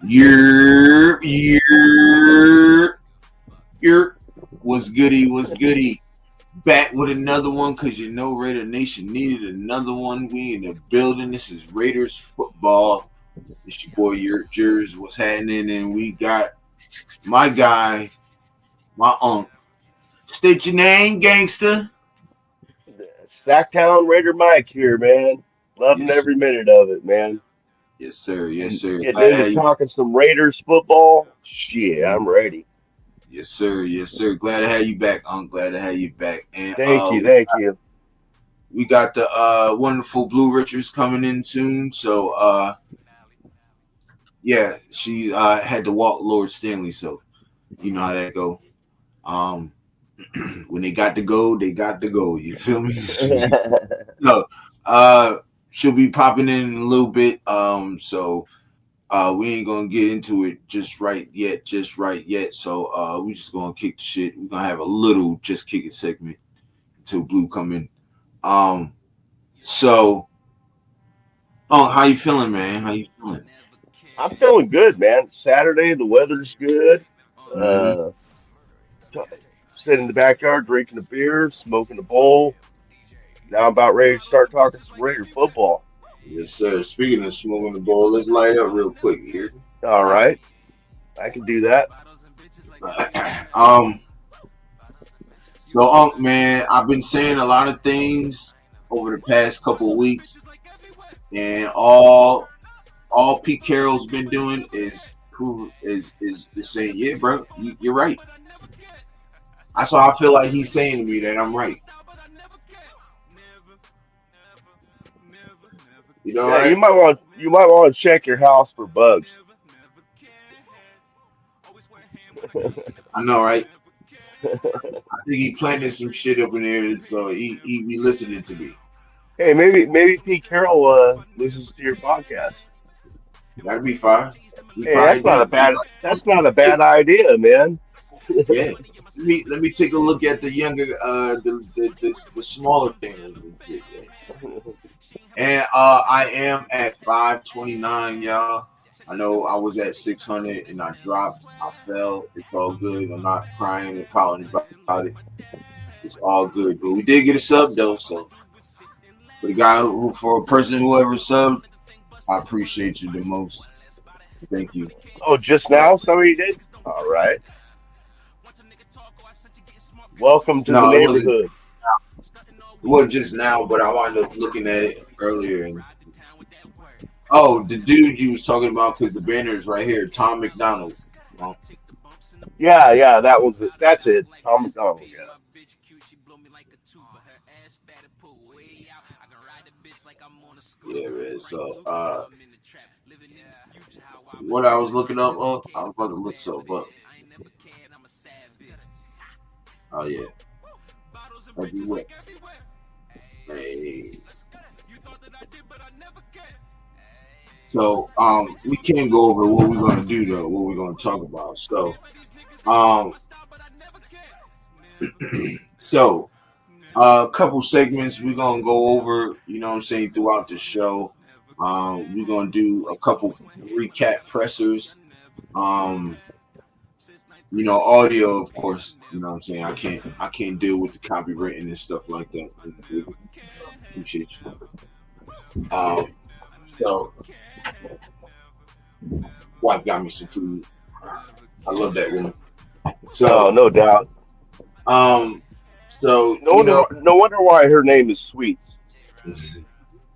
You're was goody, was goody. Back with another one because Raider Nation needed another one. We in the building. This is Raiders football. It's your boy Jers. What's happening? And we got my guy, my uncle. State your name, gangster. Sacktown Raider Mike here, man. Loving Yes, every minute of it, man. yes, sir. Yes, sir. Getting Glad to into have you. talking some Raiders football. Shit, I'm ready. Yes, sir. Yes, sir. Glad to have you back, Unc. Glad to have you back. And Thank you, thank you. we got the wonderful Blue Richards coming in soon. So yeah, she had to walk Lord Stanley, so you know how that go. Um when they got to go, they got to go. You feel me? So she'll be popping in a little bit. So we ain't gonna get into it just right yet. So we just gonna kick the shit. We're gonna have a little just kick it segment until Blue come in. Um so oh, how you feeling, man? How you feeling? I'm feeling good, man. Saturday, the weather's good. Mm-hmm. Uh, t- Sitting in the backyard, drinking a beer, smoking a bowl. Now I'm about ready to start talking some Raider football. Yes, sir. Speaking of smoking the ball, let's light up real quick here. All right, I can do that. um, so Unc, man, I've been saying a lot of things over the past couple of weeks, and all Pete Carroll's been doing is saying, yeah, bro, you're right. That's why I feel like he's saying to me that I'm right. You know, Yeah, right? you might want to check your house for bugs. I know, right? I think he planted some shit up in there, so he be listening to me. Hey, maybe Pete Carroll listens to your podcast. That'd be fine. He Hey, probably do. that's not a Hey, bad idea, man. yeah. Let me take a look at the younger the smaller things. And I am at 529, y'all. I know I was at 600 and I dropped. I fell. It's all good. I'm not crying and pouting about it. It's all good. But we did get a sub though, so for the guy for a person who ever subbed, I appreciate you the most. Thank you. Oh, just Uh, now somebody did. All right. Welcome to the no, neighborhood. it wasn't just now, but I wound up looking at it earlier. And oh, the dude you was talking about because the banner is right here, Tom McDonald. Oh, Yeah, that was it. That's it. Tom McDonald. Yeah. yeah, man. So what I was looking up, I was about to look so up. Oh yeah, that'd be wet. Hey. So we can't go over what we're gonna do though, what we're gonna talk about. So um, so a couple segments we're gonna go over. You know what I'm saying throughout the show. We're gonna do a couple recap pressers. Um, audio, of course. You know what I'm saying. I can't deal with the copywritten and stuff like that. Appreciate you. So wife got me some food. I love that woman. Oh, So no doubt. um, so No wonder why her name is Sweets.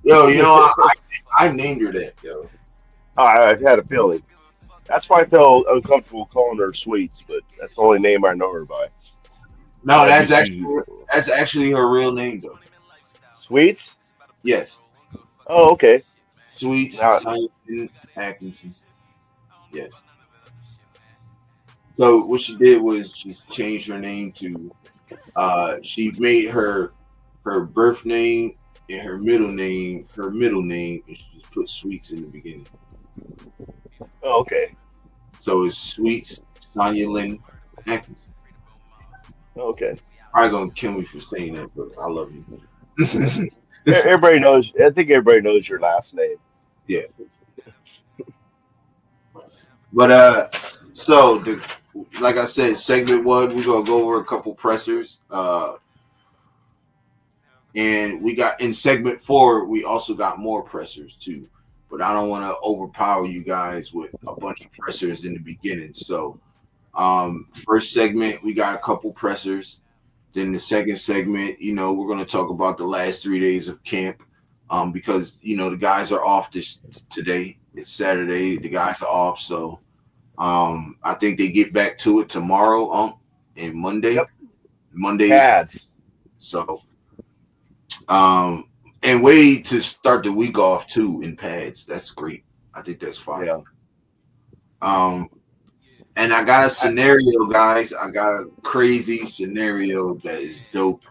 yo, I named her that, yo. I had a feeling. That's why I felt uncomfortable calling her Sweets, but that's the only name I know her by. No, That'd be too that's actually her real name though. Sweets. Yes, Oh, okay. Sweets Now, Simon Atkinson. Yes. So what she did was she changed her name to she made her birth name and her middle name, and she just put Sweets in the beginning. oh, okay, So it's Sweets Sonya Lynn Atkinson. okay. Probably gonna kill me for saying that, but I love you. Everybody knows. I think everybody knows your last name. Yeah. But so the like I said, segment one, we're gonna go over a couple pressers. And we got in segment four, we also got more pressers too. But I don't want to overpower you guys with a bunch of pressers in the beginning. So first segment, we got a couple pressers. Then the second segment, we're going to talk about the last 3 days of camp, because the guys are off this today. It's Saturday. The guys are off, so I think they get back to it tomorrow, and Yep. Mondays. Pads. So um, and way to start the week off too in pads. That's great. I think that's fine. Yeah. Um, and I got a I, scenario, guys. I got a crazy scenario that is dope,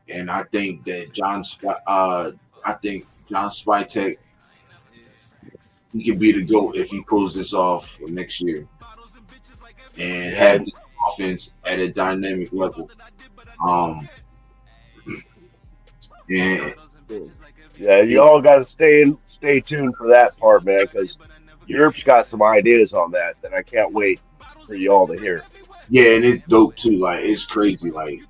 and I think John Spytek, he can be the GOAT if he pulls this off for next year and have and this offense at a dynamic level. Um, and yeah, you it, all got to stay tuned for that part, man, because Europe's got some ideas on that I can't wait for you all to hear. yeah, and it's dope too. Like it's crazy. Like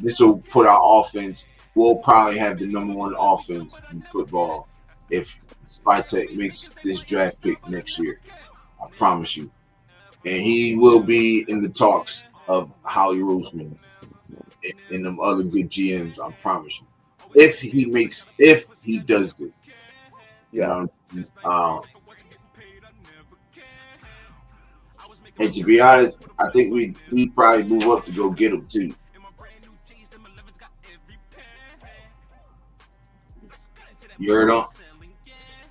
this will put our offense. We'll probably have the number one offense in football if Spytek makes this draft pick next year. I promise you. And he will be in the talks of Howie Roseman and them other good GMs. I promise you. If he does this, you Yeah. know. And to be honest, I think we probably move up to go get him too. You heard him?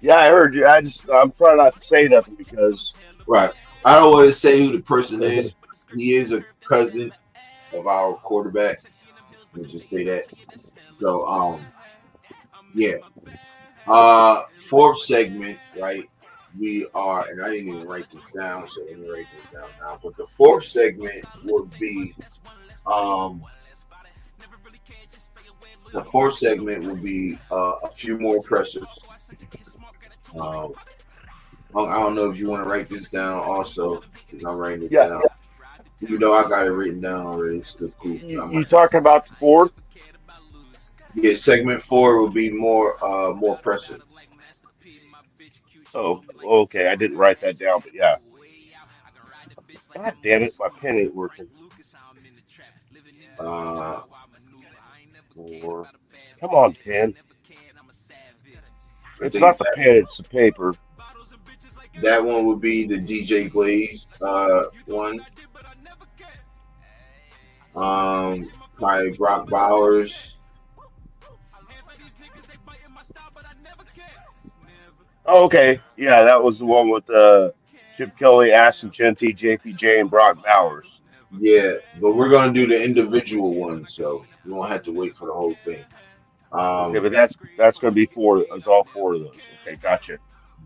Yeah, I heard you. I'm trying not to say nothing because Right. I don't want to say who the person is. He is a cousin of our quarterback. Let's just say that. So yeah. Fourth segment, right? We are, and I didn't even write this down, so let me write this down now. But the fourth segment would be um the fourth segment will be a few more pressers. Um, I don't know if you want to write this down also, because I'm writing it yeah, down. Even though I got it written down already, it's still cool. you talking about the fourth? Yeah, segment four will be more pressure. Oh, okay. I didn't write that down, but yeah. God damn it, my pen ain't working. Uh, Four. Come on, pen. I It's think not the pen, it's the paper. that one would be the DJ Glaze one. Probably Brock Bowers. Oh, okay. Yeah, that was the one with Chip Kelly, Ashton Genty, JPJ, and Brock Bowers. Yeah, but we're gonna do the individual one, so you won't have to wait for the whole thing. Okay, Um, but that's going to be four. It's all four of those. Okay, gotcha.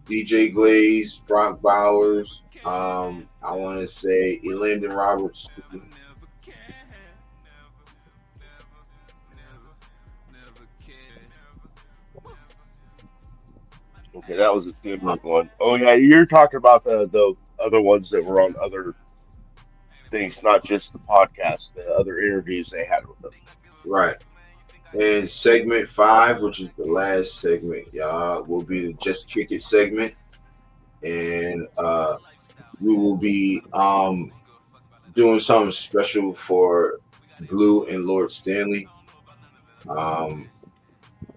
DJ Glaze, Brock Bowers. I want to say Elandon Roberts. Okay, that was a different one. Oh yeah, you're talking about the other ones that were on other things, not just the podcast, the other interviews they had with them. Right. And segment five, which is the last segment, y'all, will be the Just Kick It segment. And we will be doing something special for Blue and Lord Stanley. Um,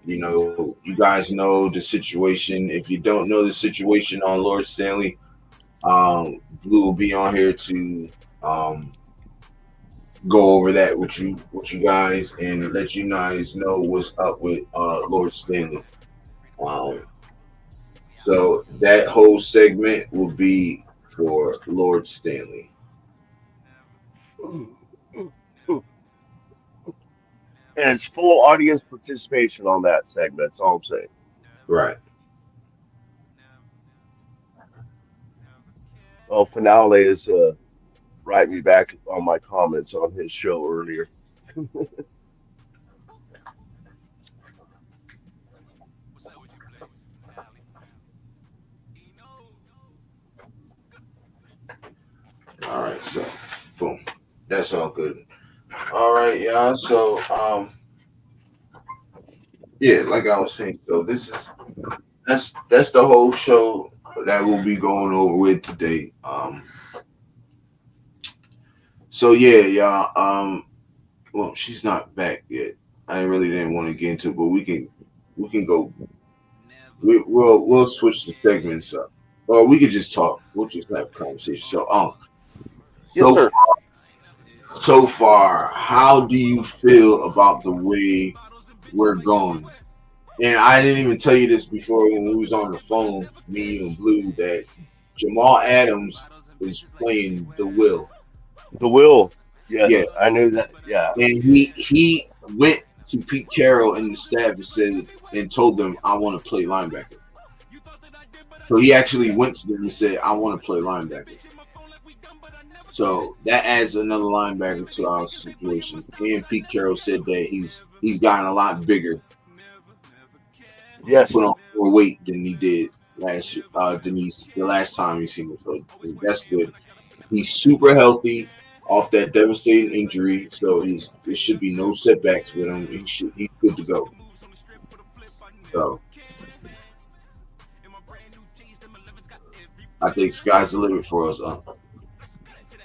you guys know the situation. If you don't know the situation on Lord Stanley, Blue will be on here to um, go over that with you guys and let you guys know what's up with Lord Stanley. Um, so that whole segment will be for Lord Stanley. And it's full audience participation on that segment. That's all I'm saying. Right. Oh, Finale is writing me back on my comments on his show earlier. So, boom. That's all good. All right, y'all. So, yeah, like I was saying, so that's the whole show that we'll be going over with today. So yeah, y'all. Well, she's not back yet. I really didn't want to get into it, but we can go. We'll switch the segments up, or we could just talk. We'll just have a conversation. So Yes, so sir. so far, how do you feel about the way we're going? And I didn't even tell you this before when we was on the phone, me you and Blue, that Jamal Adams is playing the will. The will. Yeah, Yes, I knew that. Yeah. and he went to Pete Carroll and the staff and said and told them I want to play linebacker. So he actually went to them and said I want to play linebacker. So that adds another linebacker to our situation. And Pete Carroll said that he's gotten a lot bigger, Yes. put on more weight than he did last year. The last time he seen him. So that's good. He's super healthy off that devastating injury, so there should be no setbacks with him. He's good to go. So I think sky's the limit for us.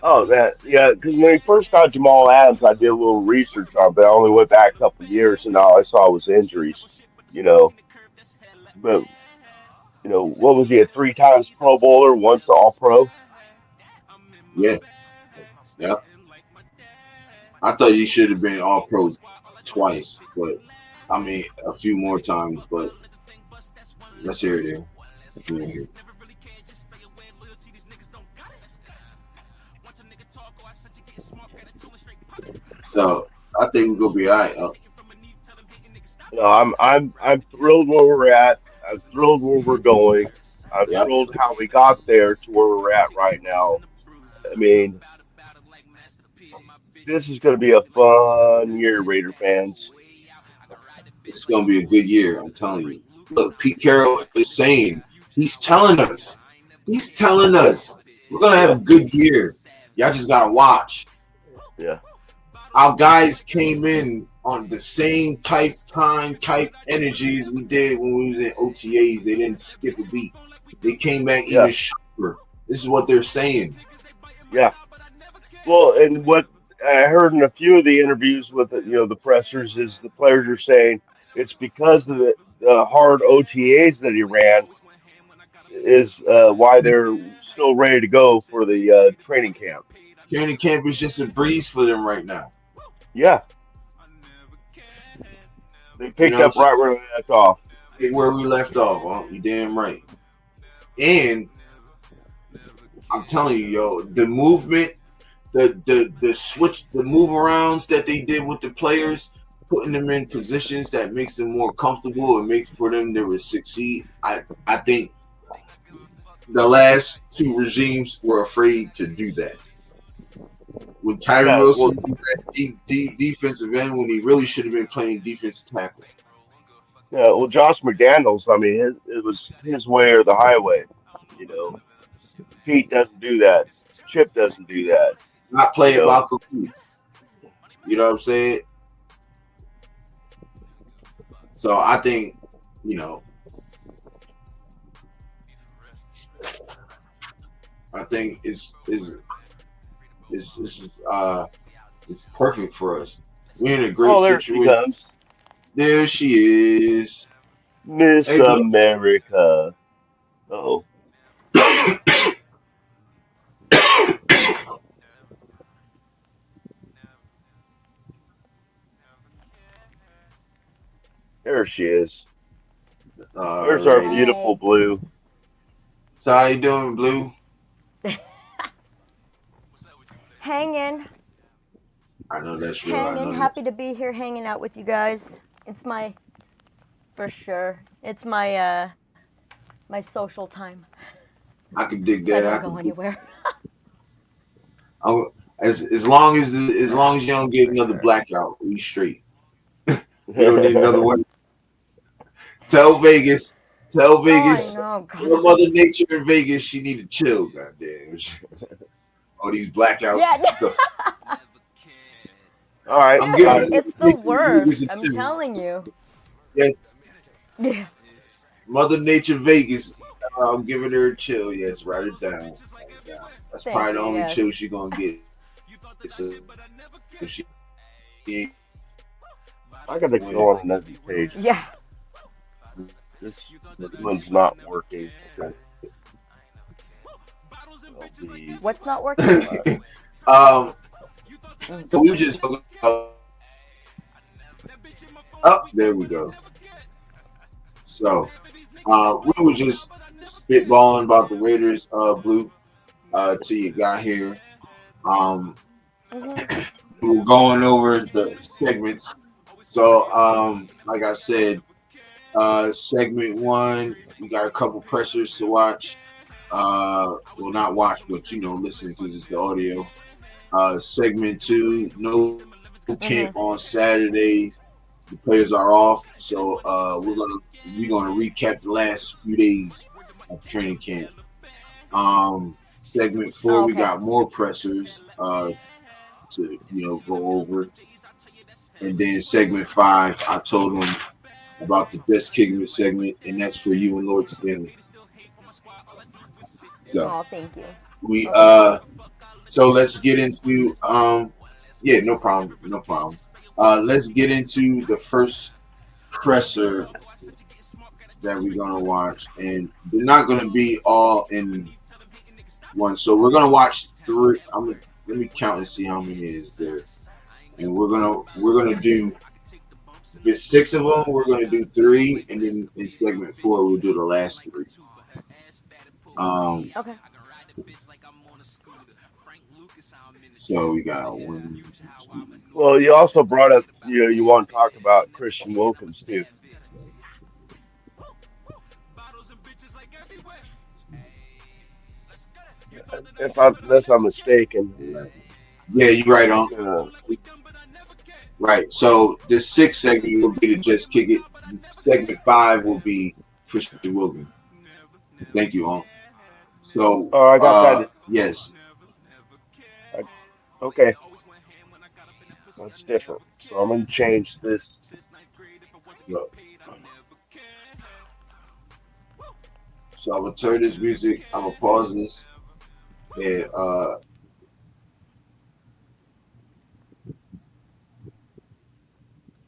Oh, that yeah. Because when we first got Jamal Adams, I did a little research on, it, but I only went back a couple of years, and all I saw was injuries. You know, but what was he? A three times Pro Bowler, once All Pro. Yeah, yeah. I thought he should have been all pro twice, but I mean a few more times. But let's hear it. Here. Let's hear it here. So I think we're gonna be all right. No, I'm thrilled where we're at. I'm thrilled where we're going. I'm Yep, thrilled how we got there to where we're at right now. I mean, this is going to be a fun year, Raider fans. it's gonna be a good year. I'm telling you. Look, Pete Carroll is saying he's telling us. He's telling Yeah, us we're gonna have a yeah, good year. Y'all just gotta watch. yeah, Our guys came in on the same type energies we did when we was in OTAs. They didn't skip a beat. They came back yeah, even sharper. This is what they're saying. yeah. Well, and what I heard in a few of the interviews with the pressers is the players are saying it's because of the hard OTAs that he ran is why they're still ready to go for the training camp. Training camp is just a breeze for them right now. Yeah, they You know picked what I'm up right where they left off. saying? Where we left off, huh? You damn right. And I'm telling you, yo, the movement, the switch, the move arounds that they did with the players, putting them in positions that makes them more comfortable and makes for them to succeed. I think the last two regimes were afraid to do that. When Tyree Yeah, well, Wilson was at defensive end, when he really should have been playing defensive tackle. yeah, well, Josh McDaniels. I mean, it was his way or the highway. You know, Pete doesn't do that. Chip doesn't do that. Not You play know, about complete. You know what I'm saying? So I think, you know, I think it's perfect for us. We're in a great oh, there she situation. comes, There she is. Miss Hey, Blue. America. Oh, there she is. There's our Alrighty. beautiful Hey, blue. So how you doing, Blue? hanging, I know that's real. I hanging. know that. Happy to be here hanging out with you guys. It's my, for sure, it's my social time. I can dig 'Cause I that. don't go anywhere. I, as long as you don't get another blackout, we straight. We don't need another one. Tell Vegas. Tell No, I Vegas. know. God, Tell that would Mother be. Nature in Vegas. She need to chill. Goddamn. all these blackouts Yeah. and stuff. All right, I'm Dude, giving it's the worst. I'm telling you. Yes, Yeah. Mother Nature Vegas. I'm giving her a chill. Yes, write it down. Write it down. That's Thank probably the you, only yes. chill she gonna get. So she ain't I gotta go on another page. Yeah. This one's not working. Okay. What's not working? So we were just talking about. Oh, there we go. So we were just spitballing about the Raiders, Blue, till you got here. We were going over the segments. So, like I said, segment 1, we got a couple pressers to watch. Well, not watch, but listen because it's the audio. Segment 2, no camp on Saturdays. The players are off, so we're gonna recap the last few days of training camp. Segment 4, we got more pressers to go over, and then segment 5, I told them about the best kicking segment, and that's for you and Lord Stanley. So, thank you. We so let's get into yeah, no problem. Let's get into the first presser that we're gonna watch, and they're not gonna be all in one. So we're gonna watch 3. Let me count and see how many is there, and we're gonna do. There's 6 of them. We're gonna do 3, and then in segment 4 we'll do the last 3. Okay. So we got 1. 2. Well, you also brought up, you want to talk about Christian Wilkins too. Unless I'm mistaken. Yeah, you're right on. Right. So the 6th segment will be to just kick it. Segment 5 will be Christian Wilkins. Thank you, all. So I got that. Yes. Okay. That's different. So I'm gonna change this. So I'm gonna turn this music. I'm gonna pause this, and all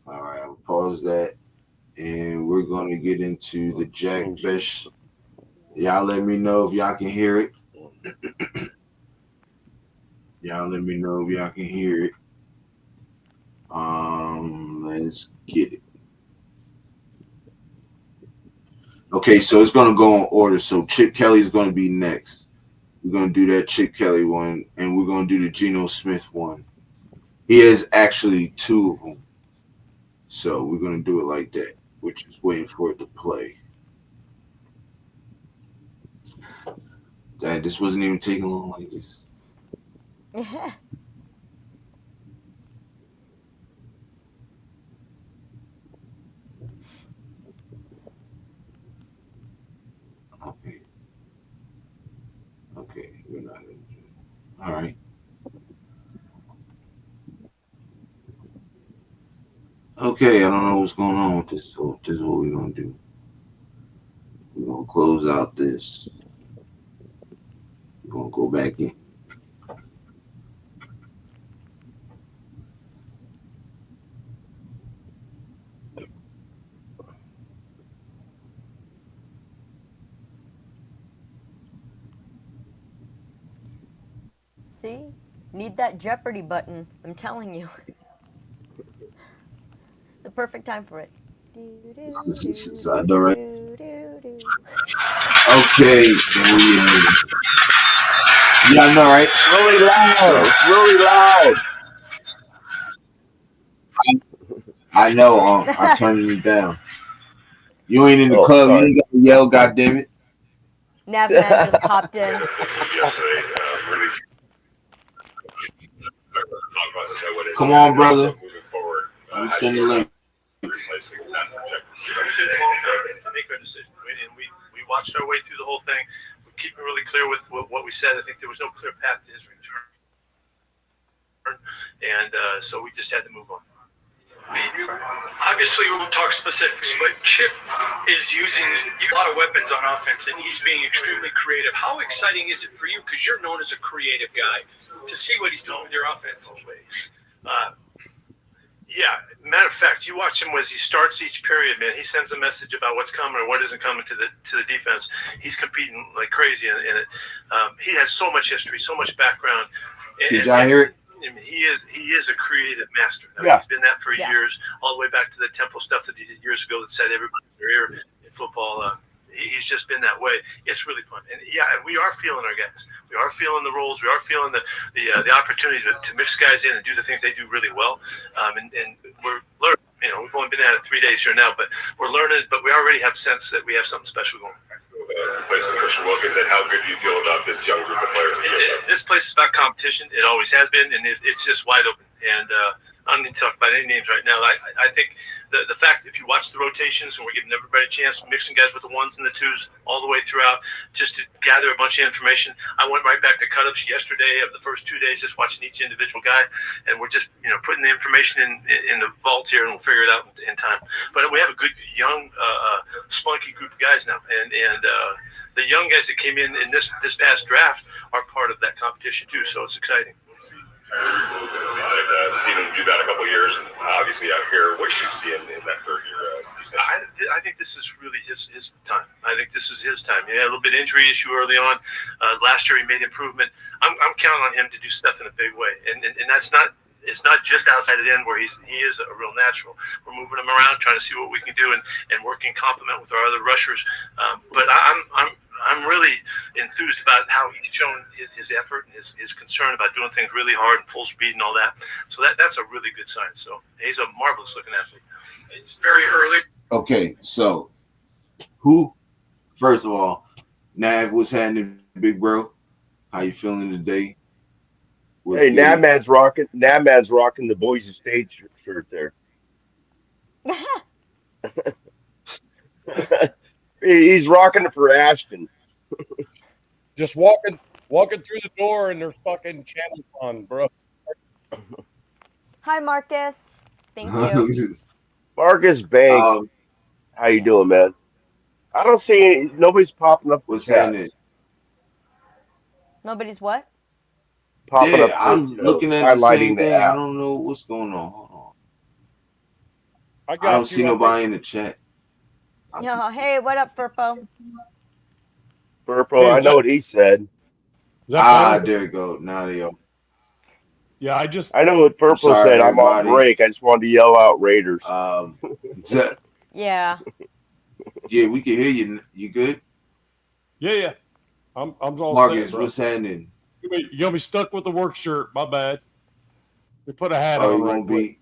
right, I'll pause that, and we're gonna get into the Jack Best. Y'all let me know if y'all can hear it. Y'all let me know if y'all can hear it. Let's get it. Okay, so it's gonna go in order. So Chip Kelly is gonna be next. We're gonna do that Chip Kelly one, and we're gonna do the Geno Smith one. He has actually 2 of them, so we're gonna do it like that. We're just waiting for it to play. Dad, this wasn't even taking long like this. Okay, we're not gonna do it. All right. Okay, I don't know what's going on with this, so this is what we're gonna do. We're gonna close out this. We're gonna go back in. See? Need that Jeopardy button. I'm telling you. The perfect time for it. I know, right? Okay. Yeah, I know, right? Really loud. It's really loud. I know. I'm turning it down. You ain't in the club. Sorry. You ain't got to yell. God damn it. Navman just popped in. Come on, brother. I'm sending the link. Make our decision. And we watched our way through the whole thing. We keep it really clear with what we said. I think there was no clear path to his return. and so we just had to move on. Obviously, we won't talk specifics, but Chip is using a lot of weapons on offense, and he's being extremely creative. How exciting is it for you, because you're known as a creative guy, to see what he's doing with your offense? Yeah, matter of fact, you watch him as he starts each period, man. He sends a message about what's coming or what isn't coming to the defense. He's competing like crazy in it. He has so much history, so much background. Did y'all hear it? He is a creative master. Yeah. He's been that for years, all the way back to the Temple stuff that he did years ago that set everybody in their ear in football. He's just been that way. It's really fun, and we are feeling our guys. We are feeling the roles. We are feeling the opportunity to mix guys in and do the things they do really well. And we're learning. We've only been at it 3 days here now, but we're learning. But we already have a sense that we have something special going. Replacing Christian Wilkins, and how good do you feel about this young group of players? This place is about competition. It always has been, and it's just wide open. And I don't need to talk about any names right now. I think the fact, if you watch the rotations and we're giving everybody a chance, mixing guys with the ones and the twos all the way throughout, just to gather a bunch of information. I went right back to cut-ups yesterday of the first 2 days, just watching each individual guy, and we're just putting the information in the vault here, and we'll figure it out in time. But we have a good young, spunky group of guys now, and the young guys that came in this past draft are part of that competition too. So it's exciting. I've seen him do that a couple of years, and obviously out here, what you see in that third year? I think this is really his time. I think this is his time. He had a little bit of injury issue early on. Last year he made improvement. I'm counting on him to do stuff in a big way, and that's not. It's not just outside of the end where he is a real natural. We're moving him around, trying to see what we can do, and working complement with our other rushers. But I'm really enthused about how he's shown his effort and his concern about doing things really hard and full speed and all that. So that's a really good sign. So he's a marvelous looking athlete. It's very early. Okay, so first of all, Nav, what's happening, big bro? How you feeling today? Hey, Nabman's rocking the Boise State shirt there. He's rocking it for Ashton. Just walking through the door and there's fucking channels on, bro. Hi, Marcus. Thank you. Marcus Banks. How you doing, man? I don't see nobody's popping up. What's happening? Nobody's what? Popping up. I'm looking at the same thing. I don't know what's going on. Hold on. I don't see nobody in the chat. Yo, hey, what up, Furpo? Furpo, I know what he said. There you go. Now they go. Yeah, I know what Furpo said. I'm on break. I just wanted to yell out Raiders. Yeah. Yeah, we can hear you. You good? Yeah. I'm all Marcus, set, what's happening? You got me stuck with the work shirt. My bad. We put a hat on. Right quick.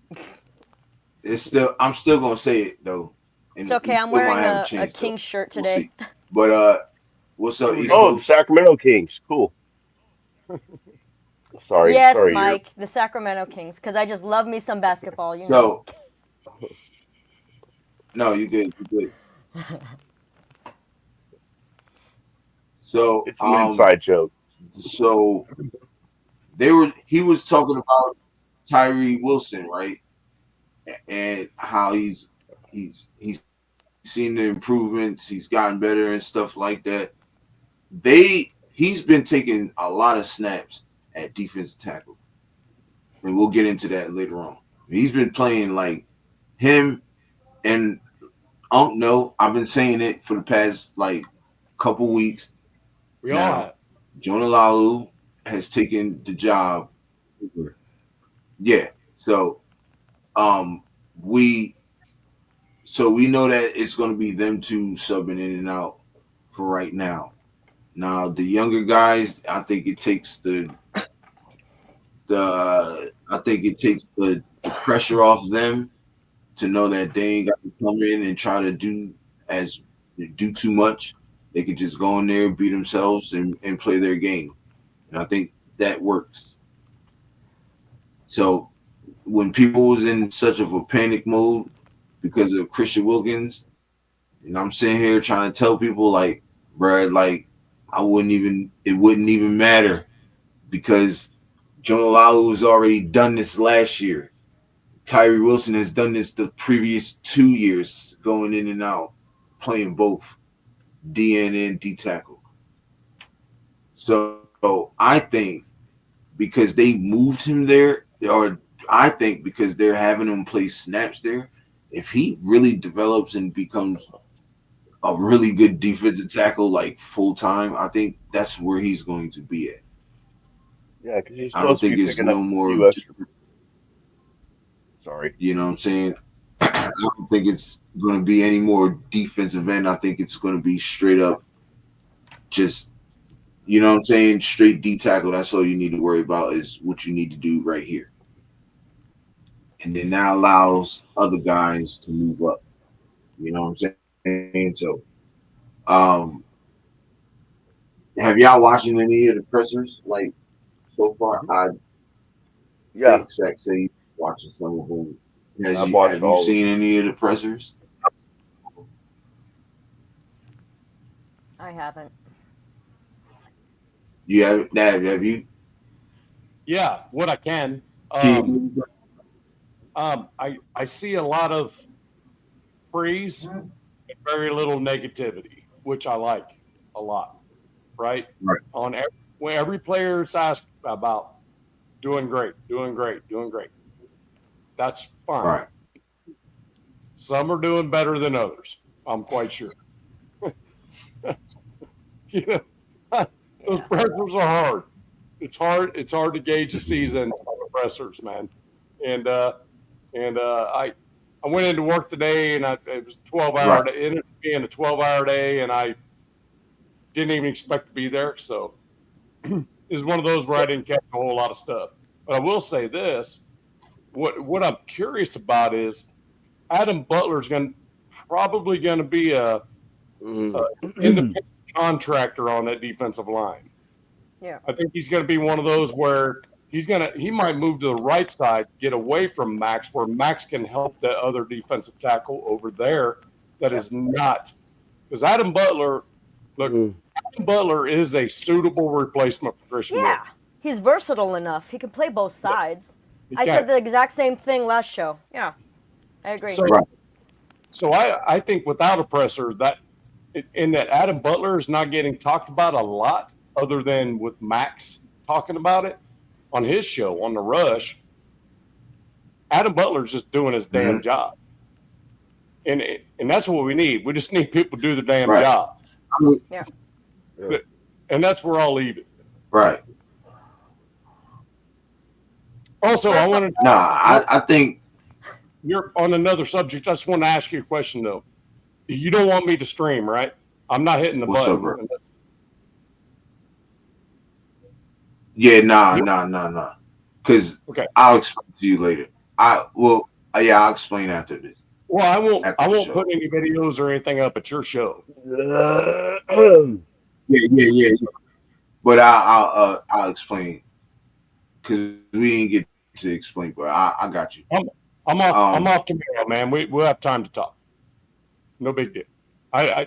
I'm still gonna say it though. It's okay. I'm wearing a Kings shirt today. We'll but what's up? The Sacramento Kings. Cool. Sorry. Yes, Mike, the Sacramento Kings, because I just love me some basketball. You know. No, you good. You good. So it's an inside joke. So he was talking about Tyree Wilson, right? And how he's seen the improvements, he's gotten better and stuff like that. He's been taking a lot of snaps at defensive tackle. And we'll get into that later on. He's been playing like him, and I don't know, I've been saying it for the past like couple weeks. Jonah Lalu has taken the job. Yeah. So we know that it's going to be them two subbing in and out for right now. Now the younger guys, I think it takes the pressure off them to know that they ain't got to come in and try to do too much. They could just go in there, beat themselves, and play their game. And I think that works. So when people was in such of a panic mode because of Christian Wilkins, and I'm sitting here trying to tell people like, bruh, like it wouldn't even matter because Jonah Lalu has already done this last year. Tyree Wilson has done this the previous 2 years, going in and out, playing both DN and D tackle. So I think because they moved him there, or I think because they're having him play snaps there, if he really develops and becomes a really good defensive tackle, like full time, I think that's where he's going to be at. Yeah, because he's I don't supposed to think be it's picking up no more. U.S. Sorry. You know what I'm saying? I don't think it's going to be any more defensive end. I think it's going to be straight up just, you know what I'm saying, straight D tackle. That's all you need to worry about is what you need to do right here. And then that allows other guys to move up. You know what I'm saying? So, have y'all watching any of the pressers like so far? Yeah, think Zach said he's watching some of them. I've watched Have all you of seen any of the pressers? I haven't. You have you? Yeah, what I can. I see a lot of praise and very little negativity, which I like a lot. Right. Right. On every player is asked about doing great. That's fine. Right. Some are doing better than others. I'm quite sure. You know, those pressers are hard. It's hard to gauge the season on the pressers, man. And I went into work today, and it was 12-hour. It ended up being a 12-hour day, and I didn't even expect to be there. So it's one of those where I didn't catch a whole lot of stuff. But I will say this: what I'm curious about is Adam Butler's probably going to be a independent contractor on that defensive line. Yeah. I think he's going to be one of those where he might move to the right side, get away from Max, where Max can help that other defensive tackle over there that is not. Because Adam Butler, Adam Butler is a suitable replacement for Christian Yeah. Wilkins. He's versatile enough. He can play both sides. He I can. said the exact same thing last show. Yeah. I agree. So I think without a presser, that Adam Butler is not getting talked about a lot, other than with Max talking about it on his show on the Rush. Adam Butler's just doing his damn job, and that's what we need. We just need people to do the damn job. Yeah. And that's where I'll leave it. Right. Also, I want to. I think You're on another subject. I just want to ask you a question, though. You don't want me to stream, right? I'm not hitting the What's button. up, bro? Yeah, nah. Because I'll explain to you later. I'll explain after this. Well, I won't show. put any videos or anything up at your show. Yeah. But I'll explain because we didn't get to explain. But I got you. I'm off tomorrow, man. We'll have time to talk. No big deal. I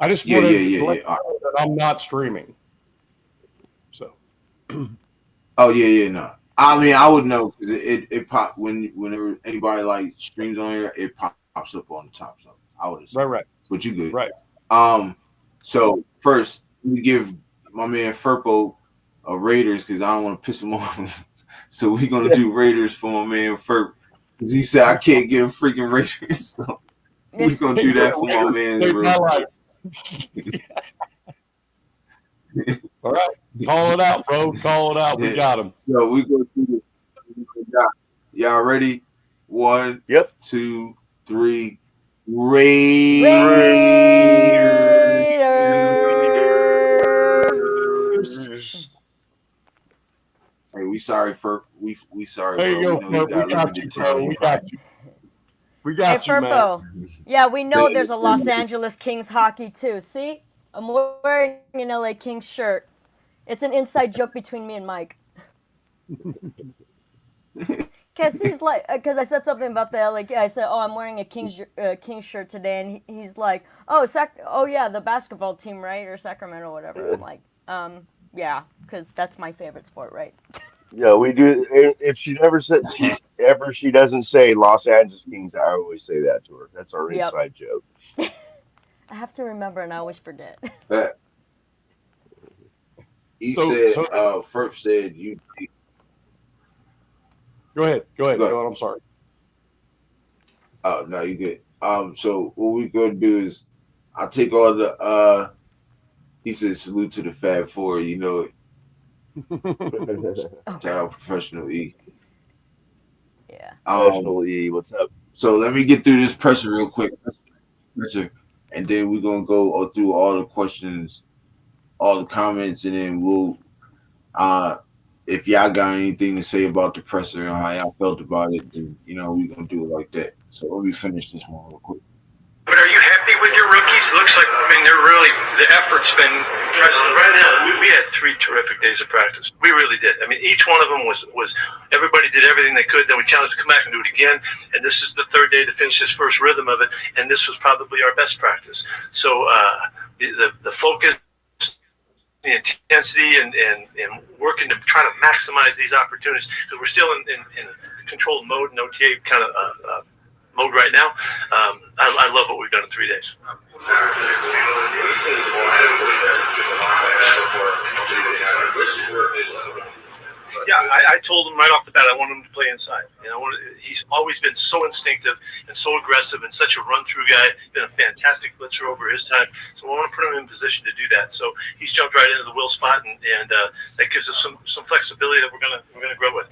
just wanted to let you know that I'm not streaming. So. Oh yeah, no. I mean, I would know because it pop whenever anybody like streams on here, it pops up on the top. So I would assume. Right. But you good, right? So first we give my man Furpo a Raiders because I don't want to piss him off. So we're gonna do Raiders for my man Furp because he said I can't get a freaking Raiders. So we're gonna do that for my man. All right, call it out, bro. Call it out. We got him. So we go through this. Y'all ready? 1, 2, 3. Raiders. Hey, we sorry for we sorry. There you go, Furp. We got you, bro. We got you, Furpo. man. Yeah, we know there's a Los Angeles Kings hockey too. See, I'm wearing an LA Kings shirt. It's an inside joke between me and Mike. Because I said something about the LA. I said, "Oh, I'm wearing a Kings shirt today," and he's like, "Oh, yeah, the basketball team, right, or Sacramento, or whatever." I'm like, yeah, because that's my favorite sport, right? Yeah, we do. If she never said she doesn't say Los Angeles Kings, I always say that to her. That's our Yep. inside joke. I have to remember, and I always forget. But he So said, first said you. go ahead. Go ahead. I'm sorry. Oh no, you good. So what we're gonna do is I'll take all the he said salute to the Fab Four, you know, shout out Professional E. Yeah. Professional E, what's up? So let me get through this presser real quick. And then we're gonna go through all the questions, all the comments, and then we'll if y'all got anything to say about the presser and how y'all felt about it, then you know we're gonna do it like that. So let me finish this one real quick. But are you happy with your rookies? Looks like, I mean, they're really, the effort's been impressive. Right now, we had 3 terrific days of practice. We really did. I mean, each one of them was everybody did everything they could. Then we challenged to come back and do it again. And this is the 3rd day to finish this first rhythm of it. And this was probably our best practice. So the focus, the intensity, and working to try to maximize these opportunities, because we're still in a controlled mode, and OTA kind of mode right now. I love what we've done in 3 days. Yeah, I told him right off the bat I want him to play inside. You know, he's always been so instinctive and so aggressive and such a run-through guy. Been a fantastic blitzer over his time. So I want to put him in position to do that. So he's jumped right into the will spot, and that gives us some flexibility that we're gonna grow with.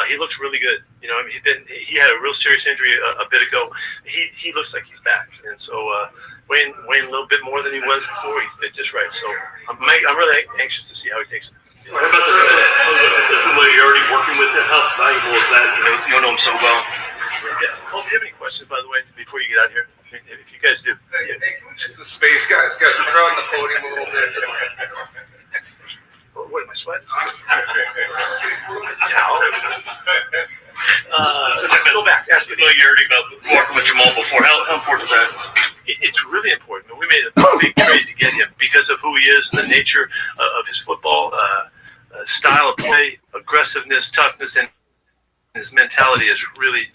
He looks really good. You know, I mean, he had a real serious injury a bit ago. He looks like he's back, and so weighing a little bit more than he was before. He fit just right. So I'm really anxious to see how he takes it. How about the familiarity working with him? How valuable is that? You know him so well. Yeah. Oh, do you have any questions, by the way, before you get out here? If you guys do. Hey, just the space, guys. Guys, we're crowding the podium a little bit. What am I sweating? Go back. Ask familiarity about working with Jamal before. How important is that? It's really important. We made a big trade to get him because of who he is and the nature of his football style of play, aggressiveness, toughness, and his mentality is really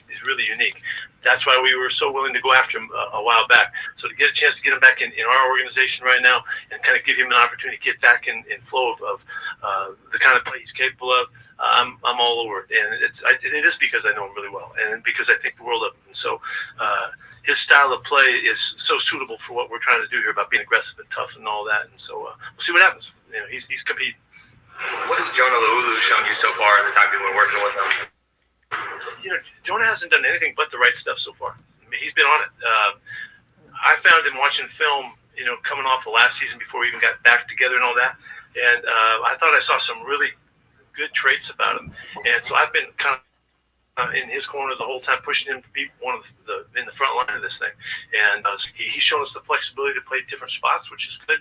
unique. That's why we were so willing to go after him a while back. So to get a chance to get him back in our organization right now and kind of give him an opportunity to get back in flow of the kind of play he's capable of, I'm all over it. And it is because I know him really well and because I think the world of him. And so his style of play is so suitable for what we're trying to do here about being aggressive and tough and all that. And so we'll see what happens. You know, he's competing. What has Jonah Laulu shown you so far in the time you've been working with him? You know, Jonah hasn't done anything but the right stuff so far. I mean, he's been on it. I found him watching film, you know, coming off the last season before we even got back together and all that. And I thought I saw some really good traits about him. And so I've been kind of in his corner the whole time, pushing him to be one of in the front line of this thing. And he's shown us the flexibility to play different spots, which is good.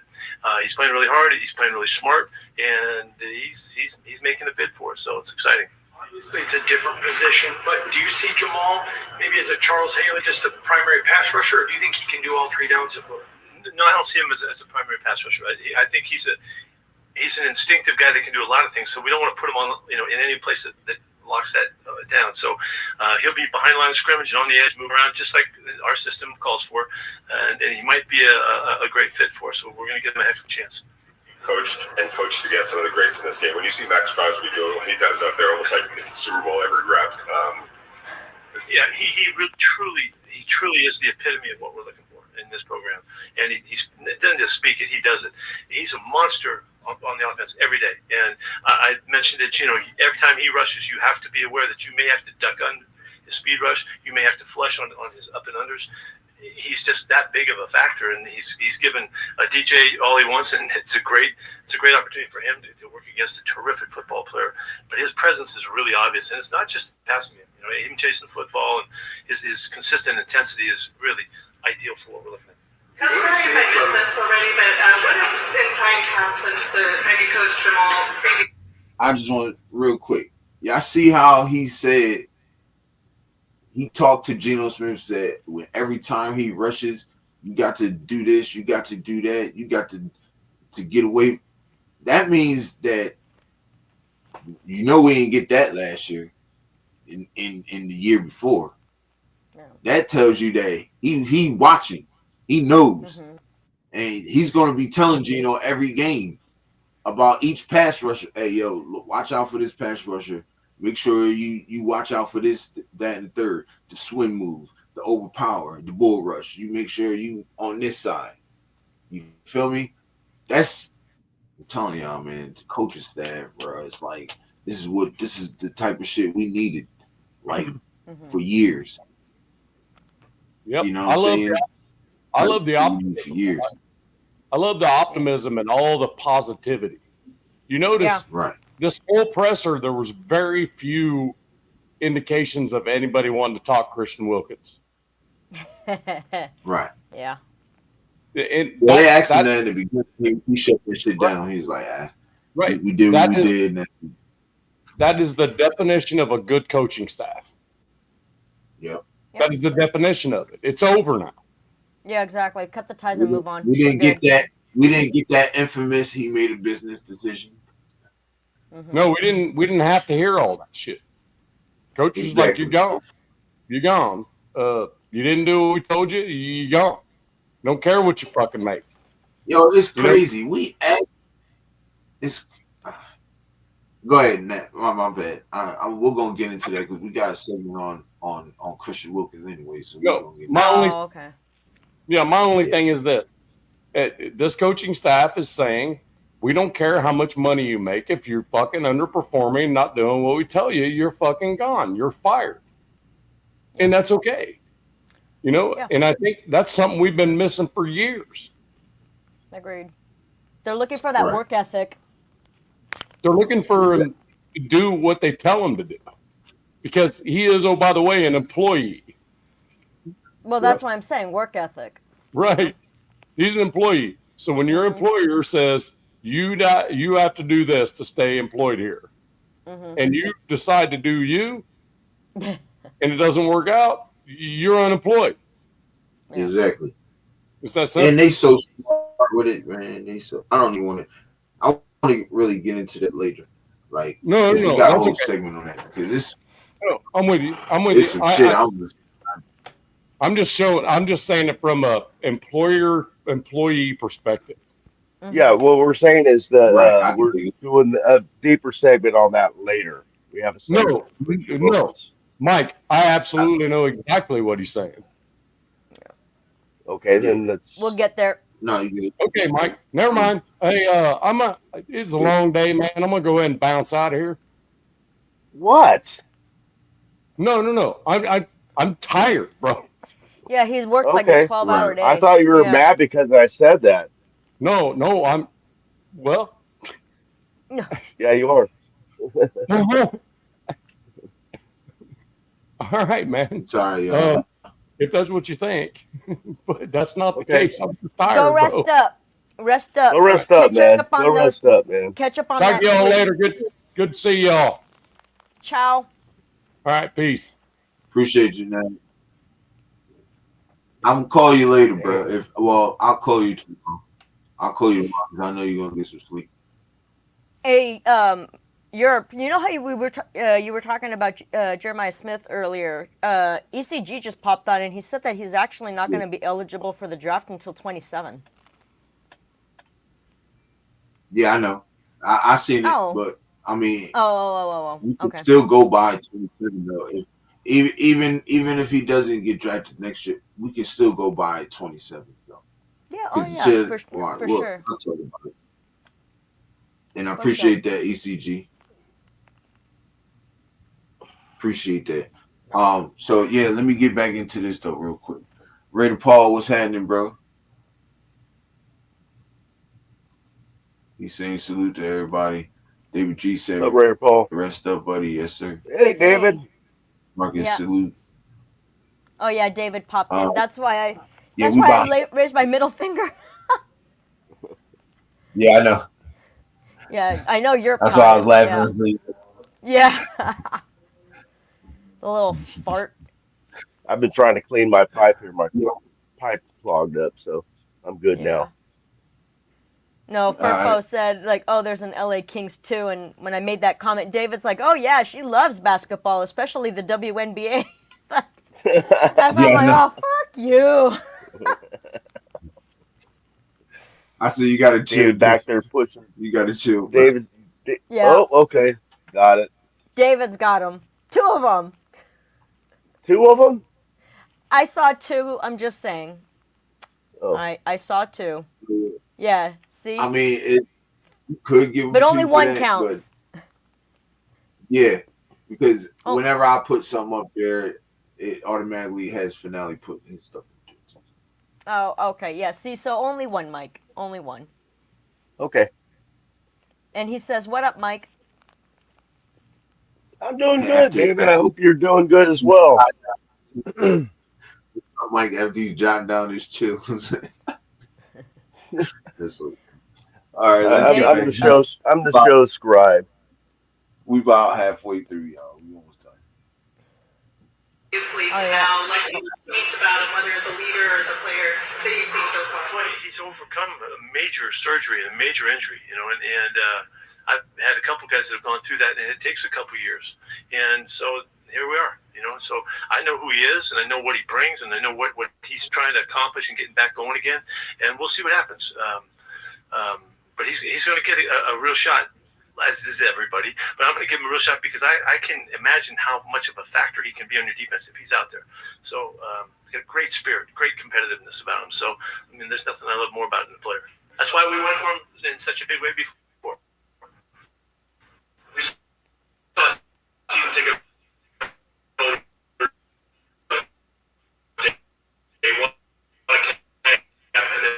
He's playing really hard. He's playing really smart, and he's making a bid for us. So it's exciting. Obviously, it's a different position, but do you see Jamal maybe as a Charles Haley, just a primary pass rusher, or do you think he can do all 3 downs of both? No, I don't see him as a primary pass rusher. I think he's an instinctive guy that can do a lot of things. So we don't want to put him on, you know, in any place that locks that down. So he'll be behind line of scrimmage and on the edge, move around just like our system calls for, and he might be a great fit for us. So we're going to give him a heck of a chance. Coached against some of the greats in this game. When you see Max Crosby do it, when he does that, they're almost like it's a Super Bowl every rep. Yeah, he really truly is the epitome of what we're looking for in this program. And he doesn't just speak it; he does it. He's a monster on the offense every day. And I mentioned it. You know, every time he rushes, you have to be aware that you may have to duck on his speed rush. You may have to flush on his up and unders. He's just that big of a factor, and he's given DJ all he wants, and it's a great opportunity for him to work against a terrific football player. But his presence is really obvious, and it's not just passing him. You know, him chasing the football and his consistent intensity is really ideal for what we're looking at. Coach, sorry if I missed this already, but what have been time passed since the time you coached Jamal? I just want real quick. Y'all see how he said. He talked to Geno Smith, said, when every time he rushes, you got to do this, you got to do that, you got to get away. That means that You know we didn't get that last year. In the year before. Yeah. That tells you that he watching. He knows. Mm-hmm. And he's going to be telling Geno every game about each pass rusher. Hey, yo, look, watch out for this pass rusher. Make sure you watch out for this, that, and the third. The swing move, the overpower, the bull rush. You make sure you on this side. You feel me? I'm telling y'all, man, the coaching staff, bro, it's like this is the type of shit we needed, like for years. Yep. You know what I'm saying? I love the optimism. For years. I love the optimism and all the positivity. You notice right. This whole presser, there was very few indications of anybody wanting to talk Christian Wilkins. Right. Yeah. They asked him that in the beginning. He shut that shit down. He was like, right. We did what we did. That is the definition of a good coaching staff. Yep. That is the definition of it. It's over now. Yeah, exactly. Cut the ties and move on. We didn't get that. We didn't get that infamous. He made a business decision. Mm-hmm. No, we didn't have to hear all that shit. Coach was like, "You're gone. You're gone. You didn't do what we told you. You're gone. Don't care what you fucking make." Yo, it's crazy. We act. It's. Go ahead, Nat. My bad. We're gonna get into that because we got a segment on Christian Wilkins anyway. So okay. Yeah, my only thing is this: this coaching staff is saying we don't care how much money you make. If you're fucking underperforming, not doing what we tell you, you're fucking gone. You're fired, and that's okay. You know, and I think that's something we've been missing for years. Agreed. They're looking for that work ethic. They're looking for him to do what they tell him to do, because he is, oh, by the way, an employee. Well, that's why I'm saying work ethic. Right. He's an employee. So when your employer says you have to do this to stay employed here, and you decide to do you, and it doesn't work out, you're unemployed. Exactly. It's that simple. And they so smart with it, man. I don't even want to. I want to really get into that later. Like, no, we got a whole segment on that because this. No, I'm with you. It's some shit. I'm just saying it from a employee perspective. Yeah, what we're saying is that we're doing a deeper segment on that later. We have a segment. No, Mike, I absolutely know exactly what he's saying. Okay, then we'll get there. No, you good. Okay, Mike. Never mind. Hey, it's a long day, man. I'm gonna go ahead and bounce out of here. What? No. I'm tired, bro. Yeah, he's worked like a 12-hour day. I thought you were mad because I said that. No, I'm. Well. No. Yeah, you are. All right, man. Sorry, if that's what you think, but that's not the case. I'm tired. Go rest up. Rest up. Go rest up, man. Go rest up, man. Catch up on that. Talk to y'all later. Good to see y'all. Ciao. All right, peace. Appreciate you, man. I'm gonna call you later, bro. I'll call you tomorrow. I'll call you tomorrow because I know you're gonna get some sleep. Hey, Europe. You know how you were talking about Jeremiah Smith earlier? ECG just popped on and he said that he's actually not going to be eligible for the draft until 27. Yeah, I know. I seen it, but I mean, we can still go by 27 though. Even if he doesn't get drafted next year, we can still go by 27. So. Yeah. For sure. I'll talk about it. And I appreciate that, ECG. Appreciate that. So yeah, let me get back into this though real quick. Raider Paul, what's happening, bro? He's saying salute to everybody. David G said, "What's up, Raider Paul? Rest up, buddy." Yes, sir. Hey, David. Marcus, salute. Oh yeah, David popped in. That's why I raised my middle finger. Yeah, I know. Yeah, I know you're. That's why I was laughing. Yeah. The little fart. I've been trying to clean my pipe here. My pipe clogged up, so I'm good now. No, Furpo said, like, oh, there's an LA Kings too. And when I made that comment, David's like, oh, yeah, she loves basketball, especially the WNBA. That's why I'm like, oh, fuck you. I said, you got to chill. David back there pushing. You got to chill. David. Yeah. Oh, okay. Got it. David's got them. 2 of them. 2 of them? I saw 2. I'm just saying. Oh. I saw 2. Yeah. See? I mean, it could give, but only 1 counts. Yeah, because whenever I put something up there, it automatically has Finale put his stuff. Oh, okay. Yeah. See, so only 1, Mike. Only 1. Okay. And he says, "What up, Mike?" I'm doing good, David. I hope you're doing good as well. Mike, after you jotting down his chills. All right, I'm the show scribe. We about halfway through, y'all. We almost done. Obviously, now, like you speech about him, whether as a leader or as a player that you've seen so far. Well, he's overcome a major surgery and a major injury, and I've had a couple guys that have gone through that, and it takes a couple years, and so here we are. So I know who he is, and I know what he brings, and I know what he's trying to accomplish and getting back going again, and we'll see what happens. But he's going to get a real shot, as is everybody. But I'm going to give him a real shot because I can imagine how much of a factor he can be on your defense if he's out there. So he's got a great spirit, great competitiveness about him. So, I mean, there's nothing I love more about in a player. That's why we went for him in such a big way before. We saw season ticket day 1, and then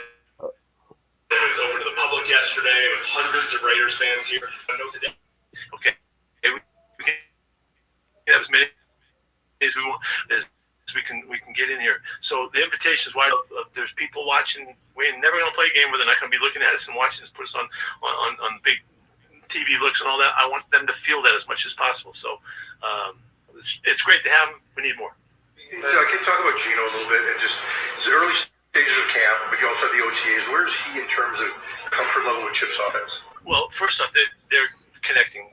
it was open to the public yesterday with hundreds of Raiders fans here. I know today. Okay, we can have as many as we want as we can get in here. So the invitation is wide open. There's people watching. We're never going to play a game where they're not going to be looking at us and watching us, put us on big TV looks and all that. I want them to feel that as much as possible. So it's great to have them. We need more. Can you talk about Geno a little bit and just it's the early stages of camp, but you also have the OTAs. Where's he in terms of comfort level with Chip's offense? Well, first off, they're connecting.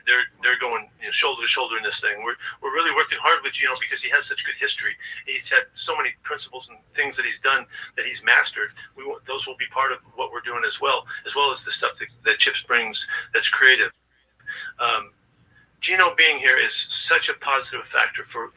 They're going shoulder to shoulder in this thing. We're really working hard with Geno because he has such good history. He's had so many principles and things that he's done that he's mastered. Those will be part of what we're doing as well as the stuff that Chips brings that's creative. Geno being here is such a positive factor for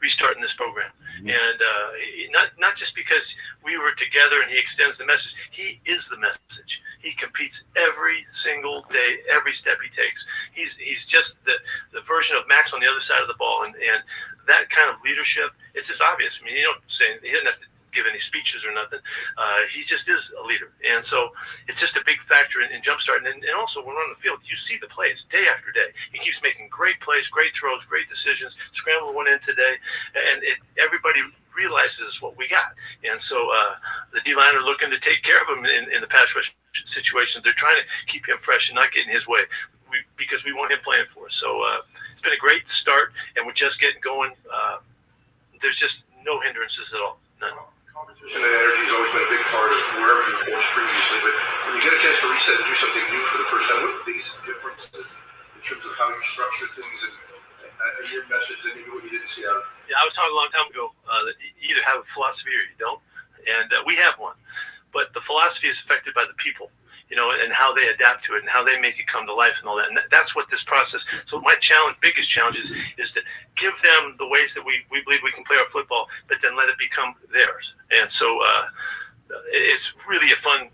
restarting this program. Mm-hmm. And not just because we were together and he extends the message. He is the message. He competes every single day, every step he takes. He's just the version of Max on the other side of the ball. And that kind of leadership, it's just obvious. I mean, he doesn't have to give any speeches or nothing. He just is a leader. And so it's just a big factor in jumpstarting. And also when we're on the field, you see the plays day after day. He keeps making great plays, great throws, great decisions. Scramble went in today. And everybody realizes what we got. And so the D-line are looking to take care of him in the pass rush situations. They're trying to keep him fresh and not get in his way because we want him playing for us. So it's been a great start, and we're just getting going. There's just no hindrances at all. None. Competition and energy has always been a big part of wherever you coached previously, but when you get a chance to reset and do something new for the first time, what are the biggest differences in terms of how you structure things and your message than maybe what you didn't see out of it? Yeah, I was talking a long time ago that you either have a philosophy or you don't, and we have one. But the philosophy is affected by the people, and how they adapt to it and how they make it come to life and all that. And that's what this process. So my biggest challenge is to give them the ways that we believe we can play our football, but then let it become theirs. And so it's really a fun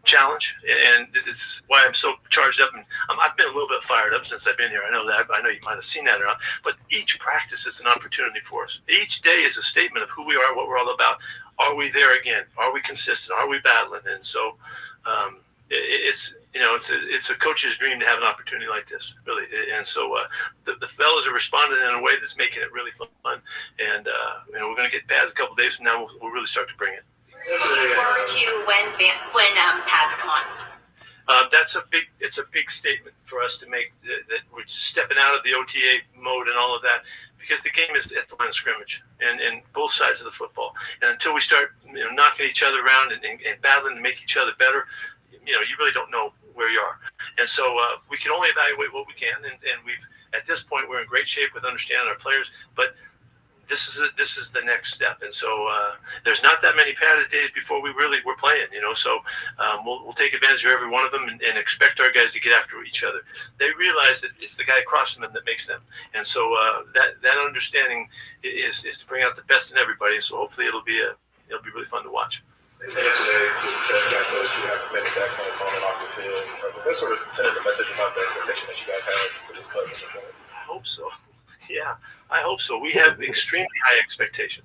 challenge, and it's why I'm so charged up. And I've been a little bit fired up since I've been here. I know that. I know you might have seen that or not. But each practice is an opportunity for us. Each day is a statement of who we are, what we're all about. Are we there again? Are we consistent? Are we battling? And so it's a coach's dream to have an opportunity like this, really. And so the fellas are responding in a way that's making it really fun. And we're going to get pads a couple days from now. We'll really start to bring it. Looking forward to when pads come on. It's a big statement for us to make that we're stepping out of the OTA mode and all of that, because the game is at the line of scrimmage and both sides of the football. And until we start knocking each other around and battling to make each other better, you really don't know where you are. And so we can only evaluate what we can. And we've, at this point, we're in great shape with understanding our players. But this is the next step. And so there's not that many padded days before we really were playing, So we'll take advantage of every one of them and expect our guys to get after each other. They realize that it's the guy across from them that makes them. And so that understanding is to bring out the best in everybody. So hopefully it'll be really fun to watch. Yesterday, you guys said you have many sacks on and off the field. Was that sort of sending the message about the expectation that you guys had for this club? I hope so. Yeah, I hope so. We have extremely high expectations.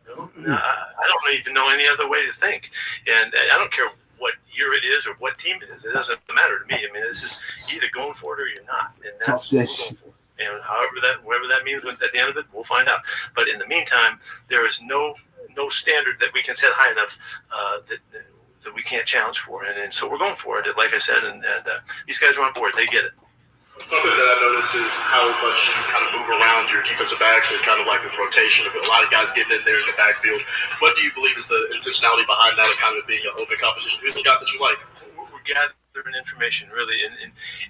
I don't even know any other way to think. And I don't care what year it is or what team it is. It doesn't matter to me. I mean, this is either going for it or you're not. And that's what we're going for. And whatever that means at the end of it, we'll find out. But in the meantime, there is no standard that we can set high enough that we can't challenge for. And so we're going for it, like I said. And these guys are on board. They get it. Something that I noticed is how much you kind of move around your defensive backs and kind of like a rotation of a lot of guys getting in there in the backfield. What do you believe is the intentionality behind that and kind of being an open competition? Who's the guys that you like? We're gathering information, really,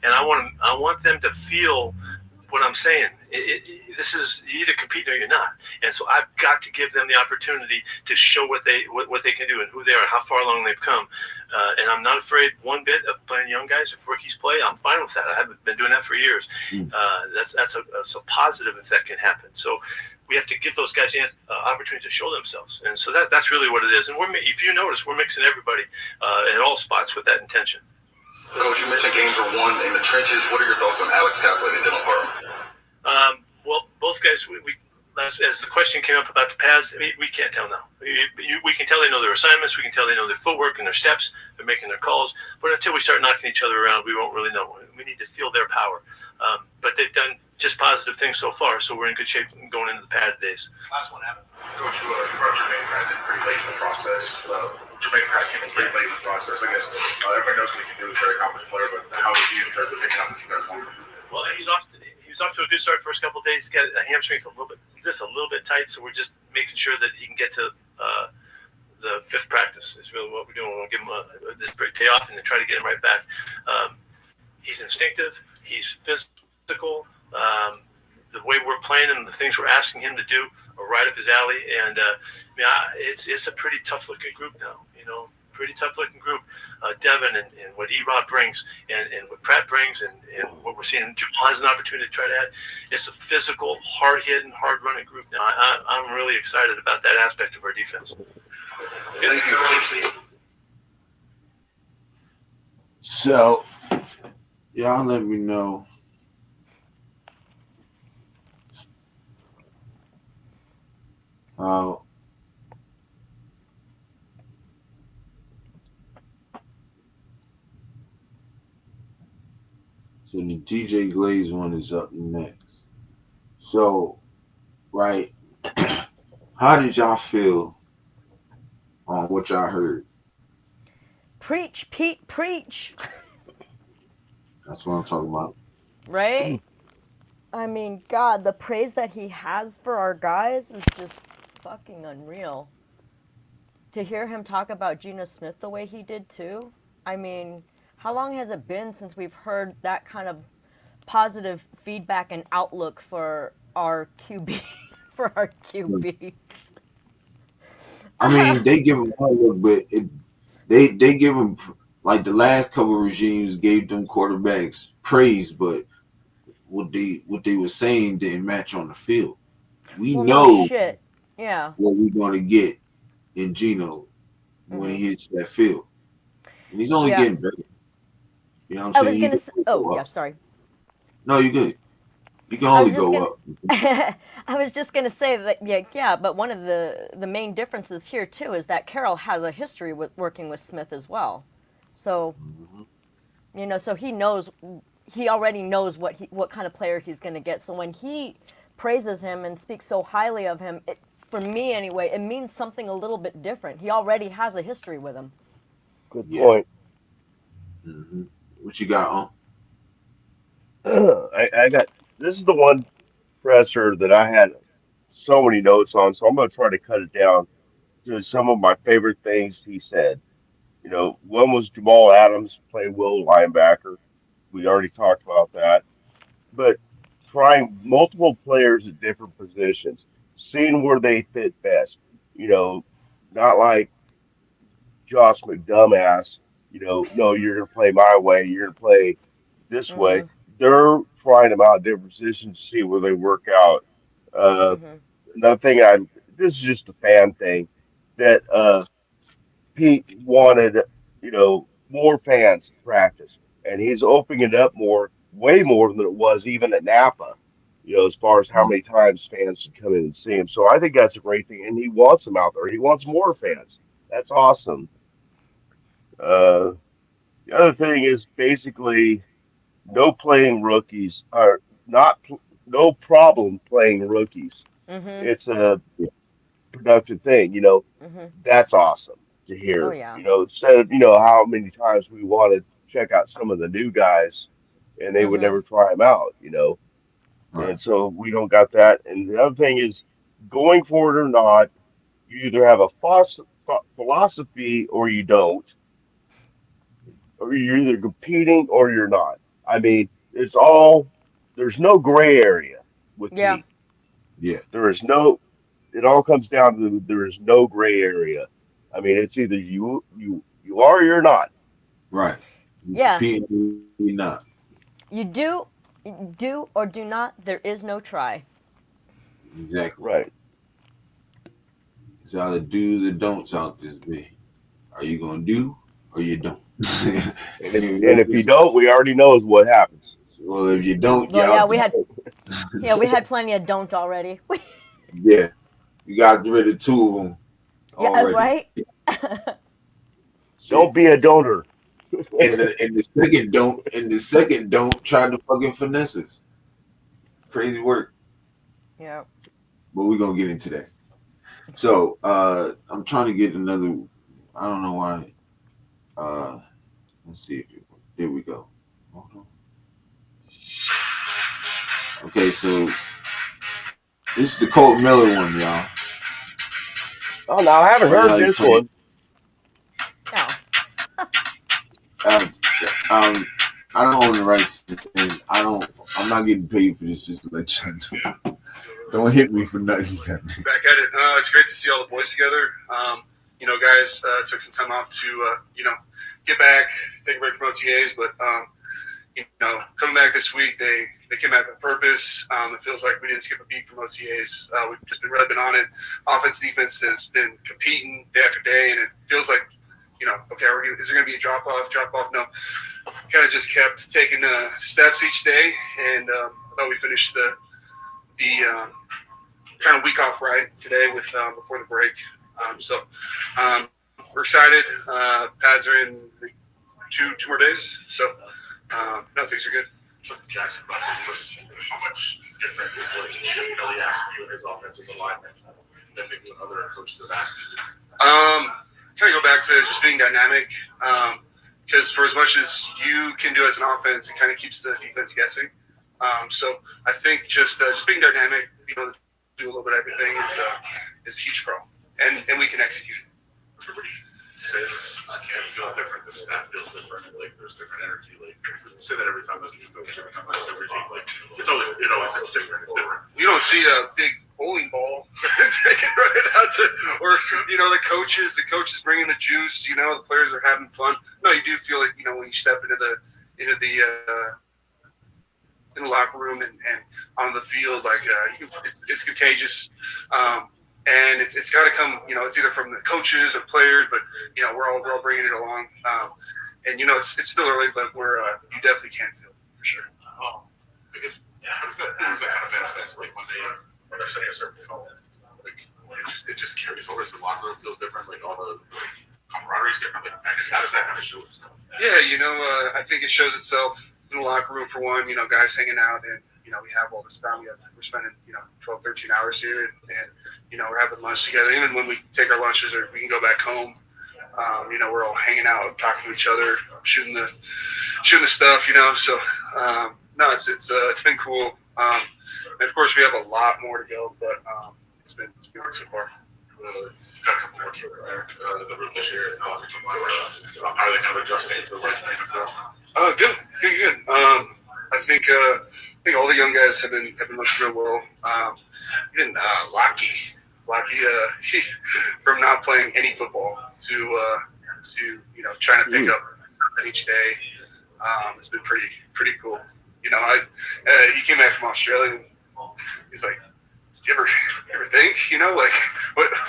and I want them to feel what I'm saying. This is, you either compete or you're not. And so I've got to give them the opportunity to show what they can do and who they are, how far along they've come. And I'm not afraid one bit of playing young guys. If rookies play, I'm fine with that. I haven't been doing that for years. That's a positive if that can happen. So we have to give those guys opportunity to show themselves. And so that's really what it is. And if you notice, we're mixing everybody at all spots with that intention. Coach, you mentioned games are won in the trenches. What are your thoughts on Alex Kaplan and Dylan Parham? Well, both guys, as the question came up about the pads, we can't tell now. We can tell they know their assignments. We can tell they know their footwork and their steps. They're making their calls. But until we start knocking each other around, we won't really know. We need to feel their power. But they've done just positive things so far, so we're in good shape going into the padded days. Last one, Evan. Coach, you brought Jermaine Pratt in pretty late in the process. Jermaine Pratt came in pretty late in the process. I guess everybody knows what he can do. He's a very accomplished player, but how is he in terms of picking up what you guys want from him? Well, he was off to a good start first couple of days. He's got a hamstring just a little bit tight, so we're just making sure that he can get to the fifth practice. Is really what we're doing. We'll give him this break payoff and then try to get him right back. He's instinctive. He's physical. The way we're playing and the things we're asking him to do are right up his alley. And it's a pretty tough looking group now. Pretty tough looking group. Devin and what Erod brings and what Pratt brings and what we're seeing. Jamal has an opportunity to try to add. It's a physical, hard hitting, hard running group now. I'm really excited about that aspect of our defense. Thank you. So, y'all let me know. So the DJ Glaze one is up next. So, right, how did y'all feel on what y'all heard? Preach, Pete, preach. That's what I'm talking about. Right? I mean, God, the praise that he has for our guys is just fucking unreal. To hear him talk about Geno Smith the way he did too. I mean, how long has it been since we've heard that kind of positive feedback and outlook for our QB, for our QBs? I mean, they give him one look, but they give him, like the last couple of regimes gave them quarterbacks praise, but what they were saying didn't match on the field. We know what we're going to get in Geno when he hits that field. And he's only getting better. You know what I'm saying? Sorry. No, you're good. You can only go up. I was just going to say that, but one of the main differences here, too, is that Carroll has a history with working with Smith as well. So, so he already knows what kind of player he's going to get. So when he praises him and speaks so highly of him, for me anyway, it means something a little bit different. He already has a history with him. Good point. What you got, I got, this is the one presser that I had so many notes on, so I'm going to try to cut it down to some of my favorite things he said. One was Jamal Adams playing will linebacker. We already talked about that. But trying multiple players at different positions, seeing where they fit best. You know, not like Josh McDumbass, no, you're going to play my way, you're going to play this way. Mhm. They're trying them out in different positions to see where they work out. Uh, Mhm. Another thing, this is just a fan thing that Pete wanted, more fans to practice, and he's opening it up way more than it was even at Napa. As far as how many times fans can come in and see him. So I think that's a great thing, and he wants them out there. He wants more fans. That's awesome. Uh, the other thing is basically no playing rookies are not no problem playing rookies. Mhm. It's a productive thing. Mhm. That's awesome to Oh hear. yeah. Instead of how many times we want to check out some of the new guys and they would Mhm. never try them out. Right. And so we don't got that. And the other thing is going for it or not, you either have a philosophy or you don't, or you're either competing or you're not. I mean, there's no gray area with Yeah. Pete. Yeah. There is no, it all comes down to there is no gray area. I mean, it's either you are or you're not. Right. You Yeah. compete, you not. You do or do not. There is no try. Exactly. Right. It's either do's or don'ts out this way. Are you gonna do or you don't? And if you don't, we already know what happens. Well, if you don't, Well, you're yeah, out we the had door. we had plenty of don't already. Yeah, you got rid of 2 of them Yeah, already. right. Don't be a donor. And the second don't try to fucking finesse us. Crazy work. Yeah. But we're gonna get into that. So I'm trying to get another. I don't know why. Let's see if there we go. Hold on. Okay, so this is the Colt Miller one, y'all. Oh, no, I haven't heard this one. No. I don't own the rights, and I'm not getting paid for this. Just to let you know. Don't hit me for nothing. Back at it. It's great to see all the boys together. Guys took some time off to get back, take a break from OTAs, but coming back this week, they came back with purpose. It feels like we didn't skip a beat from OTAs. We've just really been on it. Offense, defense has been competing day after day, and it feels like, okay, is there going to be a drop off? No. Kind of just kept taking steps each day, and I thought we finished the kind of week off right today with before the break. We're excited. Pads are in two more days, so no, things are good. Jackson about how much different is what Chip Kelly asked you and his offensive alignment than maybe what other coaches have asked you? Kind of go back to just being dynamic, because for as much as you can do as an offense, it kind of keeps the defense guessing. So I think just being dynamic, do a little bit of everything is a huge pro, and we can execute it. Everybody says this camp feels different, the staff feels different, like there's different energy. Like they say that every time there's new coach, every time there's every team, like it's different. It's different. You don't see a big bowling ball taken right out to, or the coaches bringing the juice. The players are having fun. No, you do feel it. When you step into the in the locker room and on the field, like it's contagious. And it's got to come, it's either from the coaches or players, but we're all bringing it along. And it's still early, but you definitely can feel it for sure. I guess how does that kind of manifest? Like when they're setting a certain tone, like it just carries over. So the locker room feels different. Like all the camaraderie is different. Like I guess how does that kind of show itself? Yeah, I think it shows itself in the locker room for one. Guys hanging out and. We have all this time. We're spending, 12, 13 hours here, and we're having lunch together. Even when we take our lunches or we can go back home, we're all hanging out, talking to each other, shooting the stuff. So no, it's been cool. And of course, we have a lot more to go, but it's been good so far. Got a couple more kids there. The room this year, and offensive line. How are they kind of adjusting to the life of the NFL? Good. I think all the young guys have been looking real well. Even Lockie, he, from not playing any football to trying to pick up something each day. It's been pretty cool. He came back from Australia. And he's like, "You ever think?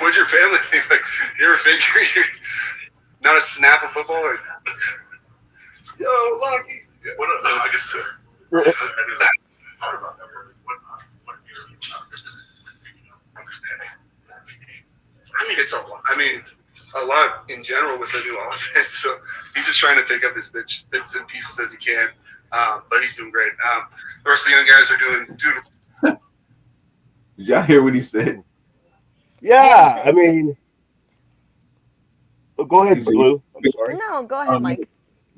What's your family think? Like, you ever figure you're not a snap of football?" Like, yo, Lockie. Yeah, I guess. I thought about that. What do you see? Understanding. It's a lot in general with the new offense. So he's just trying to pick up as bits and pieces as he can. But he's doing great. The rest of the young guys are doing. Did y'all hear what he said? Yeah, go ahead, Blue. I'm sorry. No, go ahead, Mike.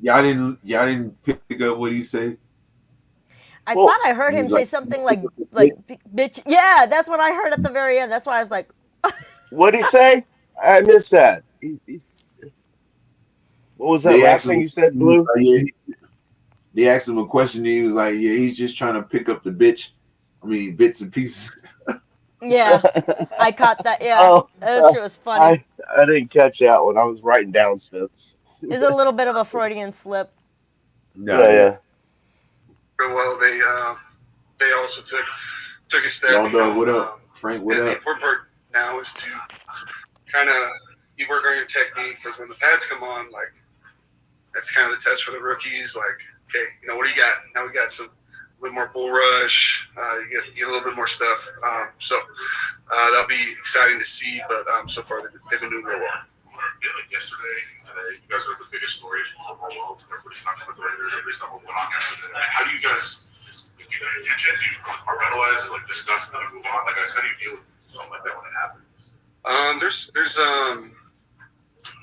Y'all didn't pick up what he said. I thought I heard him say something like bitch. Yeah, that's what I heard at the very end. That's why I was like, what did he say? I missed that. What was that last thing you said, Blue? They asked him a question. And he was like, "Yeah, he's just trying to pick up the bits and pieces." Yeah, I caught that. Yeah, that shit was funny. I didn't catch that one. I was writing down stuff. It's a little bit of a Freudian slip. Yeah. Well, they also took a step. What up, Frank? What up? The important part now is to kind of you work on your technique, because when the pads come on, like, that's kind of the test for the rookies. Like, okay, what do you got? Now we got a little more bull rush. You get a little bit more stuff. So that'll be exciting to see. But so far they've been doing real well. Yeah, like yesterday and today, you guys are the biggest stories in the football world. Everybody's talking about the Raiders. Everybody's talking about what went on yesterday. How do you guys give that attention? Do you compartmentalize, discuss, and then move on? Like, how do you deal with something like that when it happens? There's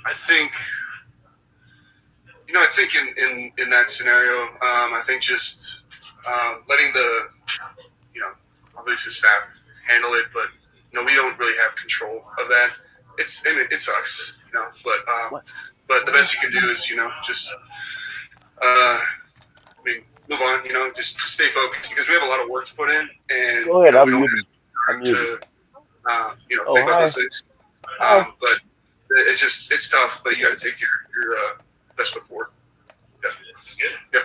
I think in that scenario, I think just letting the obviously staff handle it, but we don't really have control of that. It sucks, but the best you can do is just move on, just stay focused, because we have a lot of work to put in, and go ahead, we don't have to think about those things. But it's tough, but you got to take your best foot forward. Yeah.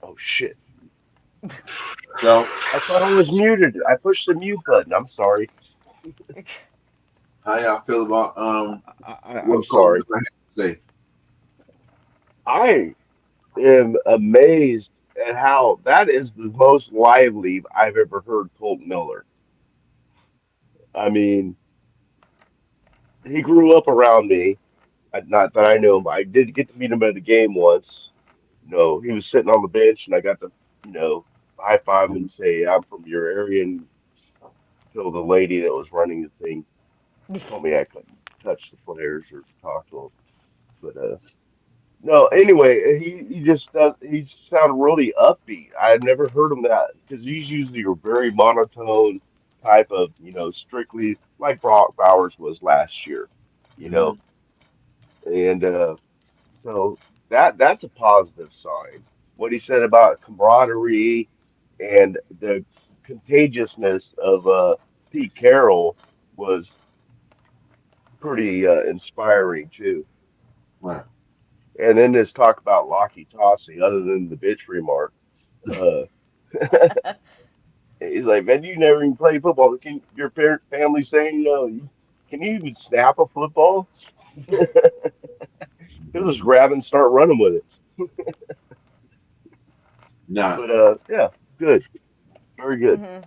Oh shit. So I thought I was muted. I pushed the mute button. I'm sorry. How y'all feel about I'm sorry. Say. I am amazed at how that is the most lively I've ever heard Colton Miller. He grew up around me. Not that I knew him. I did get to meet him at a game once. He was sitting on the bench, and I got to, high five him and say, "I'm from your area." And so the lady that was running the thing told me I couldn't touch the players or talk to them. But no. Anyway, he sounded really upbeat. I had never heard him that, because he's usually a very monotone type of, strictly like Brock Bowers was last year, and so that's a positive sign. What he said about camaraderie and the contagiousness of Pete Carroll was pretty inspiring too. Right. And then this talk about Lockie Tossie, other than the bitch remark. He's like, "Man, you never even played football. Can your family saying, can you even snap a football?" He'll just grab and start running with it. Nah. But yeah, good. Very good. Mm-hmm.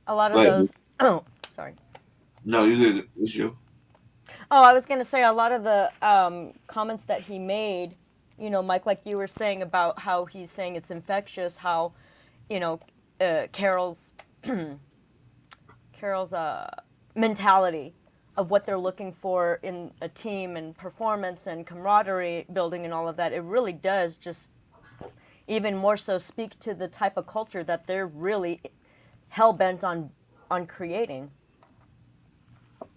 A lot of those. Oh, sorry. No, you did it. It's you. Oh, I was going to say a lot of the comments that he made, Mike, like you were saying about how he's saying it's infectious, how, Carroll's mentality of what they're looking for in a team and performance and camaraderie building and all of that, it really does just, even more so speak to the type of culture that they're really hell-bent on creating.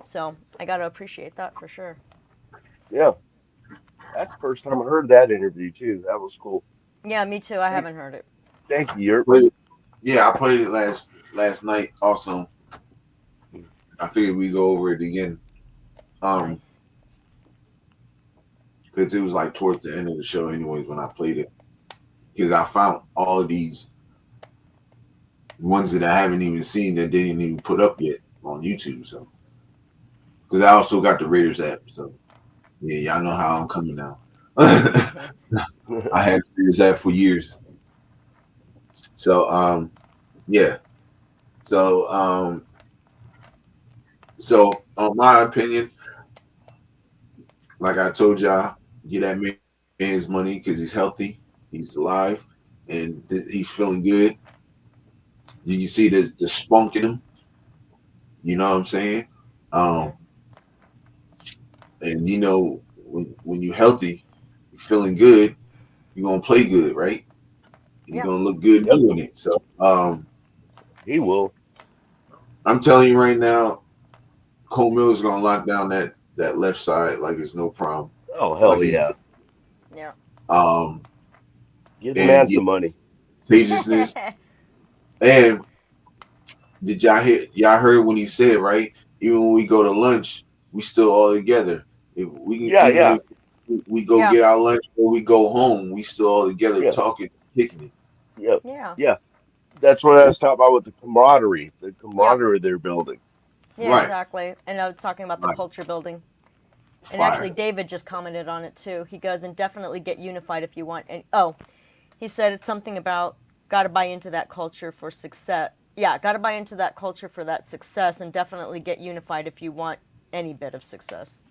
So I got to appreciate that for sure. Yeah, that's the first time I heard that interview too. That was cool. Yeah, me too. I haven't heard it. Thank you, Yurt. Yeah, I played it last night also. I figured we go over it again. Nice. Because it was like towards the end of the show anyways when I played it. Because I found all of these ones that I haven't even seen that they didn't even put up yet on YouTube. So, because I also got the Raiders app. So, yeah, y'all know how I'm coming now. I had the Raiders app for years. So, yeah. So, so on my opinion, like I told y'all, get that man his money because he's healthy, he's alive, and he's feeling good. You can see the spunk in him. You know what I'm saying? And you know when you're healthy, you're feeling good, you're gonna play good, right? You're gonna look good doing it. So he will. I'm telling you right now, Cole Miller's gonna lock down that left side like it's no problem. Oh hell yeah. Yeah. Give the man some money. Contagiousness. And did y'all heard when he said, right? Even when we go to lunch, we still all together. If we can if we go get our lunch or we go home, we still all together talking, kicking it. Yep. Yeah. Yeah. That's what I was talking about with the camaraderie they're building. Yeah, exactly. And I was talking about the culture building. And actually, David just commented on it too. He goes, and definitely get unified if you want. And he said it's something about got to buy into that culture for success. Yeah, got to buy into that culture for that success, and definitely get unified if you want any bit of success.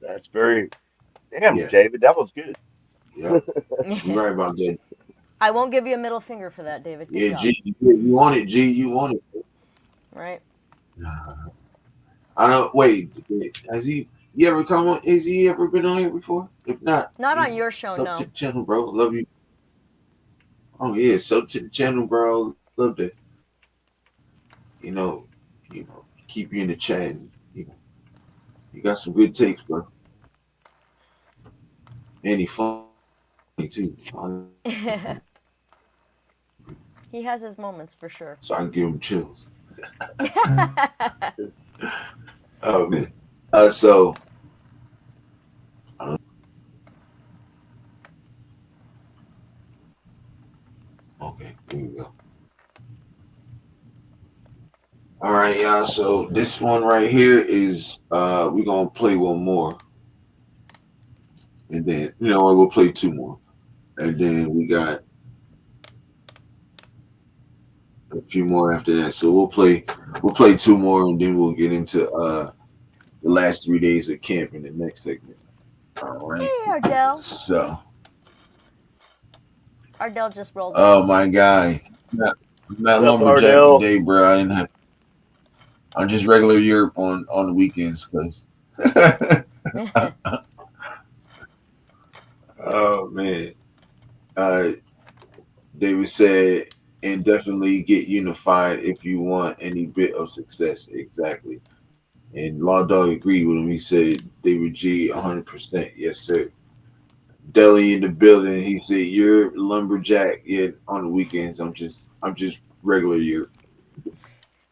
That's very David. That was good. Yeah, you're right about that. I won't give you a middle finger for that, David. Good job. G, you want it, G, you want it. Right. I don't. Wait, has he ever come on? Has he ever been on here before? If not on your show, no. To the channel, bro. Love you. Oh yeah, sub to the channel, bro. Love that. You know, keep you in the chat. And, you got some good takes, bro. And he funny too. He has his moments for sure. So I can give him chills. Oh man. So okay, here we go. All right, y'all. So this one right here is we're gonna play one more. And then we'll play two more. And then we got a few more after that. So we'll play two more and then we'll get into the last 3 days of camp in the next segment. All right. Hey, Ardell. So Ardell just rolled. Oh my guy. I'm not lumberjack today, bro. I didn't have I'm just regular Europe on the weekends because oh man. David said, and definitely get unified if you want any bit of success. Exactly. And Law Dog agreed with him. He said, David G, 100%. Yes, sir. Deli in the building. He said, you're lumberjack. Yeah, on the weekends. I'm just regular Europe.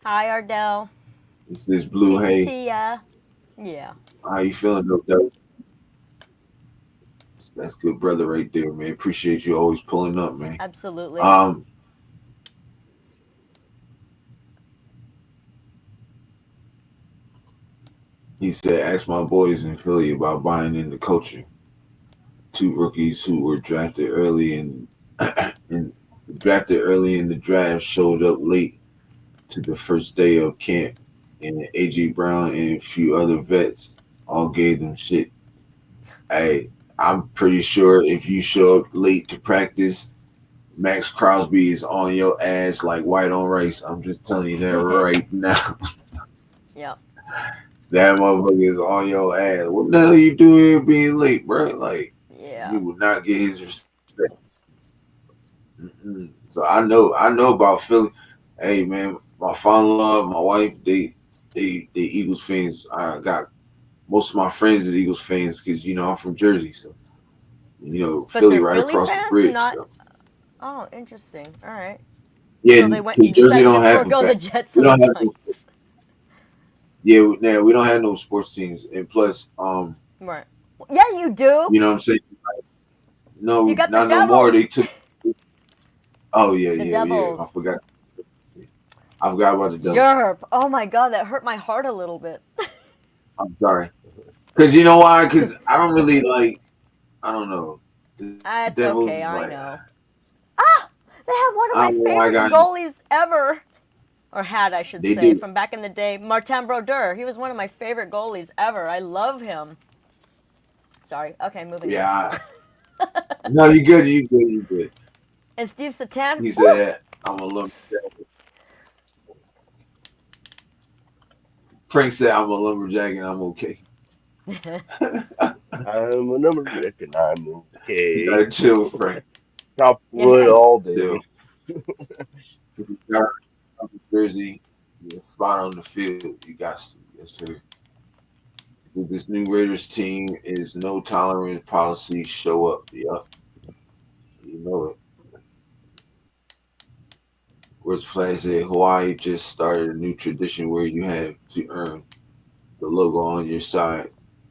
Hi, Ardell. It's this blue hay. See ya. Yeah. How you feeling, though, Deli? That's good, brother, right there, man. Appreciate you always pulling up, man. Absolutely. He said, ask my boys in Philly about buying in the culture. 2 rookies who were drafted early in the draft showed up late to the first day of camp, and AJ Brown and a few other vets all gave them shit. Hey, I'm pretty sure if you show up late to practice, Max Crosby is on your ass like white on rice. I'm just telling you that right now. Yep. That motherfucker is on your ass. What the hell are you doing here being late, bro? Like, yeah, you will not get his respect. So I know about Philly. Hey man, my father-in-law, my wife, they Eagles fans. I got most of my friends is Eagles fans because I'm from Jersey, so But Philly they're right Philly across the fans, bridge. not. So Oh, interesting. All right. yeah, So they went. because Jersey Decided don't to have forego the Jets we and don't the have no, Giants. we don't have no sports teams, and plus Right. Yeah, you do. you know what I'm saying. No, You got the not no more. Devils. They took. Oh yeah, The yeah, yeah. I Devils. forgot. I forgot about the Devils. Yerp. Oh my God, that hurt my heart a little bit. I'm sorry. Because you know why? Because I don't really like. I don't know. The That's Devils okay. is I like. know. Ah, they have one of I my don't know why I favorite got. goalies ever, or had I should They say, do. from back in the day. Martin Brodeur. He was one of my favorite goalies ever. I love him. Sorry. Okay, moving Yeah. on. No, you good. You good. You good. And Steve Satan. He said, "I'm a lumberjack." Frank said, "I'm a lumberjack and I'm okay." I'm a number Rick and I'm okay. You gotta chill, Frank. Top wood all day. Chill. If you got Jersey, you're spot on the field. You got to, yes, sir. This new Raiders team is no tolerance policy. Show up. Yup. You know it. Where's Flag said Hawaii just started a new tradition where you have to earn the logo on your side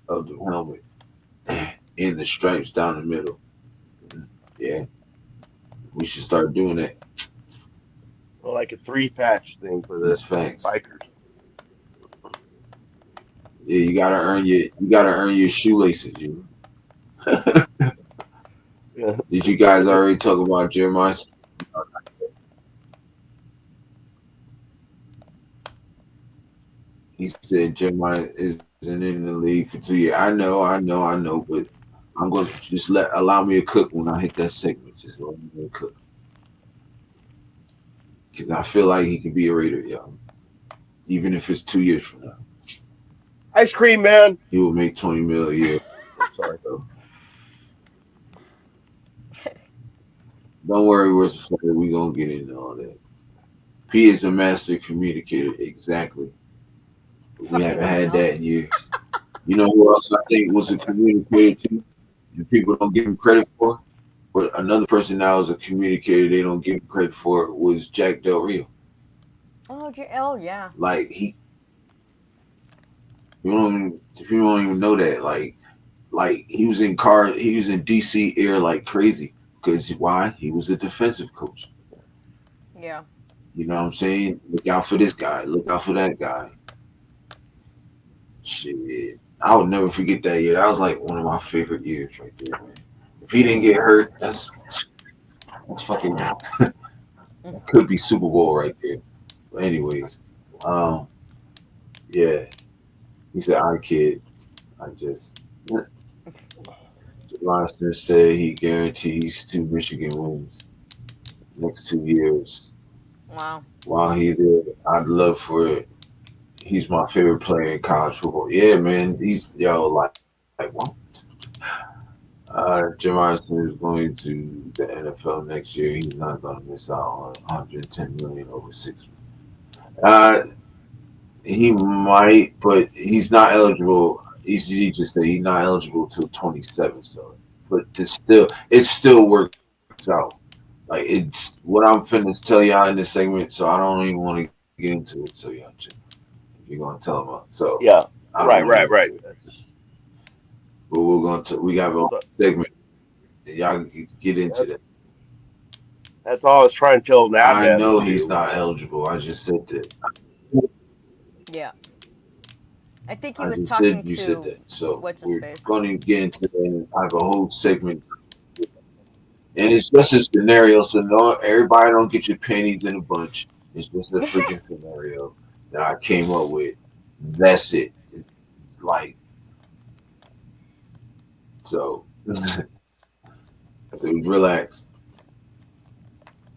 of the helmet and the stripes down the middle. Yeah. We should start doing that. Well, like a 3-patch thing for the bikers. Yeah, you gotta earn your shoelaces, you. Yeah. Did you guys already talk about Jeremiah? He said Jeremiah isn't in the league for 2 years. I know, but I'm gonna just allow me to cook when I hit that segment. Just allow me to cook. Because I feel like he could be a Raider, yo. Even if it's 2 years from now. Ice cream man. He will make $20 million a year. Sorry, though. Don't worry, where's the flag? We gonna get into all that. P is a master communicator, exactly. We haven't had that in years. You know who else I think was a communicator too? And people don't give him credit for? But another person now is a communicator they don't give him credit for was Jack Del Rio. Oh yeah. Like people don't even know that. Like he was in DC air like crazy. Because why? He was a defensive coach. Yeah. You know what I'm saying? Look out for this guy. Look out for that guy. Shit. I would never forget that year. That was like one of my favorite years right there, man. If he didn't get hurt, that's fucking could be Super Bowl right there. But anyways, yeah. He said, "I kid. I just." Monster said he guarantees 2 Michigan wins next 2 years. Wow. While he's there, I'd love for it. He's my favorite player in college football. Yeah, man. He's like what? Jim Armstrong is going to the NFL next year. He's not going to miss out on $110 million over 6 months. He might, but he's not eligible. He just said he's not eligible till 27. So, but it still works out. Like it's what I'm finna tell y'all in this segment. So I don't even want to get into it. So y'all, if you're gonna tell them, so yeah, right. But we got a segment. Y'all get into that. That's all I was trying to tell now. I know he's not eligible. I just said that. Yeah. I think he was talking to. You said that. So what's his we're face? going to get into that and have a whole segment. And it's just a scenario, so everybody don't get your pennies in a bunch. It's just a freaking scenario that I came up with. That's it. It's like so. So relax.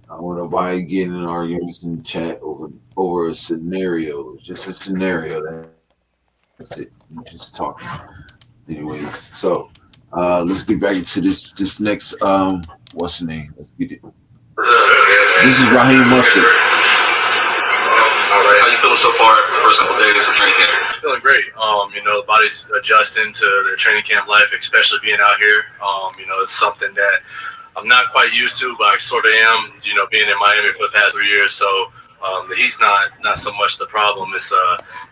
I don't want nobody getting in arguments in the chat over a scenario. It's just a scenario. That's it. I'm just talking. Anyways, so let's get back into this next what's the name? Let's get it. This is Raheem Mostert. All right, how you feeling so far the first couple of days of training camp? Feeling great. The body's adjusting to the training camp life, especially being out here. It's something that I'm not quite used to, but I sort of am. Being in Miami for the past 3 years, so the heat's not so much the problem. It's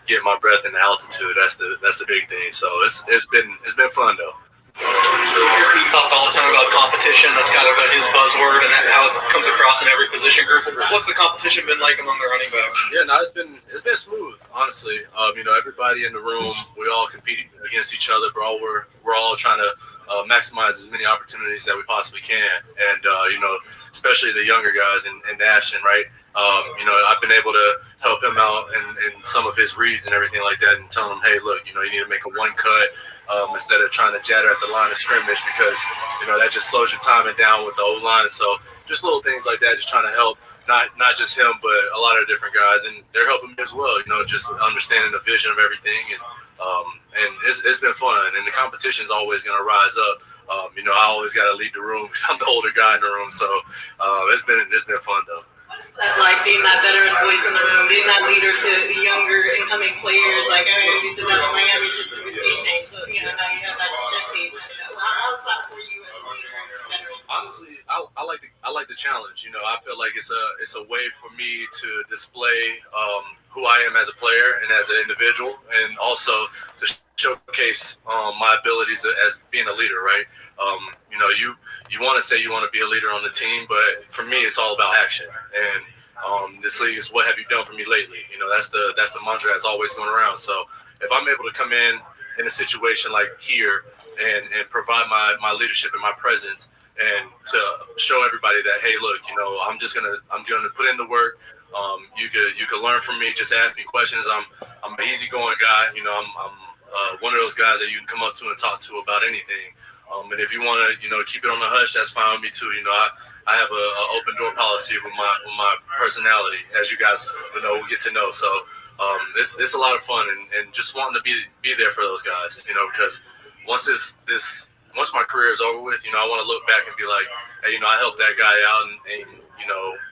getting my breath in the altitude. That's the big thing. So it's been fun though. You talk all the time about competition. That's kind of his buzzword, and how it comes across in every position group. What's the competition been like among the running backs? Yeah, no, it's been smooth, honestly. Everybody in the room, we all compete against each other, but we're all trying to maximize as many opportunities that we possibly can. And especially the younger guys in Ashton, right? I've been able to help him out in some of his reads and everything like that, and tell him, hey, look, you need to make a one cut. Instead of trying to jatter at the line of scrimmage, because that just slows your timing down with the O-line. So just little things like that, just trying to help not just him, but a lot of different guys, and they're helping me as well. Just understanding the vision of everything, and it's been fun. And the competition is always going to rise up. I always got to lead the room because I'm the older guy in the room. So it's been fun though. That like being that veteran voice in the room, being that leader to the younger incoming players. Like I know you did that in Miami just with A-Chain, so now you have that trajectory. How is that for you as a leader and veteran? Honestly, I like the challenge. I feel like it's a way for me to display who I am as a player and as an individual, and also to showcase my abilities as being a leader, right? You want to say you want to be a leader on the team, but for me, it's all about action. And this league is what have you done for me lately? That's the mantra that's always going around. So if I'm able to come in a situation like here and provide my leadership and my presence, and to show everybody that, hey, look, I'm gonna put in the work. You could learn from me. Just ask me questions. I'm an easygoing guy. I'm one of those guys that you can come up to and talk to about anything. And if you want to, keep it on the hush, that's fine with me too. I have a open door policy with my personality, as you guys will get to know. So it's a lot of fun, and just wanting to be there for those guys, because once once my career is over with, I want to look back and be like, hey, I helped that guy out, and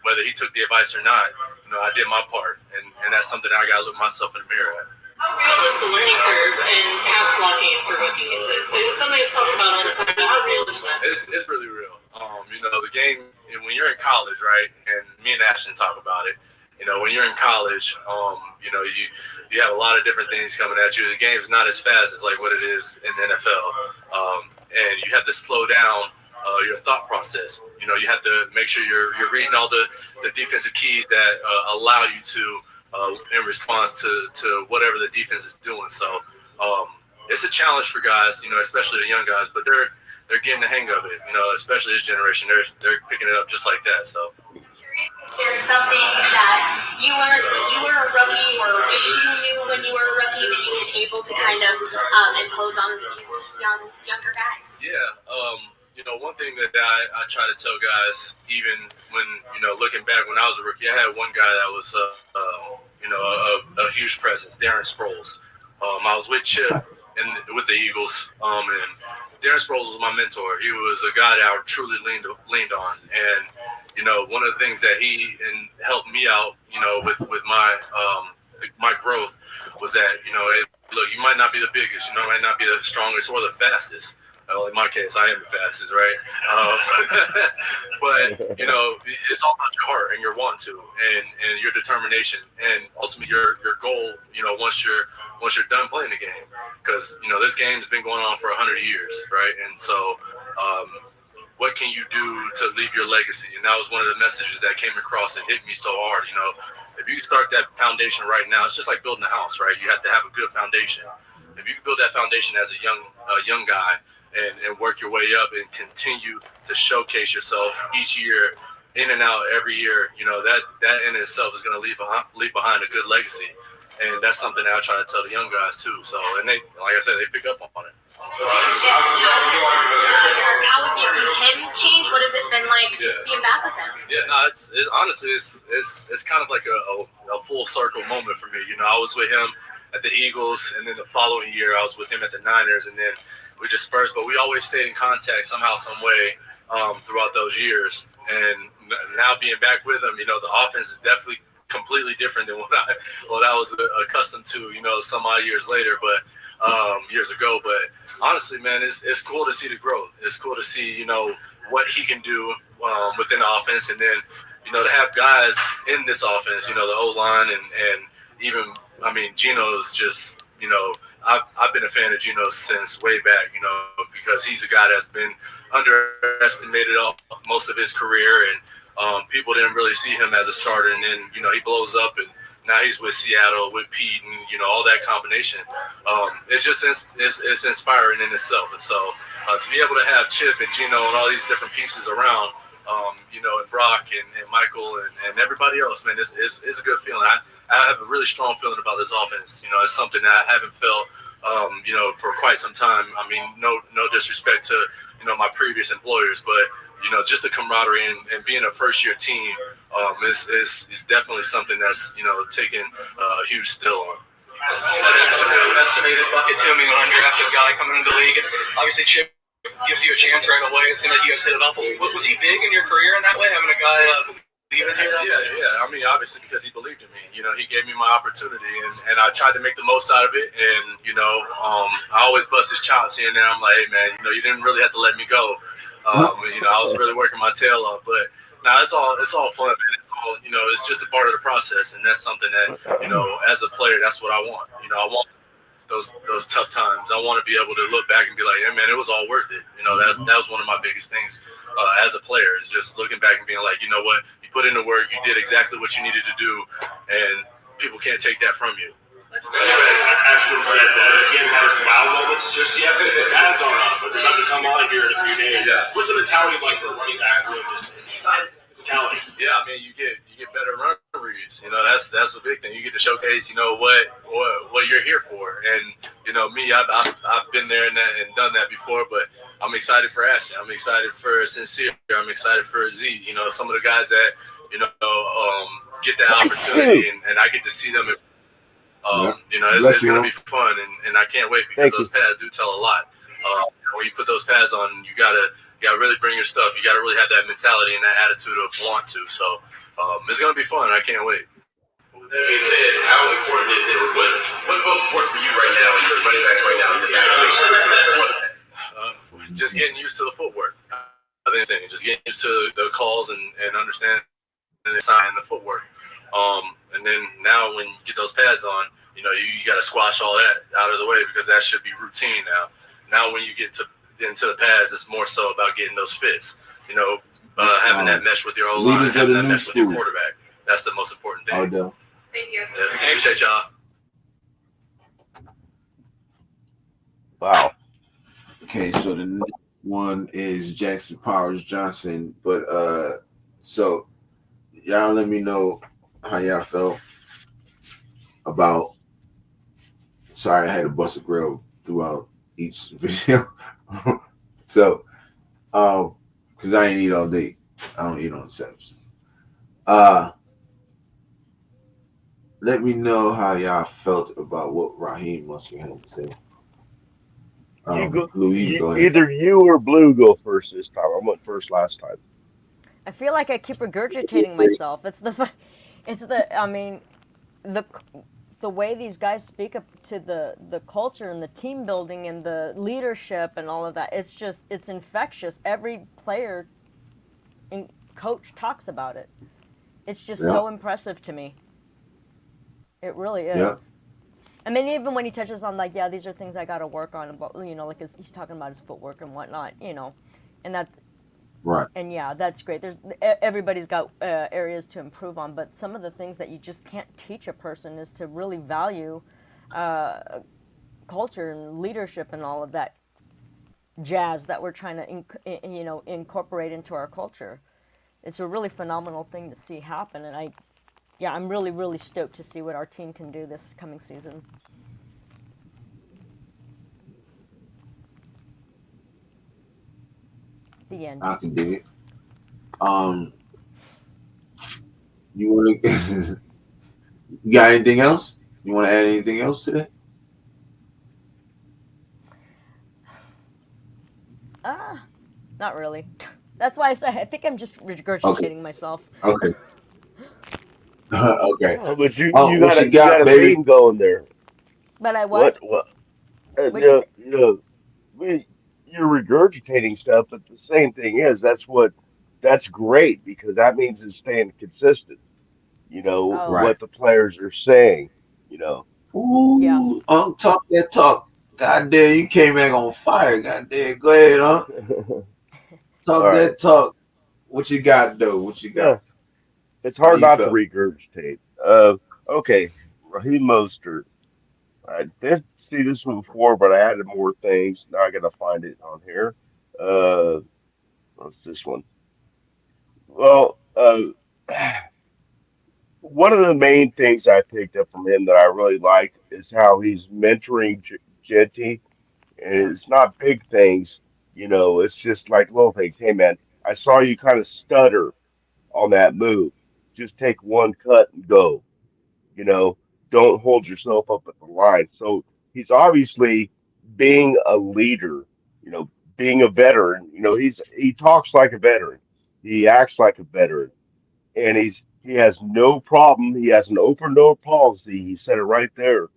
whether he took the advice or not, I did my part, and that's something that I got to look myself in the mirror at. How real is the learning curve and pass blocking for rookies? It's something that's talked about all the time, but how real is that? It's really real. The game, when you're in college, right, and me and Ashton talk about it, when you're in college, you have a lot of different things coming at you. The game's not as fast as like what it is in the NFL. And you have to slow down your thought process. You have to make sure you're reading all the defensive keys that allow you to in response to whatever the defense is doing. So it's a challenge for guys, especially the young guys, but they're getting the hang of it. Especially this generation, they're picking it up just like that. So. There's something that you were a rookie, or wish you knew when you were a rookie that you've been able to kind of impose on these younger guys? Yeah. One thing that I try to tell guys, even when, looking back when I was a rookie, I had one guy that was, a huge presence, Darren Sproles. I was with Chip with the Eagles, and Darren Sproles was my mentor. He was a guy that I truly leaned on. And, one of the things that he helped me out, with my growth was that, look, you might not be the biggest, might not be the strongest or the fastest. In my case, I am the fastest, right? But it's all about your heart and your want to, and your determination, and ultimately your goal. Once you're done playing the game, because this game's been going on for 100 years, right? And so, what can you do to leave your legacy? And that was one of the messages that came across and hit me so hard. If you start that foundation right now, it's just like building a house, right? You have to have a good foundation. If you can build that foundation as a young guy, and work your way up and continue to showcase yourself each year, in and out every year, that in itself is going to leave behind a good legacy. And that's something that I try to tell the young guys too. So, and they, like I said, they pick up on it. How have you seen him change? What has it been like being back with him? Yeah, no, it's honestly, it's kind of like a full circle moment for me. I was with him at the Eagles, and then the following year I was with him at the Niners, and then we dispersed, but we always stayed in contact somehow, some way. throughout those years. And now being back with him, the offense is definitely completely different than what I was accustomed to, some odd years later, but years ago. But honestly, man, it's cool to see the growth. It's cool to see, what he can do within the offense, and then, to have guys in this offense, the O-line and even, Geno's just, I've been a fan of Geno since way back, because he's a guy that's been underestimated most of his career, and people didn't really see him as a starter. And then, he blows up, and now he's with Seattle, with Pete, and, all that combination. It's just it's inspiring in itself. And so to be able to have Chip and Geno and all these different pieces around, and Brock and Michael and everybody else, man, it's a good feeling. I have a really strong feeling about this offense. It's something that I haven't felt, for quite some time. No disrespect to, my previous employers, but, just the camaraderie and being a first-year team is definitely something that's, taking a huge still on. That's an estimated bucket to me, an undrafted guy coming into the league. And obviously, Chip gives you a chance right away. It seemed like you guys hit it off. Was he big in your career in that way, having a guy believe in you? Yeah. Obviously, because he believed in me. He gave me my opportunity, and I tried to make the most out of it. And, I always bust his chops here and there. I'm like, hey, man, you didn't really have to let me go. I was really working my tail off. But, now it's all fun, man. It's all, it's just a part of the process. And that's something that, as a player, that's what I want. I want those tough times. I want to be able to look back and be like, hey, man, it was all worth it. That was one of my biggest things as a player, is just looking back and being like, you know what, you put in the work, you did exactly what you needed to do, and people can't take that from you. Ashton said that he hasn't had his wow moments just yet because the pads are on, but they're about to come on here in a few days. Yeah. What's the mentality like for a running back? Just physicality. Yeah, you get better run reads. That's a big thing. You get to showcase, what you're here for. And me, I've been there and done that before. But I'm excited for Ashton. I'm excited for Sincere. I'm excited for Z. Some of the guys that get that opportunity, and I get to see them. It's going to be fun, and I can't wait, because those pads do tell a lot. When you put those pads on, you gotta really bring your stuff. You gotta really have that mentality and that attitude of want to. So it's gonna be fun. I can't wait. With that being said, how important is it? What's most important for you right now, and your running backs right now in this activation? Just getting used to the footwork. Just getting used to the calls and understanding the sign and the footwork. And then now when you get those pads on, you got to squash all that out of the way, because that should be routine now. Now when you get into the pads, it's more so about getting those fits. Having that mesh with your O-line, having that mesh with your quarterback. That's the most important thing. Thank you. Yeah, appreciate y'all. Wow. Okay, so the next one is Jackson Powers Johnson. But so y'all let me know how y'all felt about. Sorry, I had to bust a grill throughout each video. So, because I ain't eat all day. I don't eat on Saturdays. Let me know how y'all felt about what Raheem Mostert had to say. Blue, either you or Blue go first this time. I went first last time. I feel like I keep regurgitating myself. The way these guys speak up to the culture and the team building and the leadership and all of that, it's infectious. Every player and coach talks about it. It's just so impressive to me. It really is. Yeah. Even when he touches on these are things I got to work on, about he's talking about his footwork and whatnot, and that's right. And that's great. Everybody's got areas to improve on, but some of the things that you just can't teach a person is to really value culture and leadership and all of that jazz that we're trying to incorporate into our culture. It's a really phenomenal thing to see happen, and I'm really, really stoked to see what our team can do this coming season. The end. I can dig it. You want to? You got anything else? You want to add anything else to that? Not really. That's why I said I think I'm just regurgitating myself. Okay. Okay. Oh, but you What you you got got, a baby? theme going there. But I what? What? What'd you say? We, you're regurgitating stuff, but the same thing is that's great because that means it's staying consistent. Oh, Right. What the players are saying. You know. yeah. Ooh, talk that talk. God damn, you came back on fire. God damn, go ahead, All talk right. that talk. What you got though? What you got? Yeah, it's How hard you not to felt? regurgitate. Okay, Raheem Mostert. I did see this one before, but I added more things. Now I gotta find it on here. Uh, what's this one? Well, one of the main things I picked up from him that I really liked is how he's mentoring Jetty, and Yeah. it's not big things, it's just like little things. Hey, man, I saw you kind of stutter on that move. Just take one cut and go. You know, don't hold yourself up at the line. So he's obviously being a leader, being a veteran. He talks like a veteran. He acts like a veteran and he has no problem. He has an open door policy. He said it right there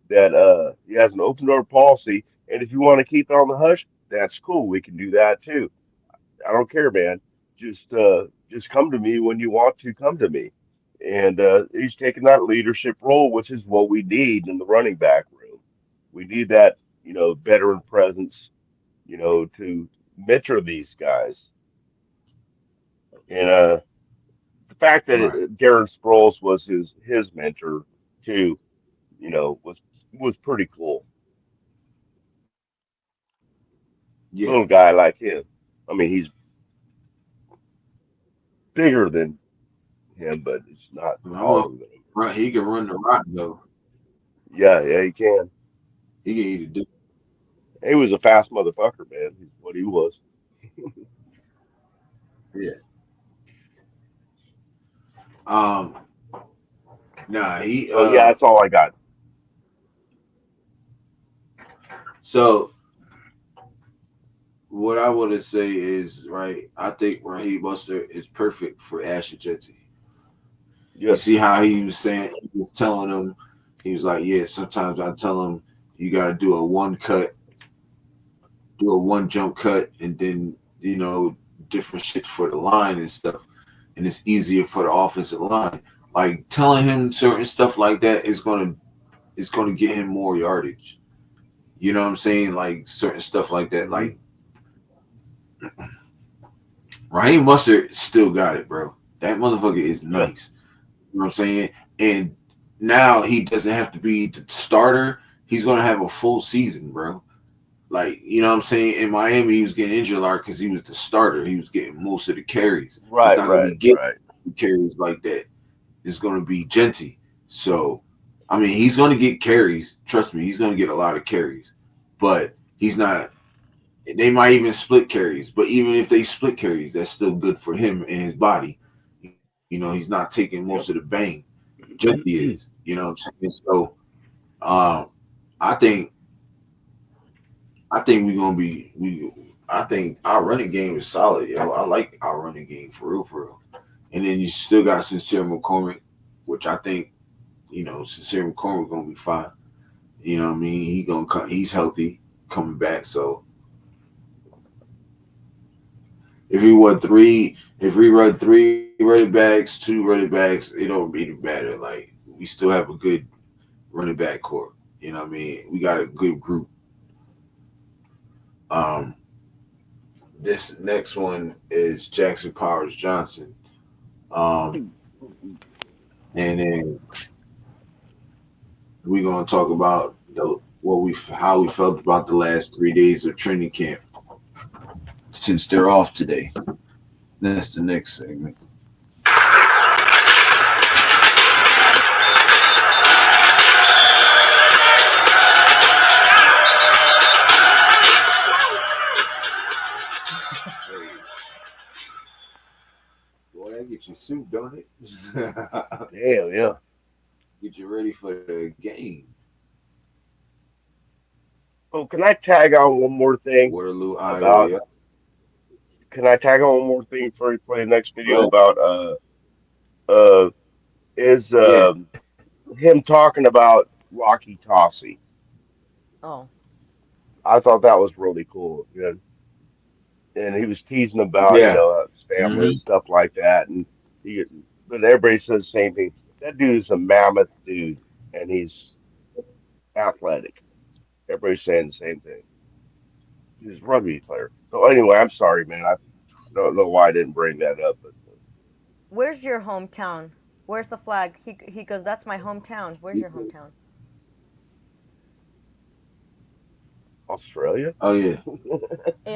that he has an open door policy, and if you want to keep it on the hush, that's cool. We can do that too. I don't care, man. Just come to me when you want to come to me. And he's taking that leadership role, which is what we need in the running back room. We need that, veteran presence, to mentor these guys. And the fact that Right. Darren Sproles was his mentor too, was pretty cool. Yeah. Little guy like him. I mean, he's bigger than him, but he's not I'm taller off. than him. Right. He can run the rock though. Yeah, yeah, he can. He can eat it. He was a fast motherfucker, man. He's what he was. Yeah. Um. Nah. He. So yeah, that's all I got. So what I want to say is right. I think Raheem Buster is perfect for Asher Jetty. You Yes. see how he was saying, he was telling him, he was like, yeah, sometimes I tell him you got to do a one cut, do a one jump cut, and then, different shit for the line and stuff. And it's easier for the offensive line. Like telling him certain stuff like that is gonna get him more yardage. You know what I'm saying? Like certain stuff like that. Hmm. Like Raheem Mustard still got it, bro. That motherfucker is Yeah. nice. You know what I'm saying? And now he doesn't have to be the starter. He's gonna have a full season, bro. Like, you know what I'm saying? In Miami, he was getting injured a lot because he was the starter. He was getting most of the carries. He's Right, not gonna right, be getting right. carries like that. It's gonna be Genty. So, I mean, he's gonna get carries. Trust me, he's gonna get a lot of carries. But he's not. They might even split carries. But even if they split carries, that's still good for him and his body. He's not taking Yep. most of the bang. Genty is. You know what I'm saying? So, um, I think we're gonna be we. I think our running game is solid, yo. I like our running game for real, for real. And then you still got Sincere McCormick, which I think Sincere McCormick gonna be fine. You know what I mean? He gonna come. He's healthy, coming back. So if we run three running backs, two running backs, it don't really matter. Like we still have a good running back core. You know what I mean? We got a good group. Um, this next one is Jackson Powers Johnson. Um, and then we're gonna talk about how we felt about the last 3 days of training camp since they're off today. That's the next segment. Boy, that gets you soup, don't it? Damn, yeah. Get you ready for the game. Oh, can I tag on one more thing Waterloo, about Iowa. Can I tag on one more thing before we play the next video Well, about is yeah. him talking about Rocky Tossi. Oh. I thought that was really cool. And he was teasing about, Yeah. his family Hmm. and stuff like that. And he, but everybody says the same thing. That dude is a mammoth dude, and he's athletic. Everybody's saying the same thing. He's a rugby player. So anyway, I'm sorry, man. I don't know why I didn't bring that up, but Where's your hometown? Where's the flag? He goes, that's my hometown. Where's your hometown? Australia? Oh yeah.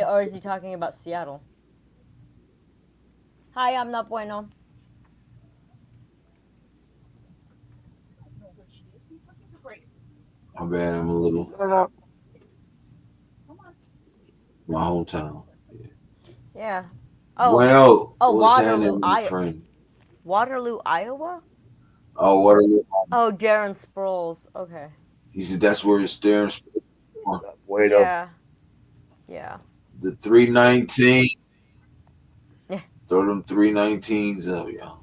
Or is he talking about Seattle? Hi, I'm not bueno. My bad. I'm a little. My hometown. Yeah. Oh. Bueno. Oh, What's Waterloo, happening, my Iowa. friend? Waterloo, Iowa? Oh, Waterloo. Oh, Darren Sproles. Okay. He said that's where it's there. Bueno. Yeah. Yeah. The 319. Yeah. Throw them 319s up, y'all.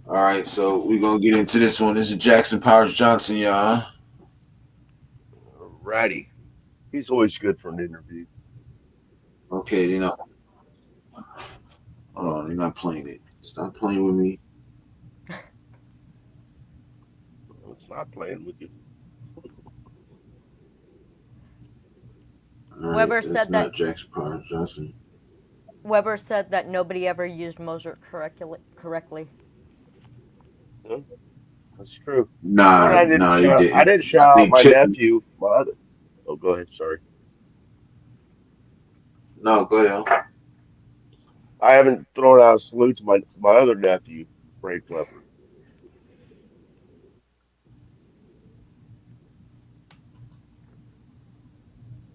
All right, so we're gonna get into this one. This is Jackson Powers Johnson, y'all. Ratty. He's always good for an interview. Okay, they're not. Hold on, they're not playing it. Stop playing with me. It's not playing with you. All right, Weber that's said not that Jackson Powers Johnson. Weber said that nobody ever used Mozart correctly. That's true. Nah, I didn't he shout, didn't. I didn't shout I out think my Chip. nephew. Oh, go ahead. Sorry. No, go ahead. I haven't thrown out a salute to my other nephew, Frank Klepper.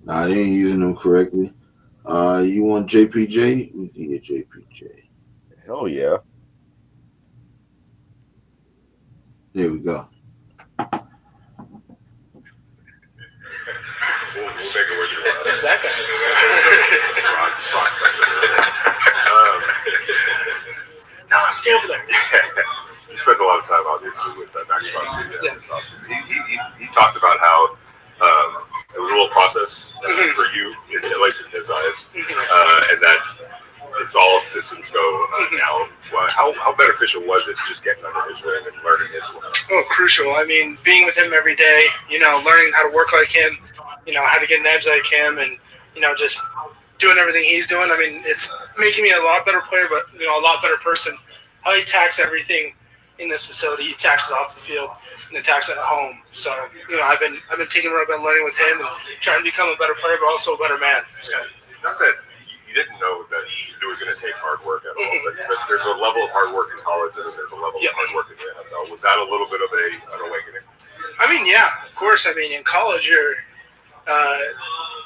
Nah, they ain't using them correctly. You want JPJ? We can get JPJ. Hell yeah. There we go. We'll make it work. Who's that guy? Rock sector. No, stay over there. You spent a lot of time, obviously, with Max Crosby. He talked about how it was a little process for you, at least in his eyes, and that it's all systems go now. How beneficial was it just getting under his wing and learning his way? Oh, crucial. I mean, being with him every day, learning how to work like him, how to get an edge like him, and, just doing everything he's doing. I mean, it's making me a lot better player, but, a lot better person. How he attacks everything in this facility. He attacks it off the field and attacks it at home. So, I've been taking what I've been learning with him and trying to become a better player, but also a better man. So. Not that you didn't know that it was going to take hard work at all, but there's a level of hard work in college and then there's a level of hard work in the NFL. Was that a little bit of an awakening? I mean, yeah, of course. I mean, in college,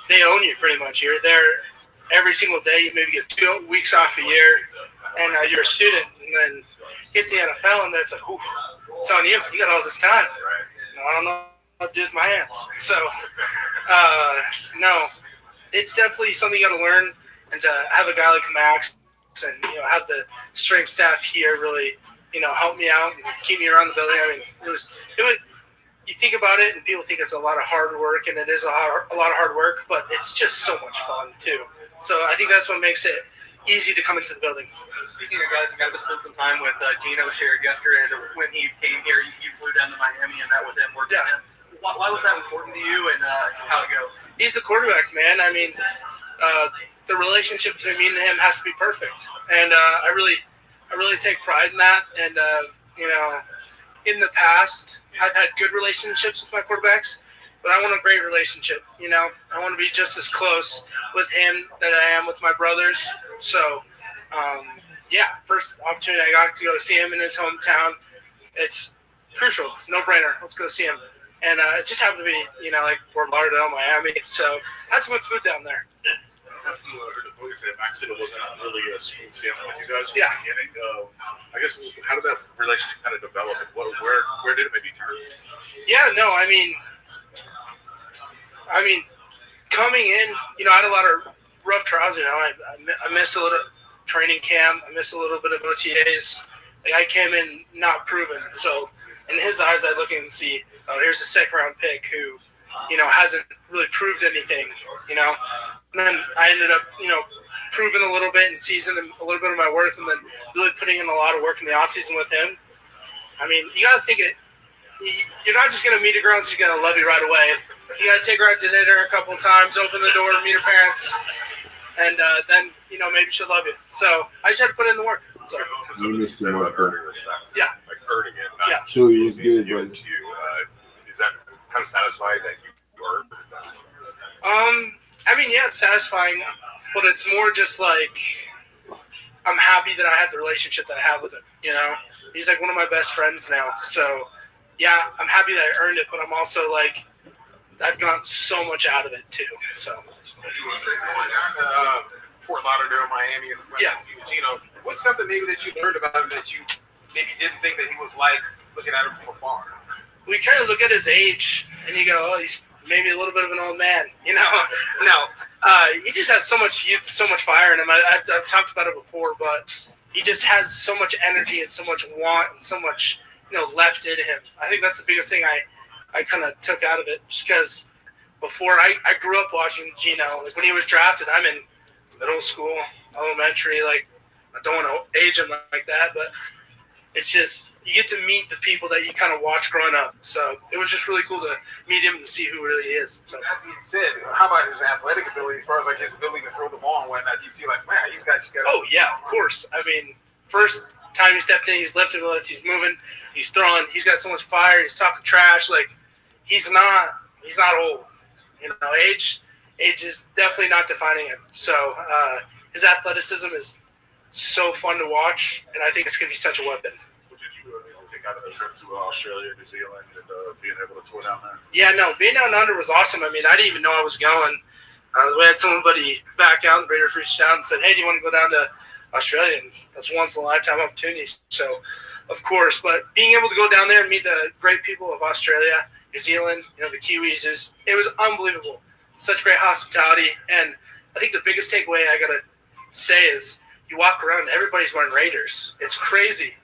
they own you pretty much. You're there every single day. You maybe get 2 weeks off a year, and you're a student. And then get to the NFL, and then it's like, ooh, it's on you. You got all this time. I don't know what to do with my hands. So, no, it's definitely something you got to learn. And to have a guy like Max and, have the strength staff here really, help me out and keep me around the building. I mean, it would. You think about it, and people think it's a lot of hard work, and it is a lot of hard work, but it's just so much fun too. So I think that's what makes it easy to come into the building. Speaking of guys, you got to spend some time with Geno Sherry yesterday. And when he came here, you flew down to Miami and met with him, worked with him. Why was that important to you, and how'd it go? He's the quarterback, man. I mean, the relationship between me and him has to be perfect, and I really take pride in that. And in the past, I've had good relationships with my quarterbacks, but I want a great relationship. I want to be just as close with him that I am with my brothers. So, first opportunity I got to go see him in his hometown. It's crucial, no brainer. Let's go see him. And it just happened to be, like Fort Lauderdale, Miami. So had some good food down there. Max said it wasn't really a smooth sailing with you guys. Yeah. I guess, how did that relationship kind of develop, and where did it maybe turn? Yeah, no, I mean, I mean, coming in, I had a lot of rough trials. I missed a little training camp. I missed a little bit of OTAs. Like, I came in not proven. So in his eyes, I look and see, oh, here's a second-round pick who, hasn't really proved anything, And then I ended up, proving a little bit in season and a little bit of my worth, and then really putting in a lot of work in the offseason with him. I mean, you got to think it. You're not just going to meet a girl and she's going to love you right away. You got to take her out to dinner a couple of times, open the door, meet her parents, and then, maybe she'll love you. So I just had to put in the work. So. You missed too much, bro. Yeah. Like earning it. Not Yeah. Sure, it's good, but is that kind of satisfying that you earned that? I mean, yeah, it's satisfying, but it's more just like I'm happy that I have the relationship that I have with him. He's like one of my best friends now. So, yeah, I'm happy that I earned it, but I'm also like I've gotten so much out of it too. So. You said going down to Fort Lauderdale, Miami, and what's something maybe that you learned about him that you maybe didn't think that he was like looking at him from afar? We kind of look at his age and you go, oh, he's maybe a little bit of an old man, No, he just has so much youth, so much fire in him. I've talked about it before, but he just has so much energy and so much want and so much, left in him. I think that's the biggest thing I kind of took out of it, just because before I grew up watching Gino. Like when he was drafted, I'm in middle school, elementary. Like I don't want to age him like that, but it's just you get to meet the people that you kind of watch growing up. So it was just really cool to meet him and see who really he is. So that being said, how about his athletic ability as far as like his ability to throw the ball and whatnot? Do you see like, man, he's got. Oh yeah, of course. I mean, first time he stepped in, he's lifting lifts, he's moving, he's throwing, he's got so much fire, he's talking trash. Like he's not old. Age is definitely not defining him. So his athleticism is so fun to watch, and I think it's going to be such a weapon. What did you take out of the trip to Australia, New Zealand, and being able to tour down there? Yeah, no, being down under was awesome. I mean, I didn't even know I was going. We had somebody back out, the Raiders reached out and said, hey, do you want to go down to Australia? And that's a once-in-a-lifetime opportunity. So, of course, but being able to go down there and meet the great people of Australia, New Zealand, the Kiwis, it was unbelievable. Such great hospitality. And I think the biggest takeaway I got to say is you walk around and everybody's wearing Raiders. It's crazy.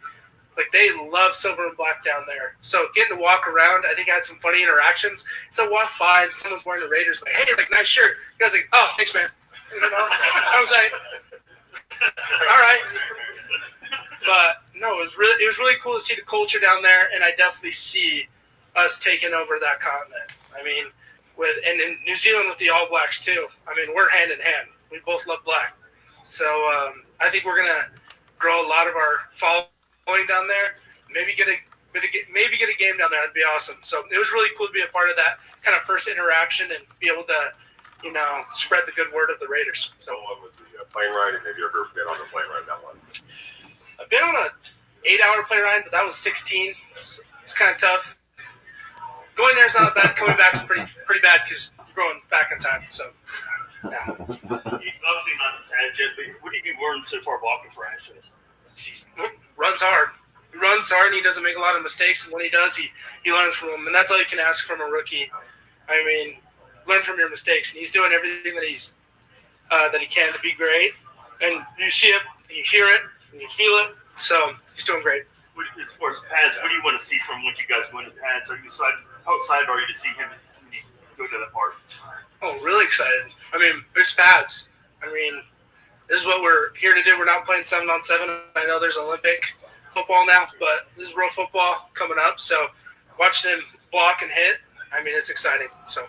Like, they love silver and black down there. So getting to walk around, I think I had some funny interactions. So I walked by and someone's wearing the Raiders. Like, hey, like, nice shirt. You guys like, oh, thanks, man. I was like, all right. But no, it was really cool to see the culture down there, and I definitely see us taking over that continent. I mean, and in New Zealand with the All Blacks too. I mean, we're hand in hand. We both love black. So I think we're gonna grow a lot of our following down there. Maybe get a game down there. That'd be awesome. So it was really cool to be a part of that kind of first interaction and be able to, spread the good word of the Raiders. So what was the plane ride? And have you ever been on a plane ride that one? I've been on a 8-hour plane ride, but that was 16. It's kind of tough. Going there is not bad. Coming back is pretty bad because you're going back in time. So, yeah. Obviously not Ashton, but what have you learned so far walking for Ashton? He runs hard. He runs hard and he doesn't make a lot of mistakes. And when he does, he learns from them. And that's all you can ask from a rookie. I mean, learn from your mistakes. And he's doing everything that he can to be great. And you see it, and you hear it, and you feel it. So he's doing great. As far as pads, what do you want to see from when you guys go into pads? How excited are you to see him when you go to that part? Oh, really excited. I mean, it's pads. I mean, this is what we're here to do. We're not playing 7-on-7. I know there's Olympic football now, but this is real football coming up. So watching him block and hit, I mean, it's exciting. So.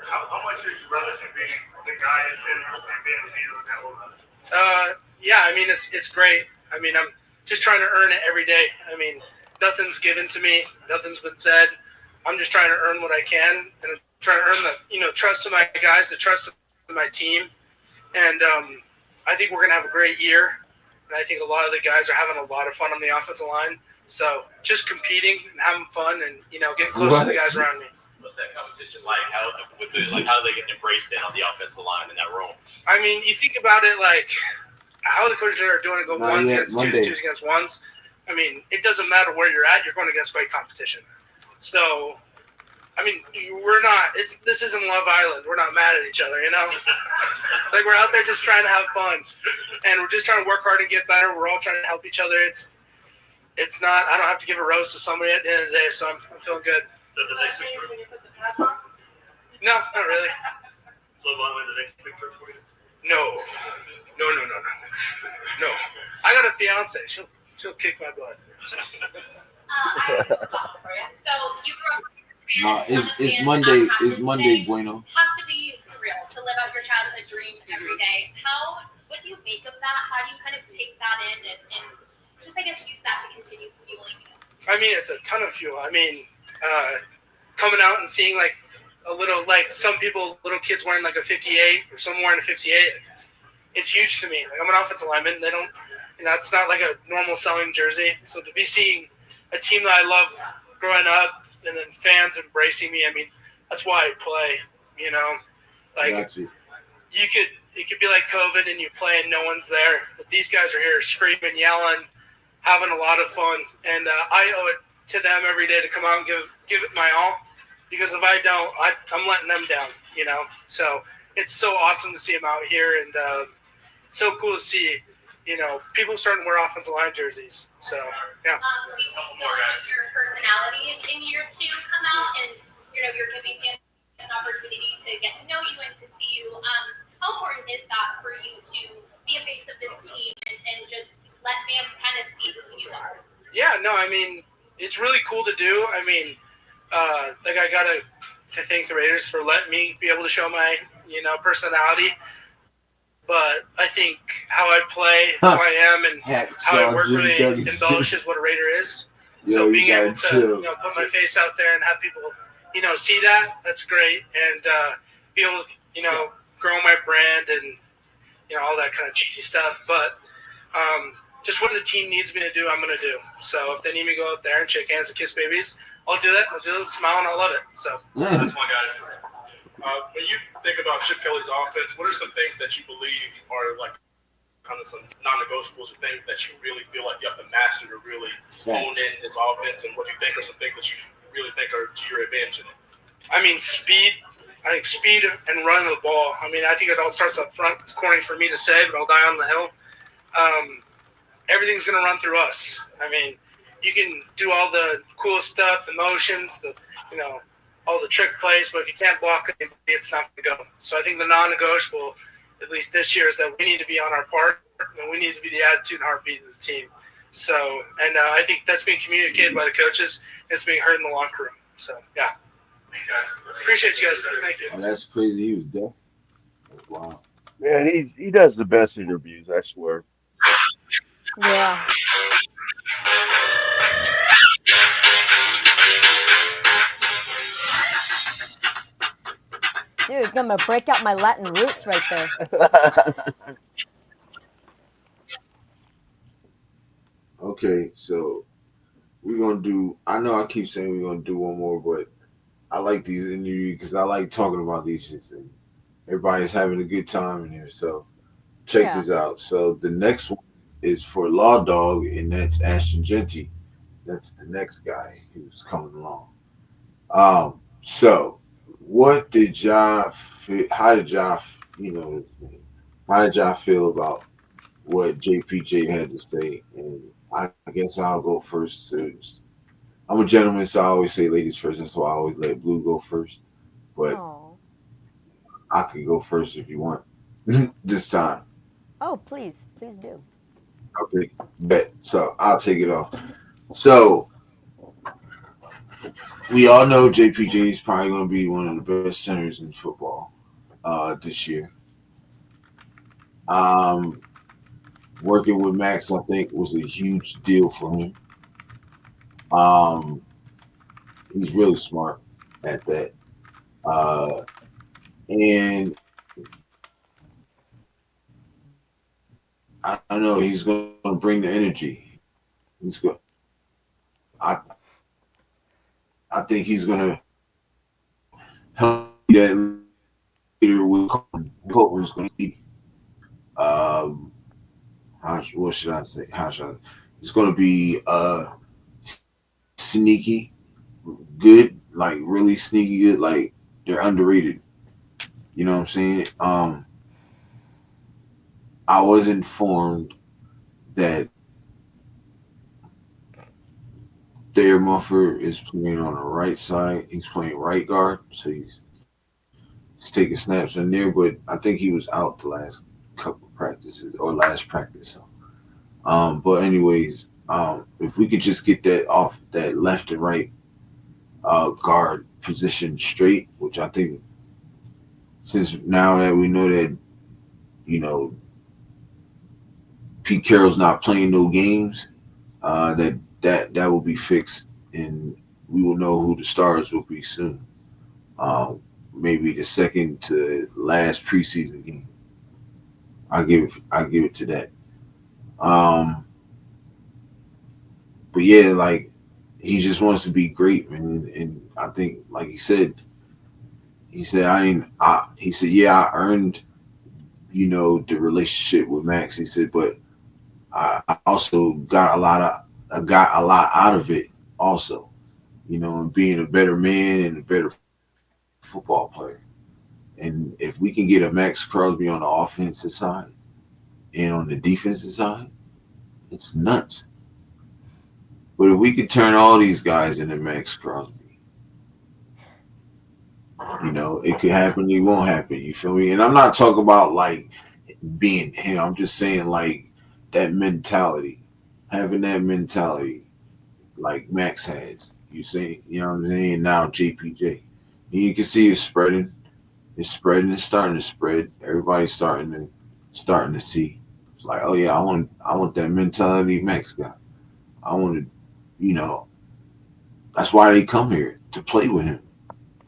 How much are you relish in being the guy that's in and being a leader in that world? Yeah, I mean, it's great. I mean, I'm just trying to earn it every day. I mean, nothing's given to me. Nothing's been said. I'm just trying to earn what I can, and I'm trying to earn the trust of my guys, the trust of my team. And I think we're going to have a great year. And I think a lot of the guys are having a lot of fun on the offensive line. So just competing and having fun and, getting close to the guys around me. What's that competition like? How do they get embraced in on the offensive line in that room? I mean, you think about it like how the coaches are doing it, go ones against twos against ones. I mean, it doesn't matter where you're at. You're going against great competition. So I mean, we're not. This isn't Love Island. We're not mad at each other, you know. Like we're out there just trying to have fun, and we're just trying to work hard and get better. We're all trying to help each other. It's not. I don't have to give a rose to somebody at the end of the day, so I'm feeling good. No, not really. So the next picture for you? No. I got a fiance. She'll kick my butt. So. So you grew up. It's Monday. It's Monday, Bueno. Has to be surreal to live out your childhood dream every day. What do you make of that? How do you kind of take that in and just, I guess, use that to continue fueling you? I mean, it's a ton of fuel. I mean, coming out and seeing like a little, like some people, little kids wearing like a 58 or someone wearing a 58. It's huge to me. Like I'm an offensive lineman. They don't, it's not like a normal selling jersey. So to be seeing a team that I love growing up and then fans embracing me, I mean, that's why I play, you know, like it could be like COVID and you play and no one's there, but these guys are here screaming, yelling, having a lot of fun. And I owe it to them every day to come out and give it my all, because if I don't, I'm letting them down, you know? So it's so awesome to see them out here, and it's so cool to see, you know, people starting to wear offensive line jerseys. So, yeah. We see so much of your personality in year 2 come out, and, you know, you're giving fans an opportunity to get to know you and to see you. How important is that for you to be a face of this team and just let fans kind of see who you are? Yeah, no, I mean, it's really cool to do. I mean, like I got to thank the Raiders for letting me be able to show my, you know, personality. But I think how I play, who I am, and how I work really embellishes what a Raider is. So being able to, you know, put my face out there and have people, you know, see that's great. And be able to, you know, grow my brand and, you know, all that kind of cheesy stuff. But just what the team needs me to do, I'm going to do. So if they need me to go out there and shake hands and kiss babies, I'll do that. I'll do it, smile, and I'll love it. So that's one, guys. When you think about Chip Kelly's offense, what are some things that you believe are like kind of some non-negotiables or things that you really feel like you have to master to really hone in this offense? And what do you think are some things that you really think are to your advantage in it? I mean, speed. I think speed and running the ball. I mean, I think it all starts up front. It's corny for me to say, but I'll die on the hill. Everything's going to run through us. I mean, you can do all the cool stuff, the motions, you know, all the trick plays, but if you can't block anybody, it's not going to go. So I think the non-negotiable, at least this year, is that we need to be on our part, and we need to be the attitude and heartbeat of the team. So, and I think that's being communicated by the coaches. It's being heard in the locker room. So, yeah. Thanks, guys. Appreciate you guys. Thank you. Oh, that's crazy. He was deaf. Wow. Man, he does the best interviews, I swear. Yeah. Dude, it's gonna break out my Latin roots right there. Okay, so we're gonna do. I know I keep saying we're gonna do one more, but I like these interviews because I like talking about these shits, and everybody's having a good time in here. So check this out. So the next one is for Law Dog, and that's Ashton Jeanty. That's the next guy who's coming along. So what did y'all feel? How did y'all feel about what JPJ had to say? And I guess I'll go first. I'm a gentleman, so I always say ladies first. That's why I always let Blue go first. But I could go first if you want this time. Oh, please do. Okay, bet. So I'll take it off. So we all know JPJ is probably going to be one of the best centers in football this year. Working with Max, I think, was a huge deal for him. He's really smart at that. And I know he's going to bring the energy. He's good. I think he's going to help that leader with Colton's going to be. What should I say? It's going to be sneaky, good, like really sneaky good. Like they're underrated. You know what I'm saying? I was informed that Thayer Munford is playing on the right side. He's playing right guard, so he's taking snaps in there. But I think he was out the last couple practices or last practice. So, but anyways, if we could just get that off that left and right guard position straight, which I think since now that we know that you know Pete Carroll's not playing no games, that will be fixed, and we will know who the stars will be soon. Maybe the second to last preseason game. I give it to that. But yeah, like he just wants to be great, man. And I think, like he said, he said yeah, I earned, the relationship with Max. He said, but I also got a lot out of it also, and being a better man and a better football player. And if we can get a Max Crosby on the offensive side and on the defensive side, it's nuts. But if we could turn all these guys into Max Crosby, it could happen, it won't happen. You feel me? And I'm not talking about like being him. I'm just saying like that mentality, having that mentality like Max has. You see, you know what I'm saying? Now JPJ. And you can see it's spreading. It's spreading. It's starting to spread. Everybody's starting to see. It's like, oh yeah, I want that mentality Max got. I want to, that's why they come here to play with him,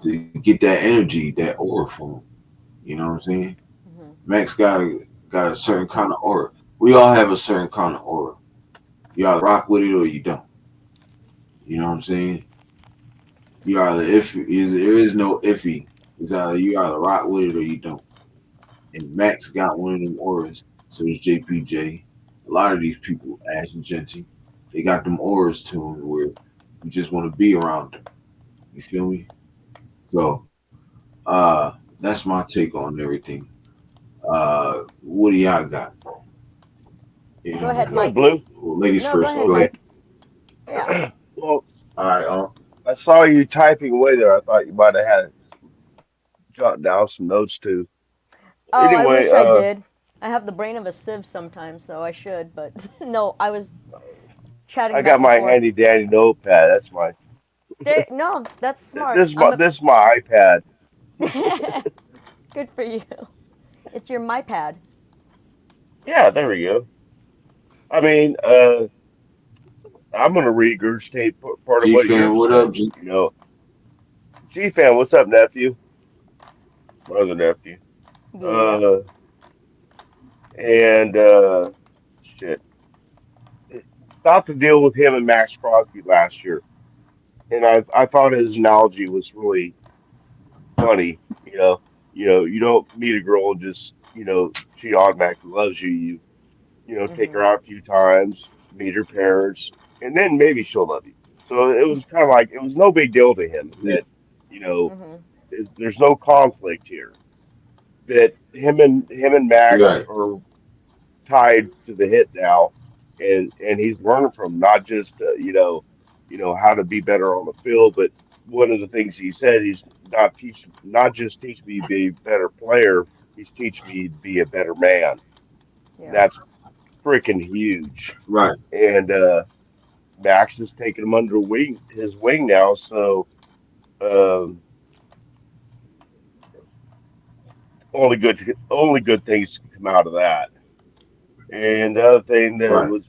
to get that energy, that aura from him. You know what I'm saying? Mm-hmm. Max got a certain kind of aura. We all have a certain kind of aura. You either rock with it or you don't. You know what I'm saying? You either there is no iffy. It's either you either rock with it or you don't. And Max got one of them auras. So is JPJ. A lot of these people, Ash and Genty, they got them auras to them where you just want to be around them. You feel me? So, that's my take on everything. What do y'all got? Go ahead, Mike. Blue. Well, ladies No, first. go ahead. Yeah. Well, all right. I saw you typing away there. I thought you might have had jot down some notes too. Oh, Anyway, I wish I did. I have the brain of a sieve sometimes, so I should. But no, I was chatting. I got my handy dandy notepad. That's my. No, that's smart. This is my iPad. Good for you. It's your MyPad. Yeah, there we go. I mean, I'm gonna regurgitate part of what you're G-Fan, what up, saying. G-Fan, what's up, nephew? My other nephew. Yeah. Shit. Thought to deal with him and Max Crosby last year, and I thought his analogy was really funny. You don't meet a girl and just she automatically loves you. Take her out a few times, meet her parents, and then maybe she'll love you. So it was kind of like it was no big deal to him that you know Mm-hmm. there's no conflict here. That him and Max Right. are tied to the hit now, and he's learning from not just how to be better on the field, but one of the things he said he's not just teaching me to be a better player, he's teaching me to be a better man. Yeah. That's freaking huge. Right. And Max is taking him under his wing now, so um, only good things can come out of that. And the other thing that Right. was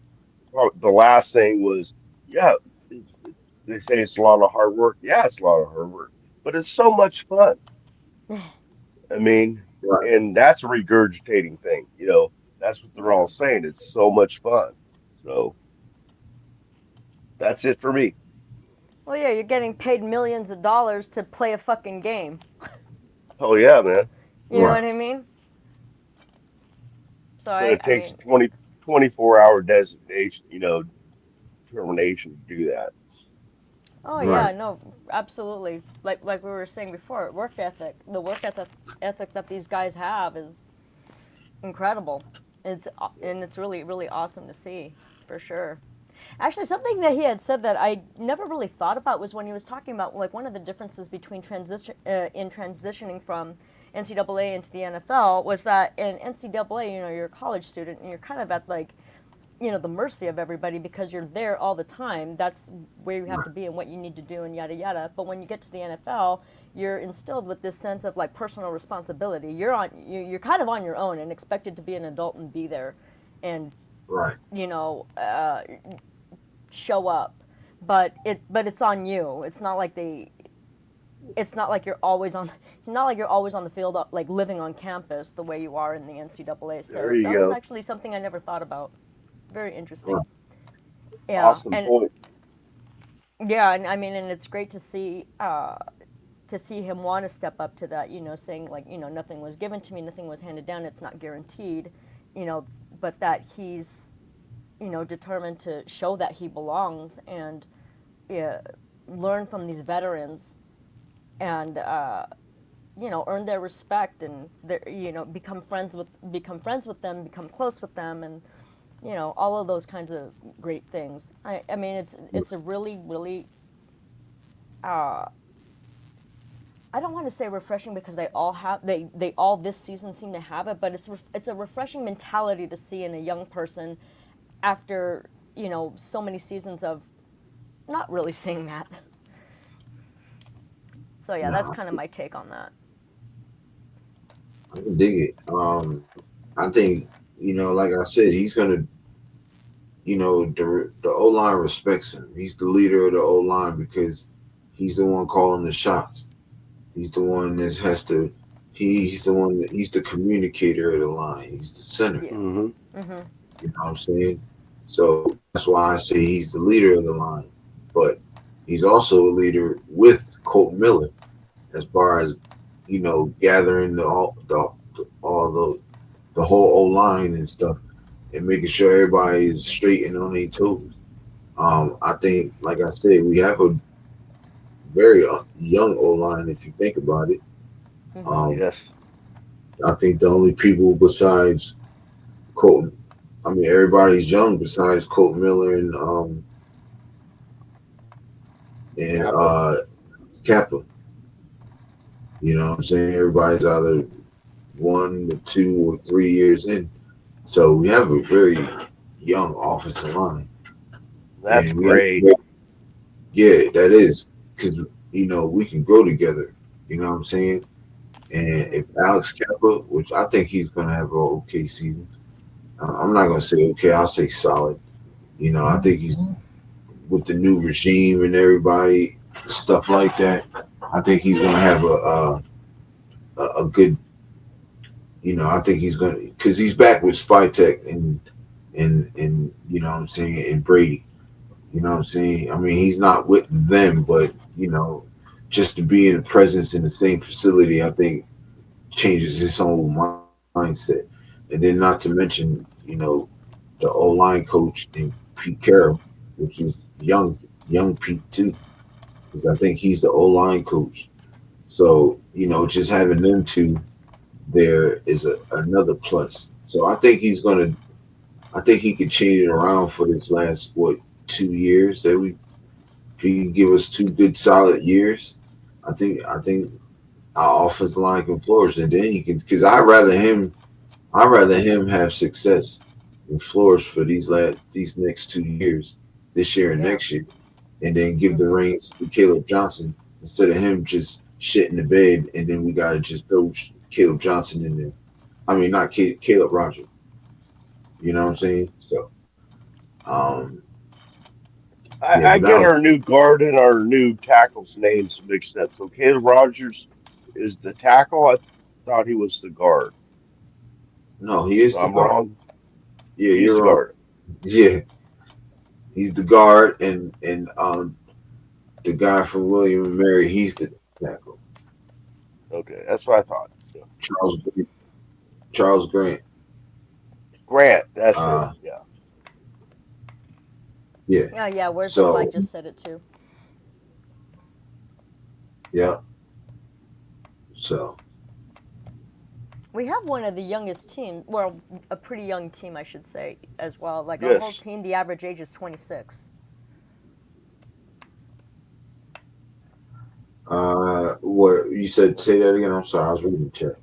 the last thing was, yeah, they say it's a lot of hard work. Yeah, it's a lot of hard work, but it's so much fun. I mean, Right. and that's a regurgitating thing. That's what they're all saying. It's so much fun. So that's it for me. Well, yeah, you're getting paid millions of dollars to play a fucking game. Oh yeah, man. You know Right. what I mean? So But it I takes mean, 24-hour designation, termination to do that. Oh Right. yeah, no, absolutely. Like we were saying before, work ethic. The work ethic that these guys have is incredible. And it's really really awesome to see, for sure. Actually, something that he had said that I never really thought about was when he was talking about like one of the differences between transitioning from NCAA into the NFL was that in NCAA, you're a college student and you're kind of at like the mercy of everybody because you're there all the time. That's where you have to be and what you need to do and yada yada. But when you get to the NFL, you're instilled with this sense of like personal responsibility. You're kind of on your own and expected to be an adult and be there, and Right. show up. But it's on you. It's not like you're always on the field like living on campus the way you are in the NCAA. So There you that go. was actually something I never thought about. Very interesting. Right. Yeah. Awesome and point. yeah, and I mean, and it's great to see him want to step up to that, saying like, nothing was given to me, nothing was handed down, it's not guaranteed, but that he's, determined to show that he belongs and learn from these veterans and, earn their respect and become friends with them, become close with them, and all of those kinds of great things. I mean, it's a really, really, I don't want to say refreshing because they all this season seem to have it, but it's a refreshing mentality to see in a young person after, so many seasons of not really seeing that. So yeah, that's No, kind of my take on that. I can dig it. I think, like I said, he's gonna, the O line respects him. He's the leader of the O line because he's the one calling the shots. He's the one that has to. He's the communicator of the line. He's the center. Yeah. Mm-hmm. Mhm. You know what I'm saying? So that's why I say he's the leader of the line. But he's also a leader with Colt Miller as far as gathering all the whole O line and stuff and making sure everybody is straight and on their toes. I think, like I said, we have a very young O line if you think about it. Yes. I think the only people besides Colt, I mean, everybody's young besides Colt Miller and Kappa. You know what I'm saying? Everybody's either 1 or 2 or 3 years in. So we have a very young offensive line. That's And great. Yeah, that is because we can grow together. You know what I'm saying? And if Alex Kappa, which I think he's gonna have an okay season, I'm not gonna say okay. I'll say solid. I think he's with the new regime and everybody stuff like that. I think he's gonna have a good. I think he's gonna because he's back with Spytek and you know what I'm saying, and Brady. You know what I'm saying? I mean, he's not with them, but just to be in a presence in the same facility, I think changes his whole mindset. And then not to mention, the O line coach and Pete Carroll, which is young Pete too, because I think he's the O line coach. So just having them two there is another plus. So I think he could change it around for this last 2 years that if he can give us 2 good solid years. I think our offensive line can flourish, and then he can because I'd rather him have success and flourish for these next 2 years, this year and next year, and then give the reins to Caleb Johnson instead of him just shit in the bed, and then we gotta just throw Caleb Johnson in there. I mean, not Caleb Roger. You know what I'm saying? So, I get our new guard and our new tackles names mixed up. So Caleb Rogers is the tackle. I thought he was the guard. no, he is So the I'm guard. wrong. Yeah, He's you're the wrong. guard. Yeah, he's the guard, and the guy from William and Mary, he's the tackle. Okay, that's what I thought. Yeah. Charles Grant. Grant, that's Uh, it. Yeah. Yeah. Yeah, where's So the I just said it too. Yeah. So We have one of the youngest teams, well, a pretty young team, I should say, as well. Like our whole Yes. team, the average age is 26. what you said? Say that again. I'm sorry. I was reading the chat.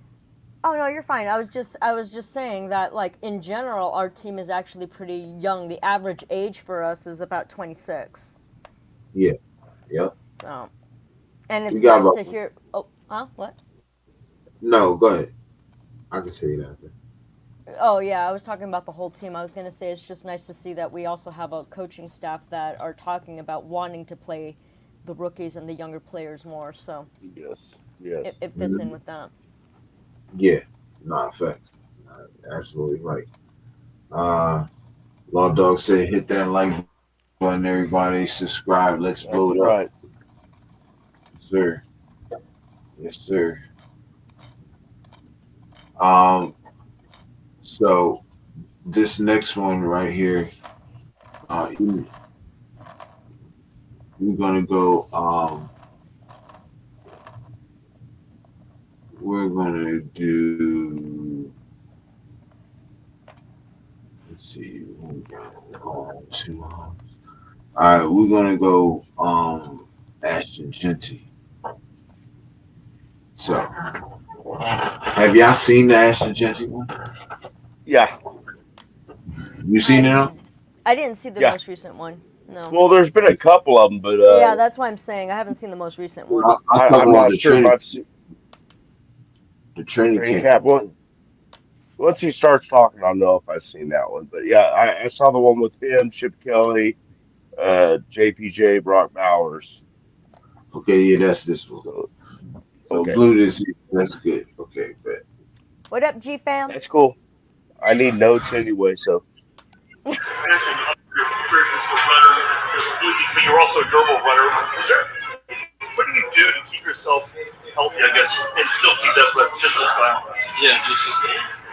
Oh no, you're fine. I was just saying that, like, in general, our team is actually pretty young. The average age for us is about 26. Yeah. Yep. So, and it's We got nice about. to hear. Oh, huh? What? No, go ahead. I can say that. Oh yeah, I was talking about the whole team. I was gonna say it's just nice to see that we also have a coaching staff that are talking about wanting to play the rookies and the younger players more. So Yes. Yes. it fits in with that. Yeah. No, facts. Absolutely right. Law Dog said, hit that like button, everybody. Subscribe. Let's blow it up. Right. Sir. Yes, sir. So this next one right here, we're gonna go. We're gonna do. Let's see. All right, we're gonna go. Ashton Genty. So, have y'all seen the Ashton Genty one? Yeah. You seen it? I didn't see the Yeah. most recent one. No. Well, there's been a couple of them, but Yeah, that's why I'm saying I haven't seen the most recent one. I'm talking I'm about not the sure training. much. The training Training camp. camp. Once he starts talking, I'll know if I've seen that one. But yeah, I saw the one with him, Chip Kelly, JPJ, Brock Bowers. Okay, yeah, that's this one. So Okay. blue this. That's good. Okay, bet. What up, G fam? That's cool. I need notes anyway, so. You're a runner, but you're also a durable runner. What do you do to keep yourself healthy, I guess, and still keep that physical style? Yeah,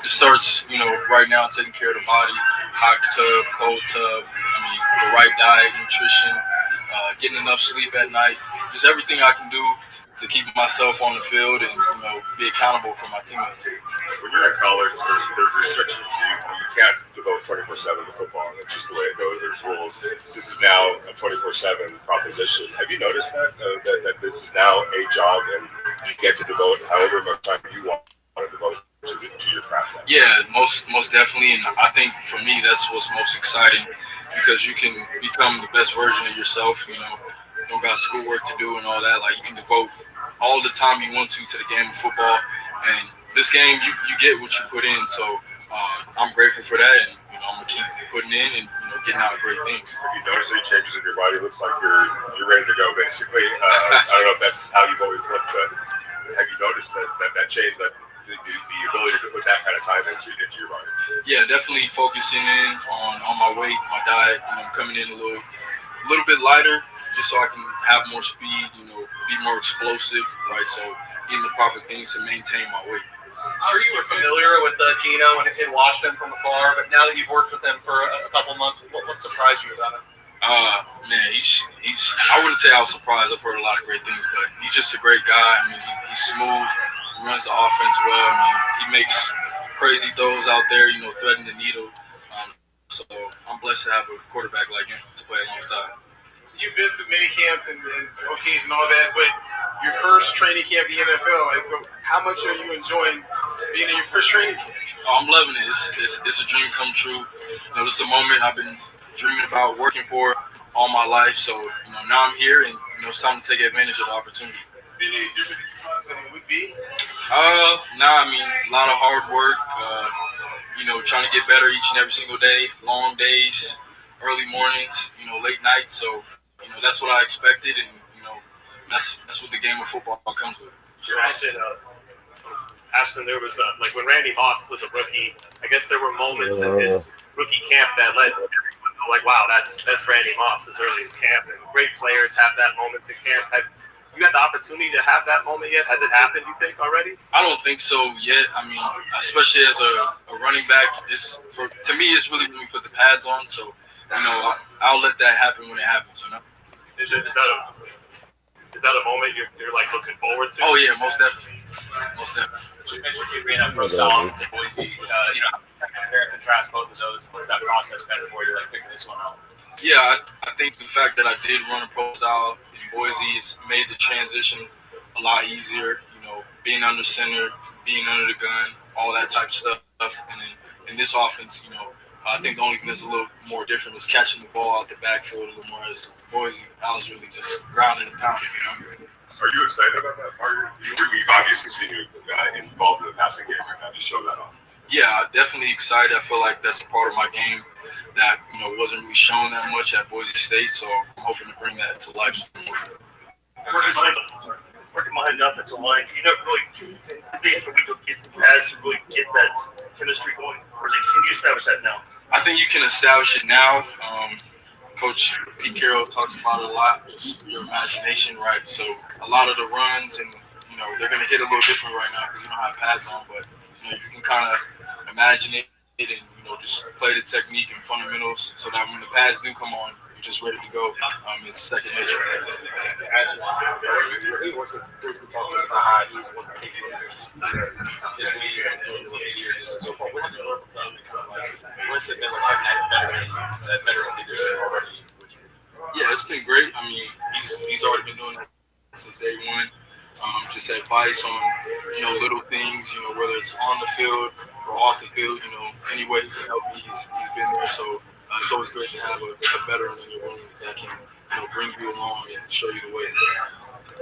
it starts, right now taking care of the body, hot tub, cold tub, the right diet, nutrition, getting enough sleep at night, just everything I can do to keep myself on the field and, be accountable for my teammates. When you're in college, there's restrictions. You can't devote 24/7 to football. It's just the way it goes. There's rules. This is now a 24/7 proposition. Have you noticed that this is now a job and you get to devote however much time you want to devote to your craft? Yeah, most definitely, and I think for me that's what's most exciting because you can become the best version of yourself. You don't got schoolwork to do and all that. Like you can devote all the time you want to the game of football, and this game you get what you put in. So I'm grateful for that, and I'm gonna keep putting in and getting out great things. Have you noticed any changes in your body? It looks like you're ready to go. Basically, I don't know if that's how you've always looked, but have you noticed that change, that the ability to put that kind of time into your body? Yeah, definitely focusing in on my weight, my diet. Coming in a little bit lighter, just so I can have more speed. Be more explosive, right? So eating the proper things to maintain my weight. I'm sure you were familiar with Gino and watched him from afar, but now that you've worked with him for a couple months, what surprised you about him? Man, he's I wouldn't say I was surprised. I've heard a lot of great things, but he's just a great guy. He's smooth. He runs the offense well. He makes crazy throws out there, threading the needle. So I'm blessed to have a quarterback like him to play alongside. You've been through mini camps and OTs and all that, but your first training camp in the NFL, so how much are you enjoying being in your first training camp? Oh, I'm loving it. It's a dream come true. This is a moment I've been dreaming about, working for all my life. So, now I'm here, and it's time to take advantage of the opportunity. Is there any different than it would be? A lot of hard work. Trying to get better each and every single day. Long days, early mornings, late nights. So, that's what I expected, and that's what the game of football comes with. Ashton, there was when Randy Moss was a rookie, I guess there were moments in his rookie camp that led everyone to go like, wow, that's Randy Moss as early as camp. And great players have that moment in camp. Have you had the opportunity to have that moment yet? Has it happened, you think, already? I don't think so yet. Especially as a running back, to me, it's really when we put the pads on. So, I'll let that happen when it happens, Is that Is that a moment you're like looking forward to? Oh yeah, most definitely. Most definitely. You mentioned you being a pro style to Boise. Compare and contrast both of those. What's that process been for you, like picking this one up? Yeah, I think the fact that I did run a pro style in Boise has made the transition a lot easier. Being under center, being under the gun, all that type of stuff. And then in this offense, I think the only thing that's a little more different is catching the ball out the backfield a little more. As Boise, I was really just grounded and pounding. Are you excited about that part? We've obviously seen you involved in the passing game right now. Just show that off. Yeah, definitely excited. I feel like that's a part of my game that wasn't really shown that much at Boise State. So I'm hoping to bring that to life some more. Working behind the offensive line, you never really get as to really get that chemistry going, or can you establish that now? I think you can establish it now. Coach Pete Carroll talks about it a lot, just your imagination, right? So a lot of the runs, and they're going to hit a little different right now because you don't have pads on, but you can kind of imagine it and just play the technique and fundamentals so that when the pads do come on, you're just ready to go. It's second nature. He wasn't talking about how he wasn't taking his lead and looking here. So far, what's it been like having that veteran leadership already? Yeah, it's been great. I mean, he's already been doing that since day one. Just advice on little things, whether it's on the field or off the field, any way he can help me, he's been there. So it's always great to have a veteran in your room that can bring you along and show you the way.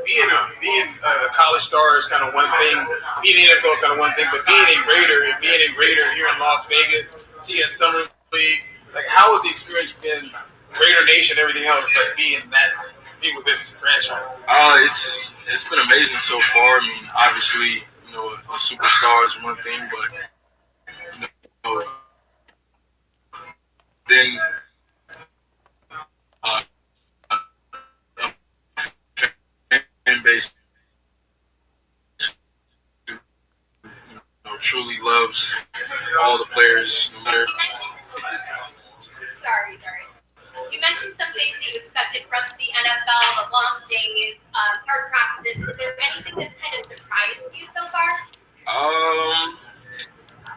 Being a college star is kind of one thing. Being in the NFL is kind of one thing, but being a Raider here in Las Vegas, seeing Summer League, like how has the experience been? Raider Nation, everything else, like being with this franchise. It's been amazing so far. I mean, obviously, a superstar is one thing, but then fan base truly loves all the players, no matter. Sorry. You mentioned some things that you expected from the NFL, the long days, hard practices. Is there anything that's kind of surprised you so far?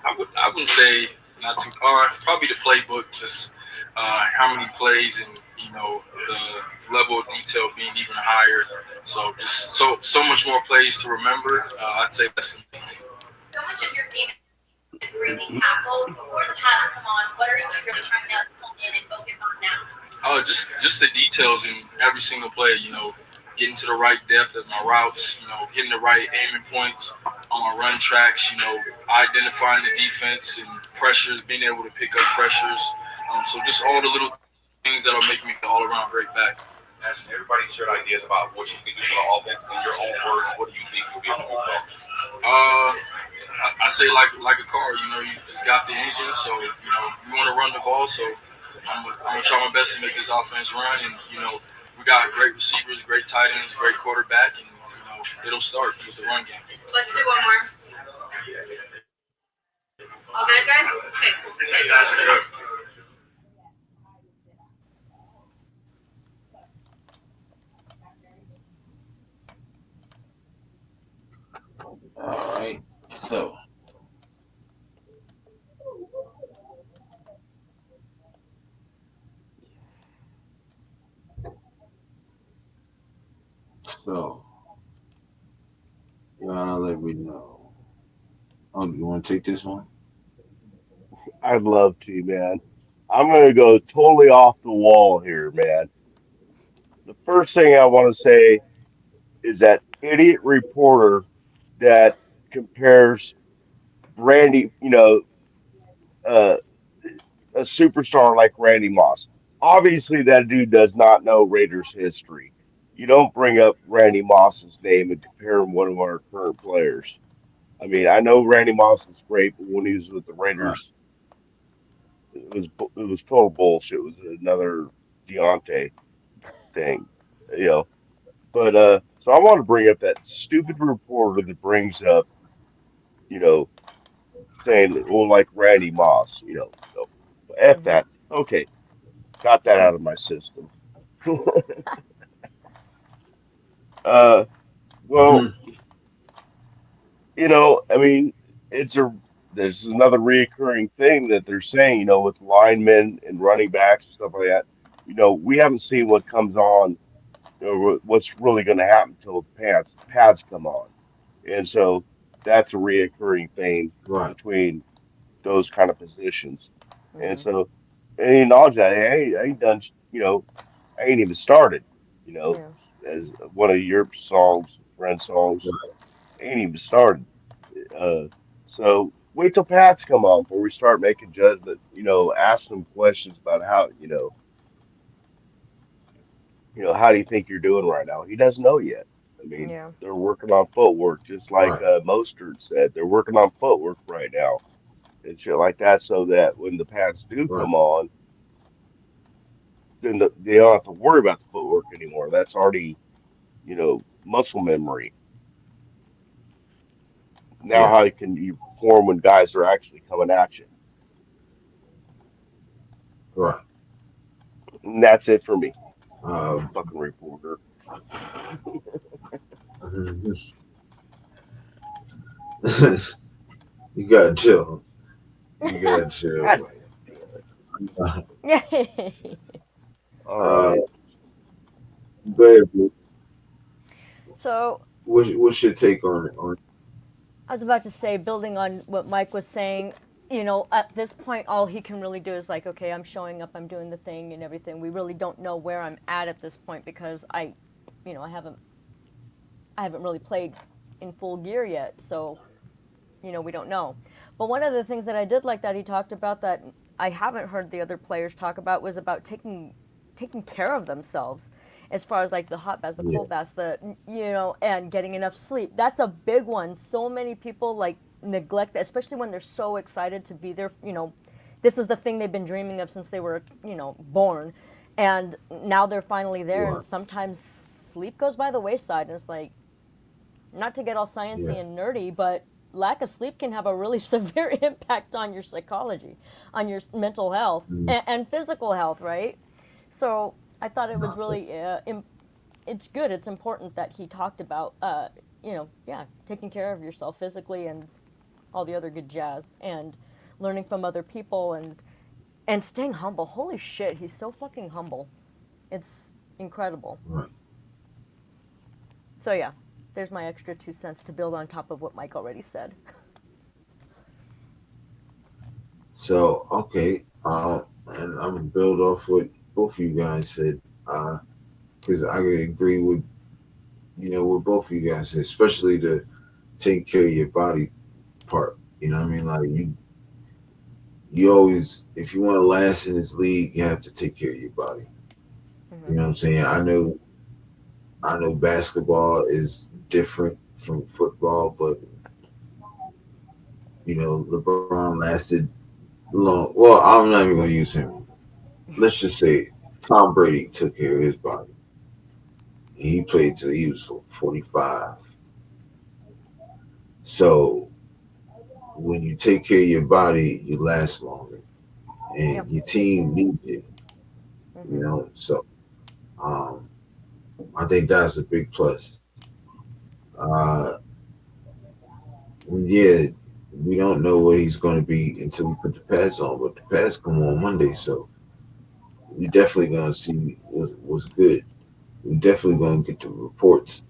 I wouldn't say not too far. Probably the playbook, just how many plays and the level of detail being even higher. So just so much more plays to remember. I'd say that's the main thing. So much of your game is breaking tackles. Before the pads come on, what are you really trying to hone in and focus on now? Just the details in every single play. Getting to the right depth of my routes. Hitting the right aiming points on my run tracks. Identifying the defense and pressures, being able to pick up pressures. So just all the little things that'll make me an all-around great back. Everybody shared ideas about what you can do for the offense. In your own words, what do you think you'll be able to do for the offense? I say like a car. It's got the engine, so you want to run the ball. So I'm gonna try my best to make this offense run, and we got great receivers, great tight ends, great quarterback, and it'll start with the run game. Let's do one more. All good, guys? Okay, cool. Sure. All right, so y'all let me know. You want to take this one? I'd love to, man. I'm going to go totally off the wall here, man. The first thing I want to say is that idiot reporter that compares Randy, a superstar like Randy Moss. Obviously, that dude does not know Raiders history. You don't bring up Randy Moss's name and compare him to one of our current players. I mean, I know Randy Moss was great, but when he was with the Raiders, it was total bullshit. It was another Deontay thing, But so I want to bring up that stupid reporter that brings up, saying, well, like Randy Moss, So F that. Okay, got that out of my system. Well, Mhm. I mean, it's a there's another reoccurring thing that they're saying, with linemen and running backs and stuff like that. We haven't seen what comes on, what's really going to happen until the pads come on, and so that's a reoccurring thing Right. between those kind of positions. And Hmm. so, any knowledge that I ain't done, I ain't even started, you know, Yeah. as one of your songs, friend songs, ain't even started. Uh, so wait till Pats come on before we start making judgment. Ask them questions about how, how do you think you're doing right now? He doesn't know yet. I mean, Yeah. they're working on footwork, just like Right. Mostert said. They're working on footwork right now and shit like that, so that when the Pats do Right. come on, then they don't have to worry about the footwork anymore. That's already, muscle memory. Now, Yeah. how can you perform when guys are actually coming at you? Right. And that's it for me, Um, fucking reporter. you gotta chill. You gotta chill. God damn it. All Uh, right. baby, So what's your take on it? I was about to say, building on what Mike was saying, at this point, all he can really do is like, okay, I'm showing up, I'm doing the thing and everything. We really don't know where I'm at this point because I haven't really played in full gear yet. So, we don't know. But one of the things that I did like that he talked about that I haven't heard the other players talk about was about taking care of themselves as far as like the hot baths, the Yeah. cold baths, and getting enough sleep. That's a big one. So many people like neglect that, especially when they're so excited to be there. This is the thing they've been dreaming of since they were, born. And now they're finally there, and Right. sometimes sleep goes by the wayside. And it's like, not to get all sciencey Yeah. and nerdy, but lack of sleep can have a really severe impact on your psychology, on your mental health, Mm. and physical health, right? So I thought it was Nah, really, it's good. It's important that he talked about, yeah, taking care of yourself physically and all the other good jazz, and learning from other people and staying humble. Holy shit, he's so fucking humble. It's incredible. right. So yeah, there's my extra 2 cents to build on top of what Mike already said. So okay, and I'm gonna build off what both of you guys said, because I could agree with what both of you guys said, especially the take care of your body part. You know what I mean? Like you always, if you want to last in this league, you have to take care of your body. You Hmm. know what I'm saying? I know basketball is different from football, but LeBron lasted long. Well, I'm not even gonna use him. Let's just say Tom Brady took care of his body. He played till he was 45. So when you take care of your body, you last longer, Yep. and your team needs it. Hmm. So um, I think that's a big plus. Uh, yeah, we don't know what he's going to be until we put the pads on, but the pads come on Monday, so we definitely going to see what's good. We definitely going to get the reports.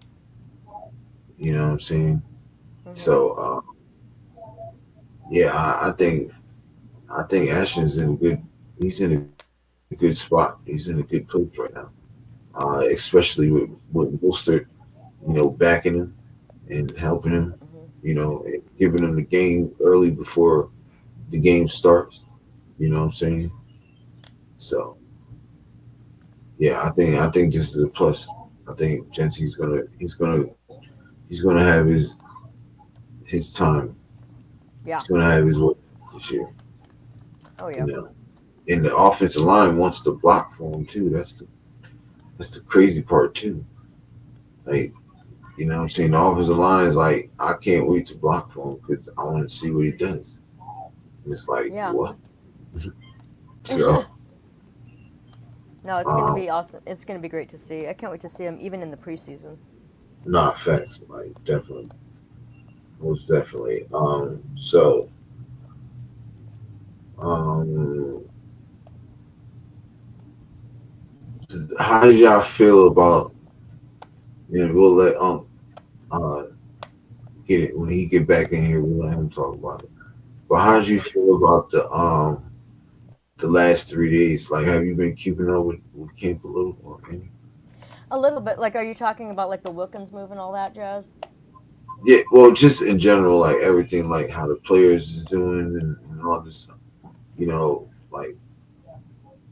You know what I'm saying? Hmm. So yeah, I think Ashton's in a good. He's in a good spot. He's in a good place right now, especially with Wolster, backing him and helping him, Hmm. and giving him the game early before the game starts. You know what I'm saying? So yeah, I think this is a plus. I think Gentsy's he's gonna have his time. Yeah. He's gonna have his way this year. Oh You yeah. know, and the offensive line wants to block for him too. That's the crazy part too. Like, what I'm saying? The offensive line is like, I can't wait to block for him because I want to see what he does. And it's like, Yeah. what? So, No, it's gonna um, be awesome. It's gonna be great to see. I can't wait to see him even in the preseason. Not facts, like definitely, most definitely. So, um, how did y'all feel about? We'll let uh get it when he get back in here. We'll let him talk about it. But how did you feel about the last 3 days? Like, have you been keeping up with camp a little or any? A little bit. Like, are you talking about like the Wilkins move and all that jazz? Yeah, well, just in general, like everything, like how the players is doing and all this, like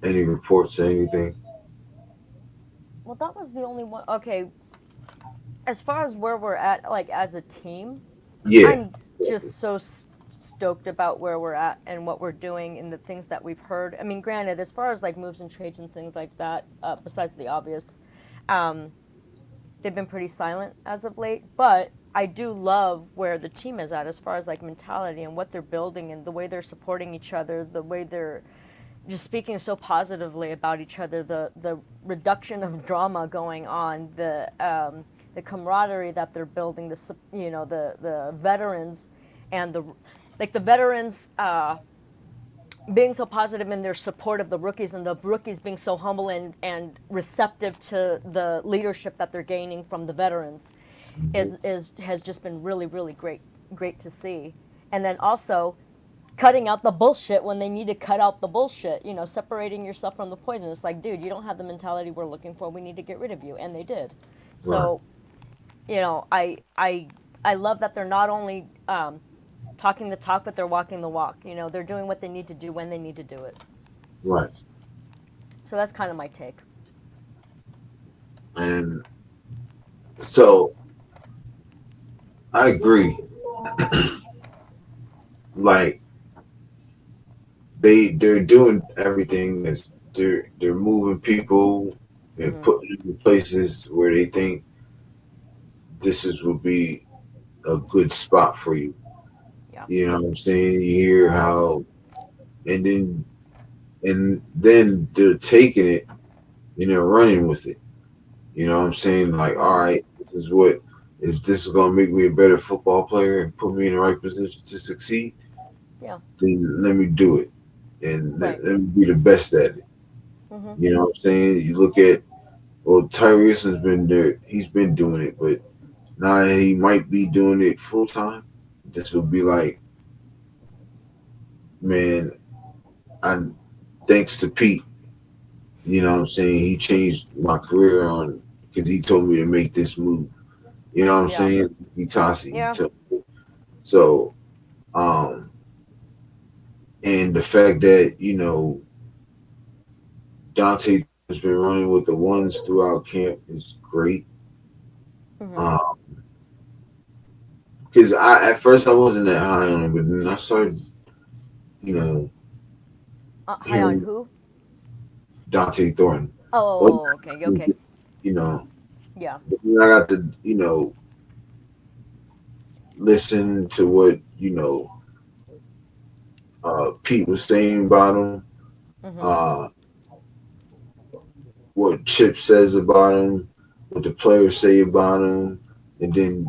any reports or anything. Well, that was the only one. Okay, as far as where we're at, like as a team, Yeah, I'm just so stoked about where we're at and what we're doing and the things that we've heard. I mean, granted, as far as like moves and trades and things like that, besides the obvious, um, they've been pretty silent as of late. But I do love where the team is at as far as like mentality and what they're building and the way they're supporting each other, the way they're just speaking so positively about each other, the reduction of drama going on, the camaraderie that they're building, the veterans and the veterans being so positive in their support of the rookies and the rookies being so humble and receptive to the leadership that they're gaining from the veterans has just been really, really great to see. And then also cutting out the bullshit when they need to cut out the bullshit, separating yourself from the poison. It's like, dude, you don't have the mentality we're looking for. We need to get rid of you. And they did. So, I love that they're not only talking the talk, but they're walking the walk. They're doing what they need to do when they need to do it. right. So that's kind of my take. And so I agree. Like they're doing everything. They're moving people and putting them in places where they think would be a good spot for you. Yeah. You know what I'm saying? You hear how, and then they're taking it and they're running with it. You know what I'm saying? Like, all right, if this is gonna make me a better football player and put me in the right position to succeed, Yeah. then let me do it and Right. let me be the best at it. You know what I'm saying? You look at Tyrese has been there, he's been doing it, but now that he might be doing it full time, this would be like, man, I thanks to Pete, you know what I'm saying? He changed my career on because he told me to make this move. You know what I'm saying? Itasi. Yeah. So, and the fact that, Dante has been running with the ones throughout camp is great. Because at first I wasn't that high on him, but then I started, High on who? Dante Thornton. Okay. Yeah. I got to, listen to what, Pete was saying about him, what Chip says about him, what the players say about him, and then,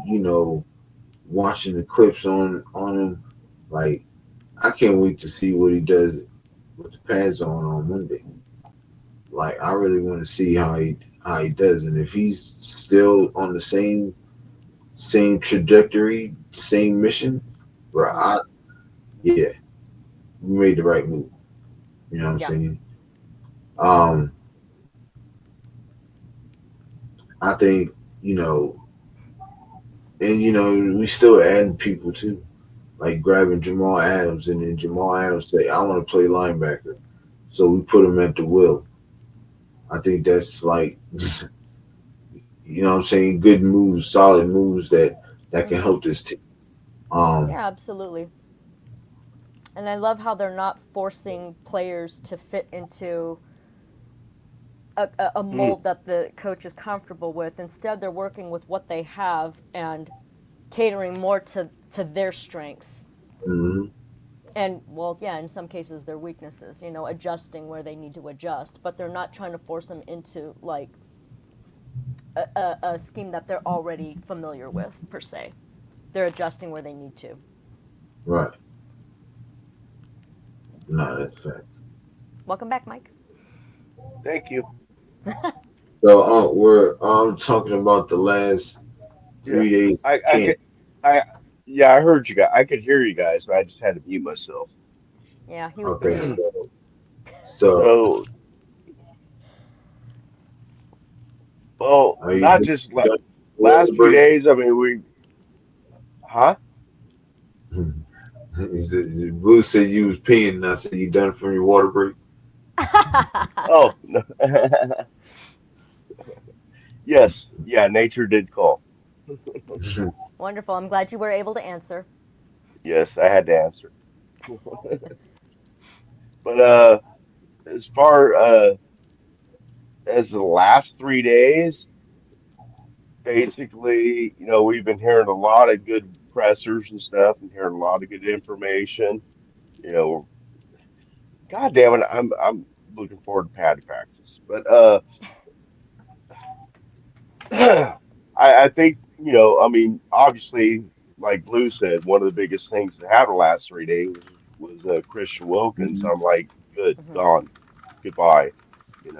watching the clips on him. Like, I can't wait to see what he does with the pads on Monday. Like, I really want to see how he does, and if he's still on the same trajectory, same mission, bro. We made the right move. You know what I'm saying? I think, and we still adding people too, like grabbing Jamal Adams, and then Jamal Adams say, I want to play linebacker. So we put him at the will. I think that's like, you know what I'm saying, good moves, solid moves that can help this team. Yeah, absolutely. And I love how they're not forcing players to fit into a mold that the coach is comfortable with. Instead, they're working with what they have and catering more to their strengths. And, in some cases, their weaknesses, adjusting where they need to adjust. But they're not trying to force them into, like, a scheme that they're already familiar with per se. They're adjusting where they need to. Right. No, that's facts. Welcome back, Mike. Thank you. So we're talking about the last 3 days. I heard you guys. I could hear you guys, but I just had to mute myself. Yeah, he was Okay, busy. so well, are you not just done with last the few break? days. I mean, huh? He said, Blue said you was peeing, and I said you done from your water break. Oh, no. Yes. Yeah, nature did call. Wonderful. I'm glad you were able to answer. Yes, I had to answer. But as far as the last 3 days, basically, we've been hearing a lot of good pressers and stuff, and hearing a lot of good information. You know, God damn it, I'm looking forward to pad practice. But I think, I mean, obviously, like Blue said, one of the biggest things that happened the last 3 days was Christian Wilkins. I'm like, good, gone, goodbye. You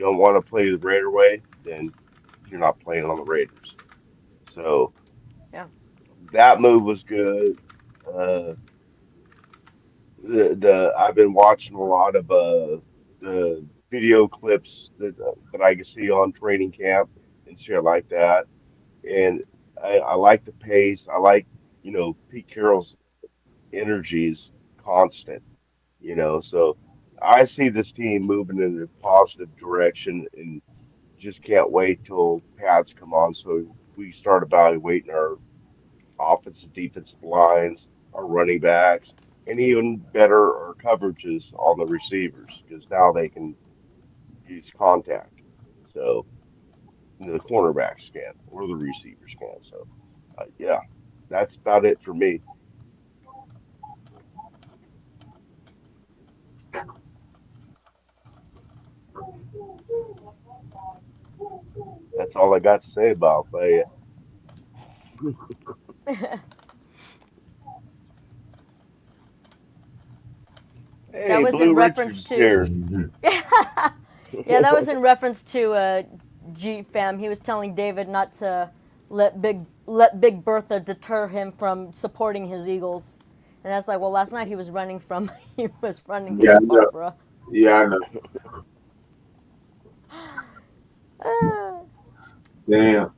don't want to play the Raider way, then you're not playing on the Raiders. So Yeah. that move was good. Uh, the I've been watching a lot of the video clips that I can see on training camp and shit like that, and I like the pace. I like Pete Carroll's energy is constant. So I see this team moving in a positive direction, and just can't wait till pads come on so we start evaluating our offensive, defensive lines, our running backs, and even better our coverages on the receivers because now they can use contact. So the cornerbacks can or the receivers can. So yeah, that's about it for me. That's all I got to say about it. That Hey, was in Blue reference Richard's to. here. Yeah, that was in reference to G Fam. He was telling David not to let Big Bertha deter him from supporting his Eagles. And that's like, well, last night he was running from Yeah, I know. Barbara. Yeah, I know. Damn.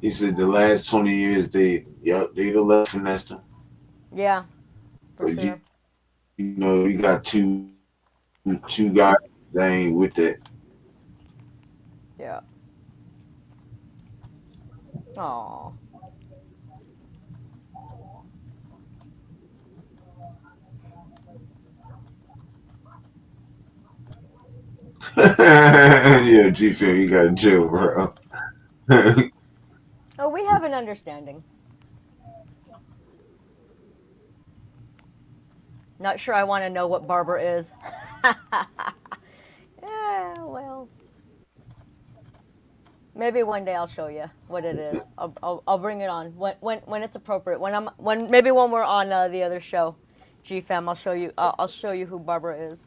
He said the last 20 years they'd have left finessed him. Yeah, for But sure. you got two guys that ain't with that. Yeah. Aw. Yeah, G Phil, you gotta chill, bro. Oh, we have an understanding. Not sure I want to know what Barbara is. Yeah, well. Maybe one day I'll show you what it is. I'll bring it on when it's appropriate. When we're on the other show, GFAM, I'll show you who Barbara is.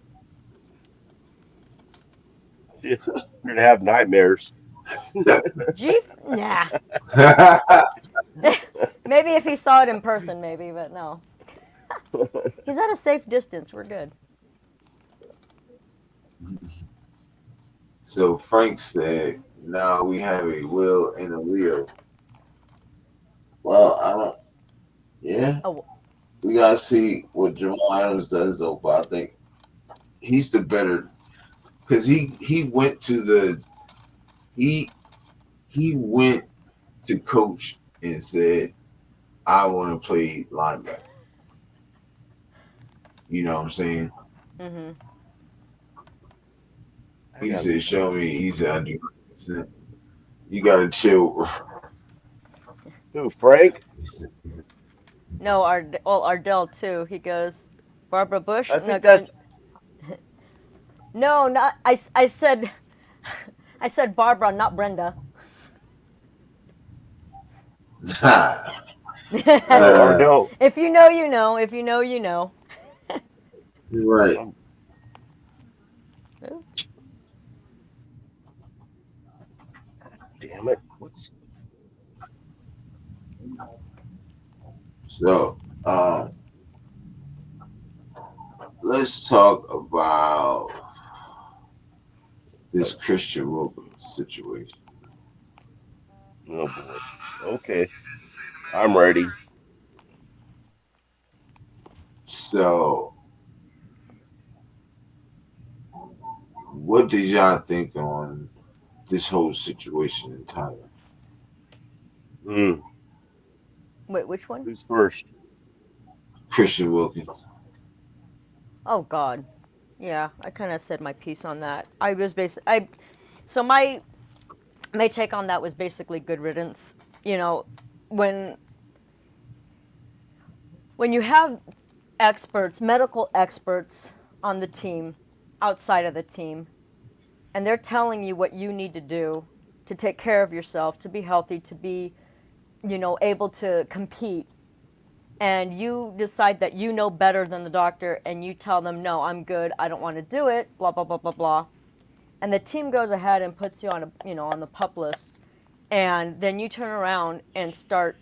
You're gonna have nightmares. Nah. Maybe if he saw it in person, maybe, but no. He's at a safe distance. We're good. So Frank said, now we have a Will and a Leo. Well, I don't. Yeah. Oh. We gotta see what Jamal Adams does though, but I think he's the better because he went to coach and said, I want to play linebacker. You know what I'm saying? Mm-hmm. He said, show me. He said, I do. You gotta chill. Who, Frank? No, Ardell too. He goes, Barbara Bush. I think that's No, not I said I said Barbara, not Brenda. Or no. If you know, you know. If you know, you know. Right. Damn it. What's So, let's talk about this Christian Wilkins situation. Oh boy. Okay. I'm ready. So, what did y'all think on this whole situation in Thailand? Wait, which one? Who's first? Christian Wilkins. Oh God. Yeah, I kind of said my piece on that. So my take on that was basically good riddance. You know, when you have experts, medical experts on the team, outside of the team, and they're telling you what you need to do to take care of yourself, to be healthy, to be, able to compete, and you decide that you know better than the doctor, and you tell them, no, I'm good, I don't want to do it, blah, blah, blah, blah, blah. And the team goes ahead and puts you on on the PUP list, and then you turn around and start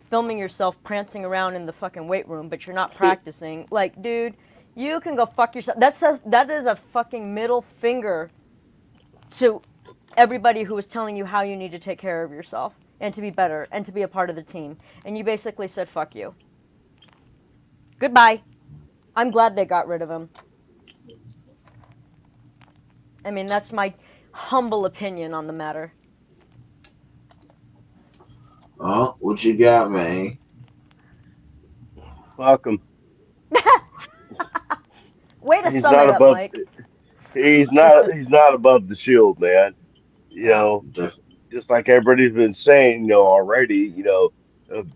filming yourself prancing around in the fucking weight room, but you're not practicing. Like, dude, you can go fuck yourself. That is a fucking middle finger to everybody who is telling you how you need to take care of yourself and to be better and to be a part of the team. And you basically said, fuck you. Goodbye. I'm glad they got rid of him. I mean, that's my humble opinion on the matter. What you got, man? Fuck him. Way to sum it up, Mike. He's not above the shield, man. You know, just like everybody's been saying, already, the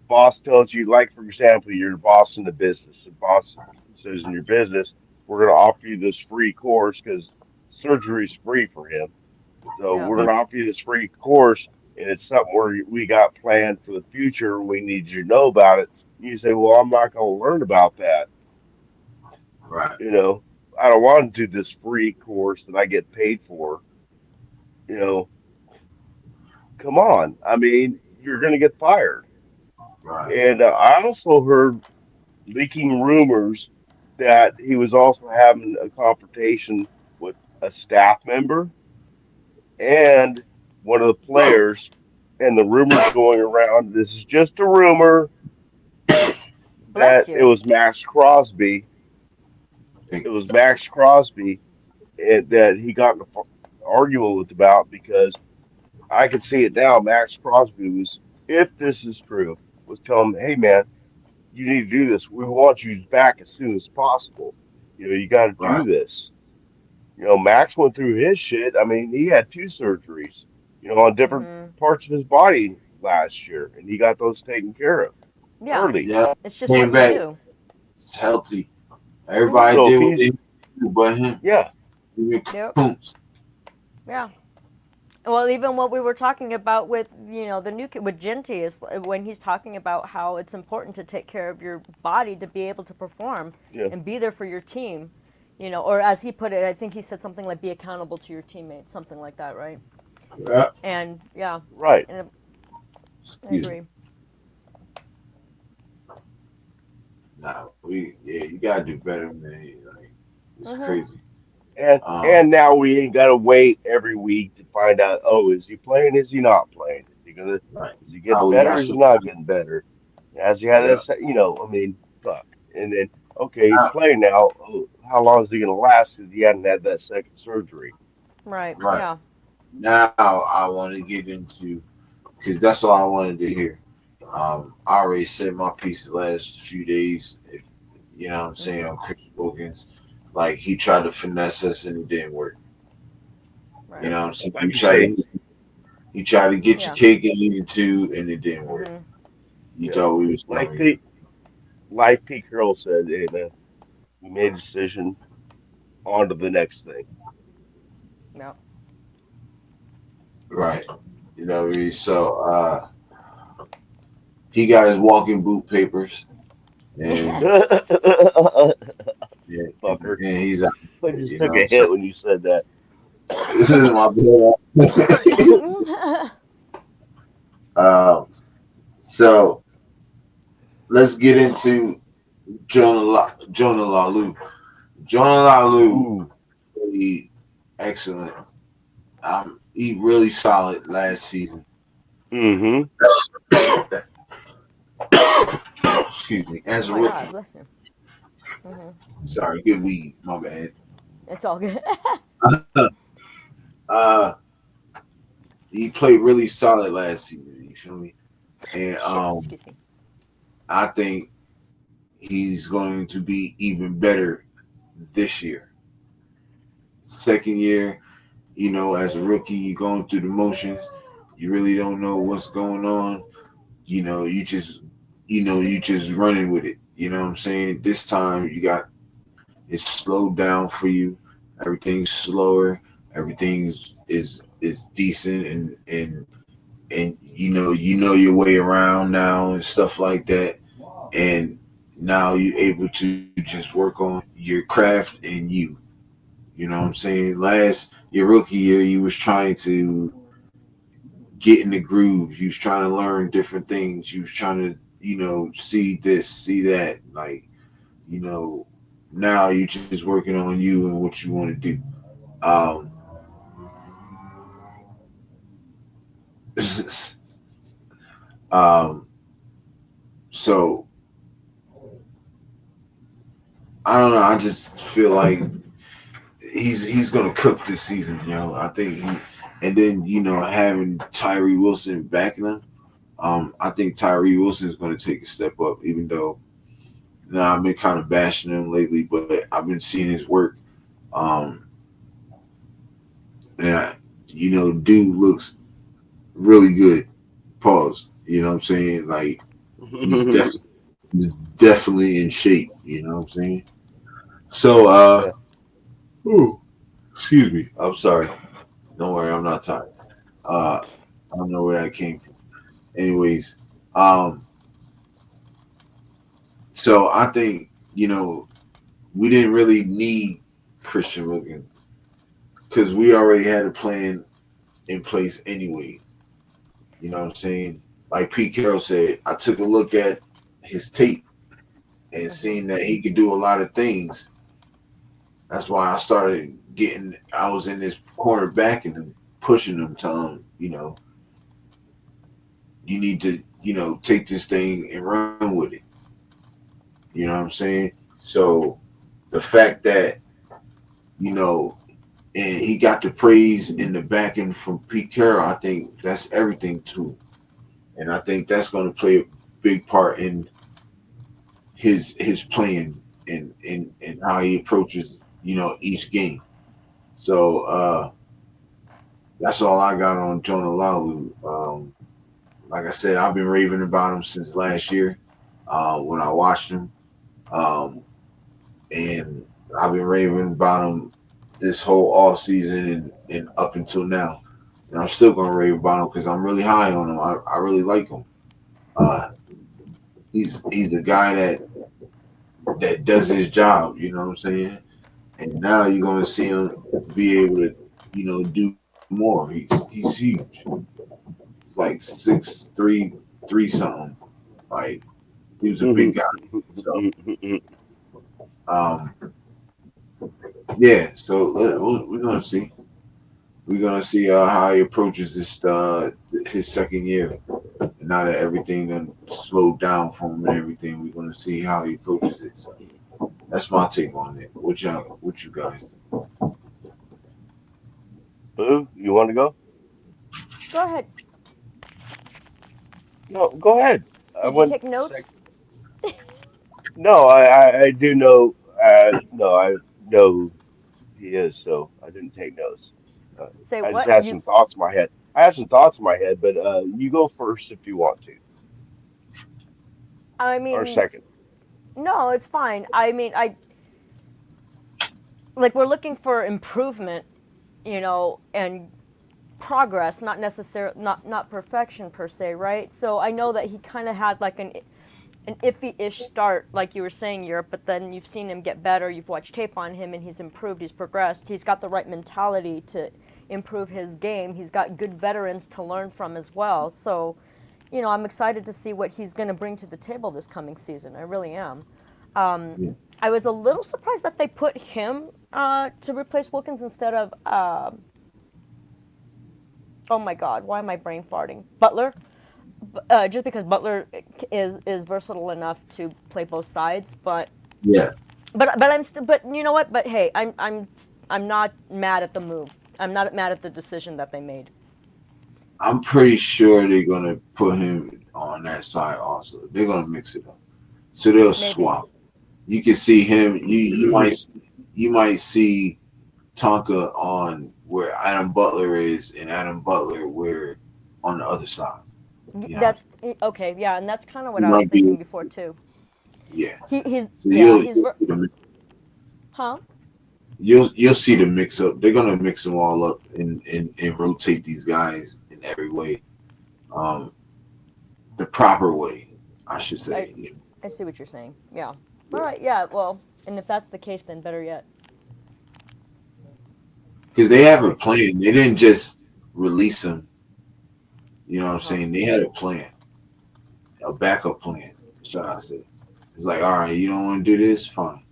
boss tells you, like, for example, you're the boss in the business. The boss says in your business, we're going to offer you this free course because surgery's free for him. So we're going to offer you this free course, and it's something we got planned for the future. We need you to know about it. You say, well, I'm not going to learn about that. Right. I don't want to do this free course that I get paid for. Come on. I mean, you're going to get fired. Right. And I also heard leaking rumors that he was also having a confrontation with a staff member and one of the players. And the rumors going around, this is just a rumor, that it was Max Crosby. It was Max Crosby that he got in an argument with about, because I can see it now. Max Crosby was, if this is true, was telling him, hey, man, you need to do this. We want you back as soon as possible. You got to do this. Max went through his shit. I mean, he had 2 surgeries, on different parts of his body last year, and he got those taken care of early. Yeah, it's just came back. It's healthy. Everybody did what they do, but him. Yeah. Yep. Yeah. Well, even what we were talking about with, the new kid with Genty is when he's talking about how it's important to take care of your body to be able to perform and be there for your team, or as he put it, I think he said something like be accountable to your teammates, something like that, right? Yeah. And right. And I agree. Nah, you gotta do better, man. Like, it's crazy. And now we ain't gotta wait every week to find out. Oh, is he playing? Is he not playing? Is he gonna? Is he getting better? Is he not getting better? Has he had this? I mean, fuck. And then okay, he's playing now. Oh, how long is he gonna last? Because he hadn't had that second surgery. Right. Yeah. Now I want to get into, because that's all I wanted to hear. I already said my piece the last few days. You know what I'm saying, on Chris Wilkins. Like, he tried to finesse us and it didn't work. Right. You know what I'm saying? He tried to get your cake and eat it too, and it didn't work. You thought we was like Pete Carroll said, hey man, we made a decision. on to the next thing. No. Right. You know what I mean? So he got his walking boot papers, and yeah, Fucker. and he's out. I just You took know, a so hit when you said that. this is my bad. So let's get into Jonah Lalu. Jonah Lalu, really excellent. He really solid last season. Mm-hmm. Excuse me. As a Oh my God, rookie. bless him. Sorry, good weed. My bad. It's all good. He played really solid last season. You feel me? And Excuse me. I think he's going to be even better this year. Second year, you know, as a rookie, you're going through the motions. You really don't know what's going on. You know, you just running with it. You know what I'm saying? This time it's slowed down for you. Everything's slower. Everything's is decent and you know your way around now and stuff like that. And now you're able to just work on your craft and you know what I'm saying? Your rookie year, you was trying to get in the groove. You was trying to learn different things. You was trying to, see this, see that. Like, now you're just working on you and what you want to do. Um, um, so I don't know. I just feel like he's gonna cook this season. I think and then having Tyree Wilson backing him. I think Tyree Wilson is going to take a step up, even though I've been kind of bashing him lately, but I've been seeing his work. And dude looks really good. Pause. You know what I'm saying? Like he's definitely in shape. You know what I'm saying? So, excuse me. I'm sorry. Don't worry, I'm not tired. I don't know where that came from. Anyways, so I think we didn't really need Christian Wilkins because we already had a plan in place anyway. You know what I'm saying? Like Pete Carroll said, I took a look at his tape and seeing that he could do a lot of things. That's why I was in this corner backing him, pushing him, telling him, you need to, take this thing and run with it. You know what I'm saying? So the fact that, and he got the praise in the backing from Pete Carroll, I think that's everything too. And I think that's going to play a big part in his playing and how he approaches, each game. So that's all I got on Jonah Lalu. Like I said, I've been raving about him since last year when I watched him. And I've been raving about him this whole off season and up until now. And I'm still gonna rave about him because I'm really high on him. I really like him. He's a guy that does his job, you know what I'm saying? And now you're gonna see him be able to, do more. He's huge. He's like 6'3", 3 something. Like he was a big guy. So yeah, so we're gonna see. We're gonna see how he approaches this his second year. Now that everything done slowed down for him and everything, we're gonna see how he approaches it. So that's my take on it. What you guys think? Boo, you want to go? Go ahead. No, go ahead. Did you take notes? No, I do know. No, I know who he is, so I didn't take notes. Say I just what? had some thoughts in my head. But you go first if you want to, I mean, or second. no, it's fine. I mean, like we're looking for improvement, and progress, not necessarily not perfection per se, right? So I know that he kind of had like an iffy-ish start, like you were saying, Europe, but then you've seen him get better. You've watched tape on him, and he's improved. He's progressed. He's got the right mentality to improve his game. He's got good veterans to learn from as well. So, I'm excited to see what he's going to bring to the table this coming season. I really am. I was a little surprised that they put him to replace Wilkins instead of, oh my God, why am I brain farting? Butler. Just because Butler is versatile enough to play both sides, but but you know what? But hey, I'm not mad at the move. I'm not mad at the decision that they made. I'm pretty sure they're gonna put him on that side also. They're gonna mix it up, so they'll swap. You can see him. You might see Tonka on where Adam Butler is, and Adam Butler where on the other side. That's okay, yeah, and that's kind of what I was thinking before too. Yeah. Huh? You'll see the mix up. They're gonna mix them all up and rotate these guys in every way, the proper way, I should say. I see what you're saying. Yeah. All right. Yeah. Well, and if that's the case, then better yet. Because they have a plan. They didn't just release him. You know what I'm saying? They had a plan, a backup plan, shall I say. It's like, all right, you don't want to do this? Fine.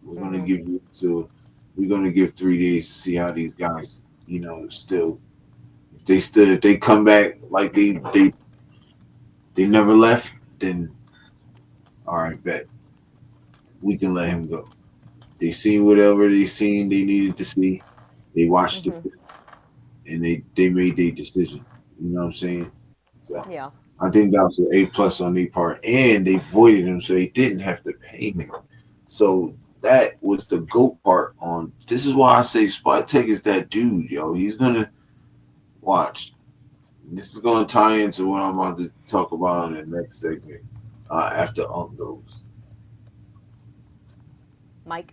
We're going to give 3 days to see how these guys, if they come back like they never left, then all right, bet. We can let him go. They seen whatever they needed to see. They watched the film, and they made their decision. You know what I'm saying? So yeah. I think that was an A+ on their part, and they voided him, so they didn't have to pay him. So that was the GOAT part on. This is why I say Spot Tech is that dude, yo. He's gonna watch. This is gonna tie into what I'm about to talk about in the next segment after goes. Mike,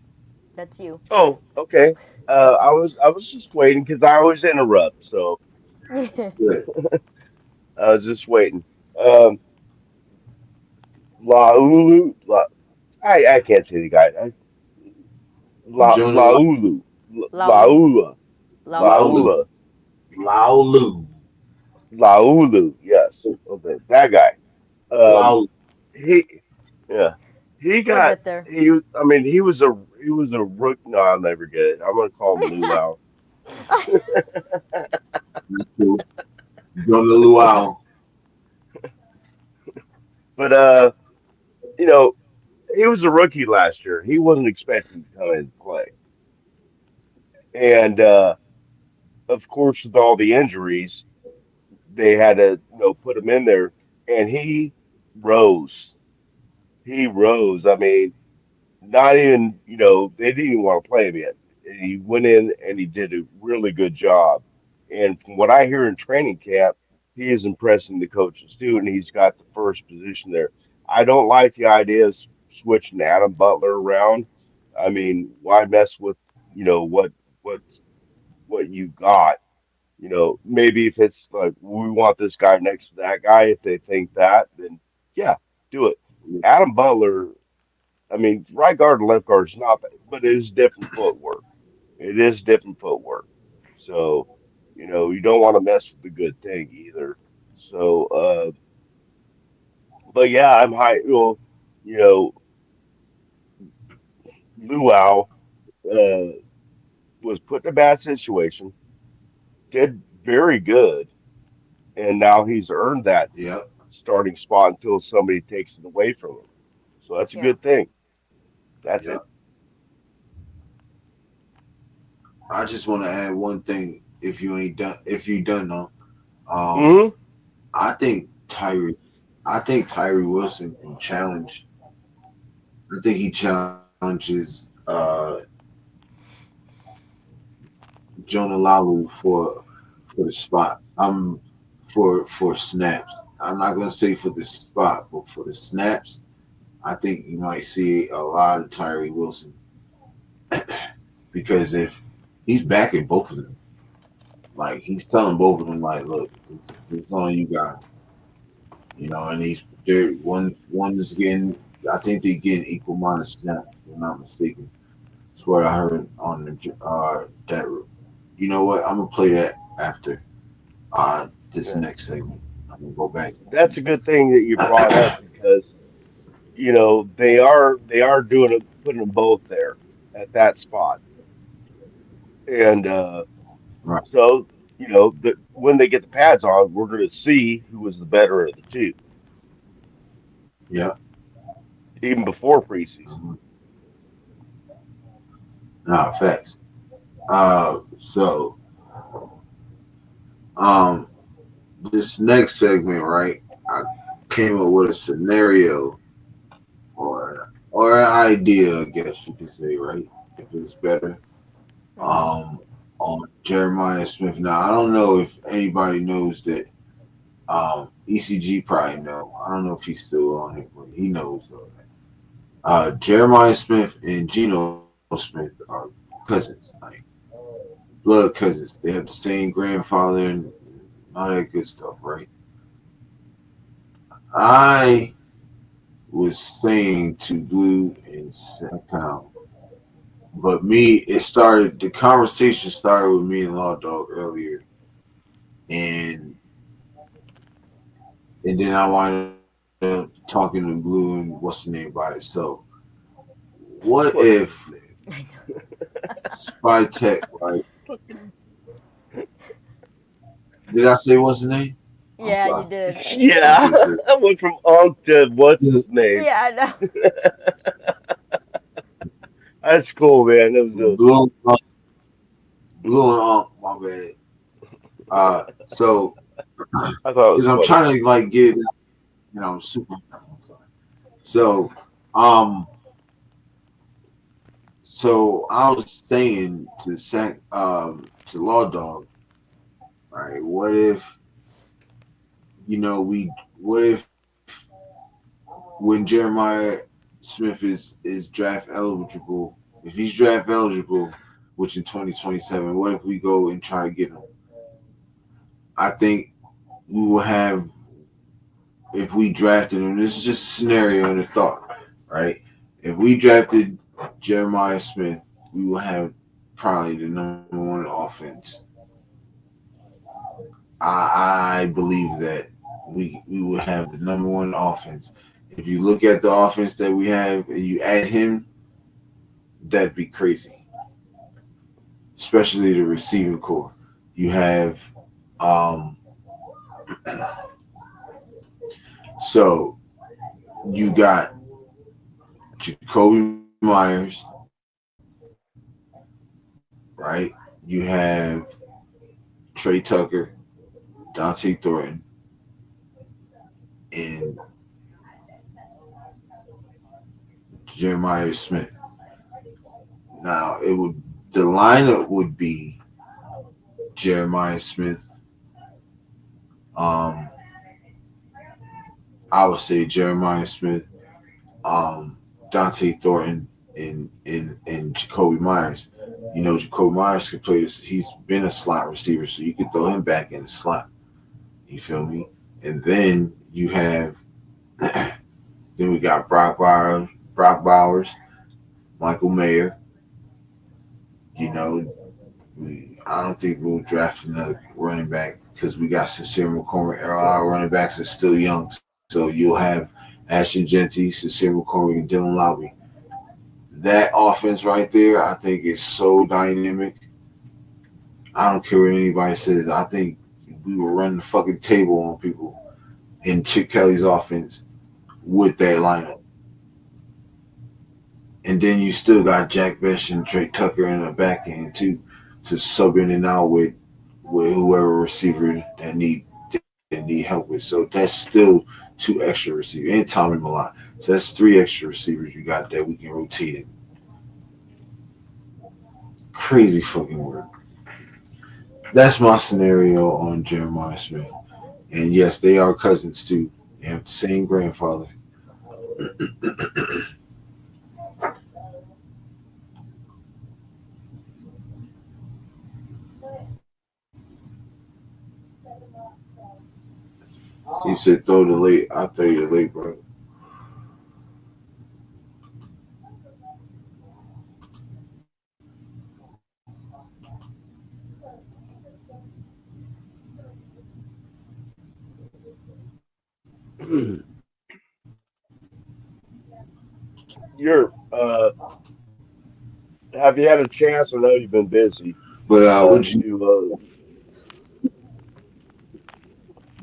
that's you. Oh, okay. I was just waiting because I always interrupt, so. I was just waiting. Laulu, I can't say the guy. Laulu, Laulu. Yes, okay, that guy. He got there. He was a rook. No, I'll never get it. I'm gonna call him Luau. Going to Luau. But he was a rookie last year. He wasn't expecting to come in and play. And of course, with all the injuries, they had to put him in there, and he rose. He rose. I mean, not even they didn't even want to play him yet. And he went in and he did a really good job. And from what I hear in training camp, he is impressing the coaches too, and he's got the first position there. I don't like the idea of switching Adam Butler around. I mean, why mess with what you got? Maybe if it's like we want this guy next to that guy, if they think that, then yeah, do it. Adam Butler, I mean, right guard and left guard is not bad, but it is different footwork. It is different footwork. So, you don't want to mess with the good thing either. So, but yeah, I'm high. Luau was put in a bad situation, did very good, and now he's earned that starting spot until somebody takes it away from him. So that's a good thing. That's it. I just want to add one thing. If you done though, I think Tyree Wilson can challenge. I think he challenges Jonah Lalu for the spot. For snaps. I'm not gonna say for the spot, but for the snaps, I think you might see a lot of Tyree Wilson. because if he's backing both of them, like he's telling both of them, like, look, it's on you guys, and they're one is getting, I think they're getting equal amount of snaps, if I'm not mistaken. That's what I heard on that. You know what? I'm gonna play that after this next segment. I'm gonna go back. That's a good thing that you brought up because they are doing it, putting them both there at that spot, and Right. so when they get the pads on, we're going to see who was the better of the two, Yeah. even before preseason. Nah, facts. So this next segment, right? I came up with a scenario or an idea, I guess you could say, right? If it's better. On Jeremiah Smith. Now I don't know if anybody knows that. ECG probably know. I don't know if he's still on it, but he knows though. Jeremiah Smith and Geno Smith are cousins, like blood cousins. They have the same grandfather and all that good stuff, right? I was saying to Blue and Town, but the conversation started with me and Law Dog earlier, and then I wanted to talking to Blue and what's the name about it. So, what if Spy Tech, right? Did I say what's the name? Yeah, you did. Yeah, I went from Unk to what's his name. Yeah, I know. That's cool, man. That was Blue and Unk, my bad. So I thought it was I'm funny. trying to like get it, super. So, so I was saying to Law Dog, right? What if, what if when Jeremiah Smith is draft eligible, if he's draft eligible, which in 2027, what if we go and try to get him? I think we will have, if we drafted him, this is just a scenario and a thought, right? If we drafted Jeremiah Smith, we will have probably the number one offense. I believe that we would have the number one offense. If you look at the offense that we have and you add him, that'd be crazy. Especially the receiving core. You have so you got Jacoby Myers, right? You have Trey Tucker, Dante Thornton, and Jeremiah Smith. Now the lineup would be Jeremiah Smith. I would say Jeremiah Smith, Dante Thornton, and Jacoby Myers. Jacoby Myers can play this. He's been a slot receiver, so you can throw him back in the slot. You feel me? And then you have, then we got Brock Bowers, Michael Mayer. I don't think we'll draft another running back because we got Sincere McCormick. Our running backs are still young. So you'll have Ashton Genty, Sincere McCormick, and Dylan Lowry. That offense right there, I think, is so dynamic. I don't care what anybody says. I think we will run the fucking table on people in Chip Kelly's offense with that lineup. And then you still got Jack Best and Trey Tucker in the back end too, to sub in and out with whoever receiver that need help with. So that's still 2 extra receivers and Tommy Milan. So that's 3 extra receivers you got that we can rotate in. Crazy fucking work. That's my scenario on Jeremiah Smith. And yes, they are cousins too. They have the same grandfather. He said, "Throw the late." I'll throw you the late, bro. You're have you had a chance? I know you've been busy. But Uh, what you to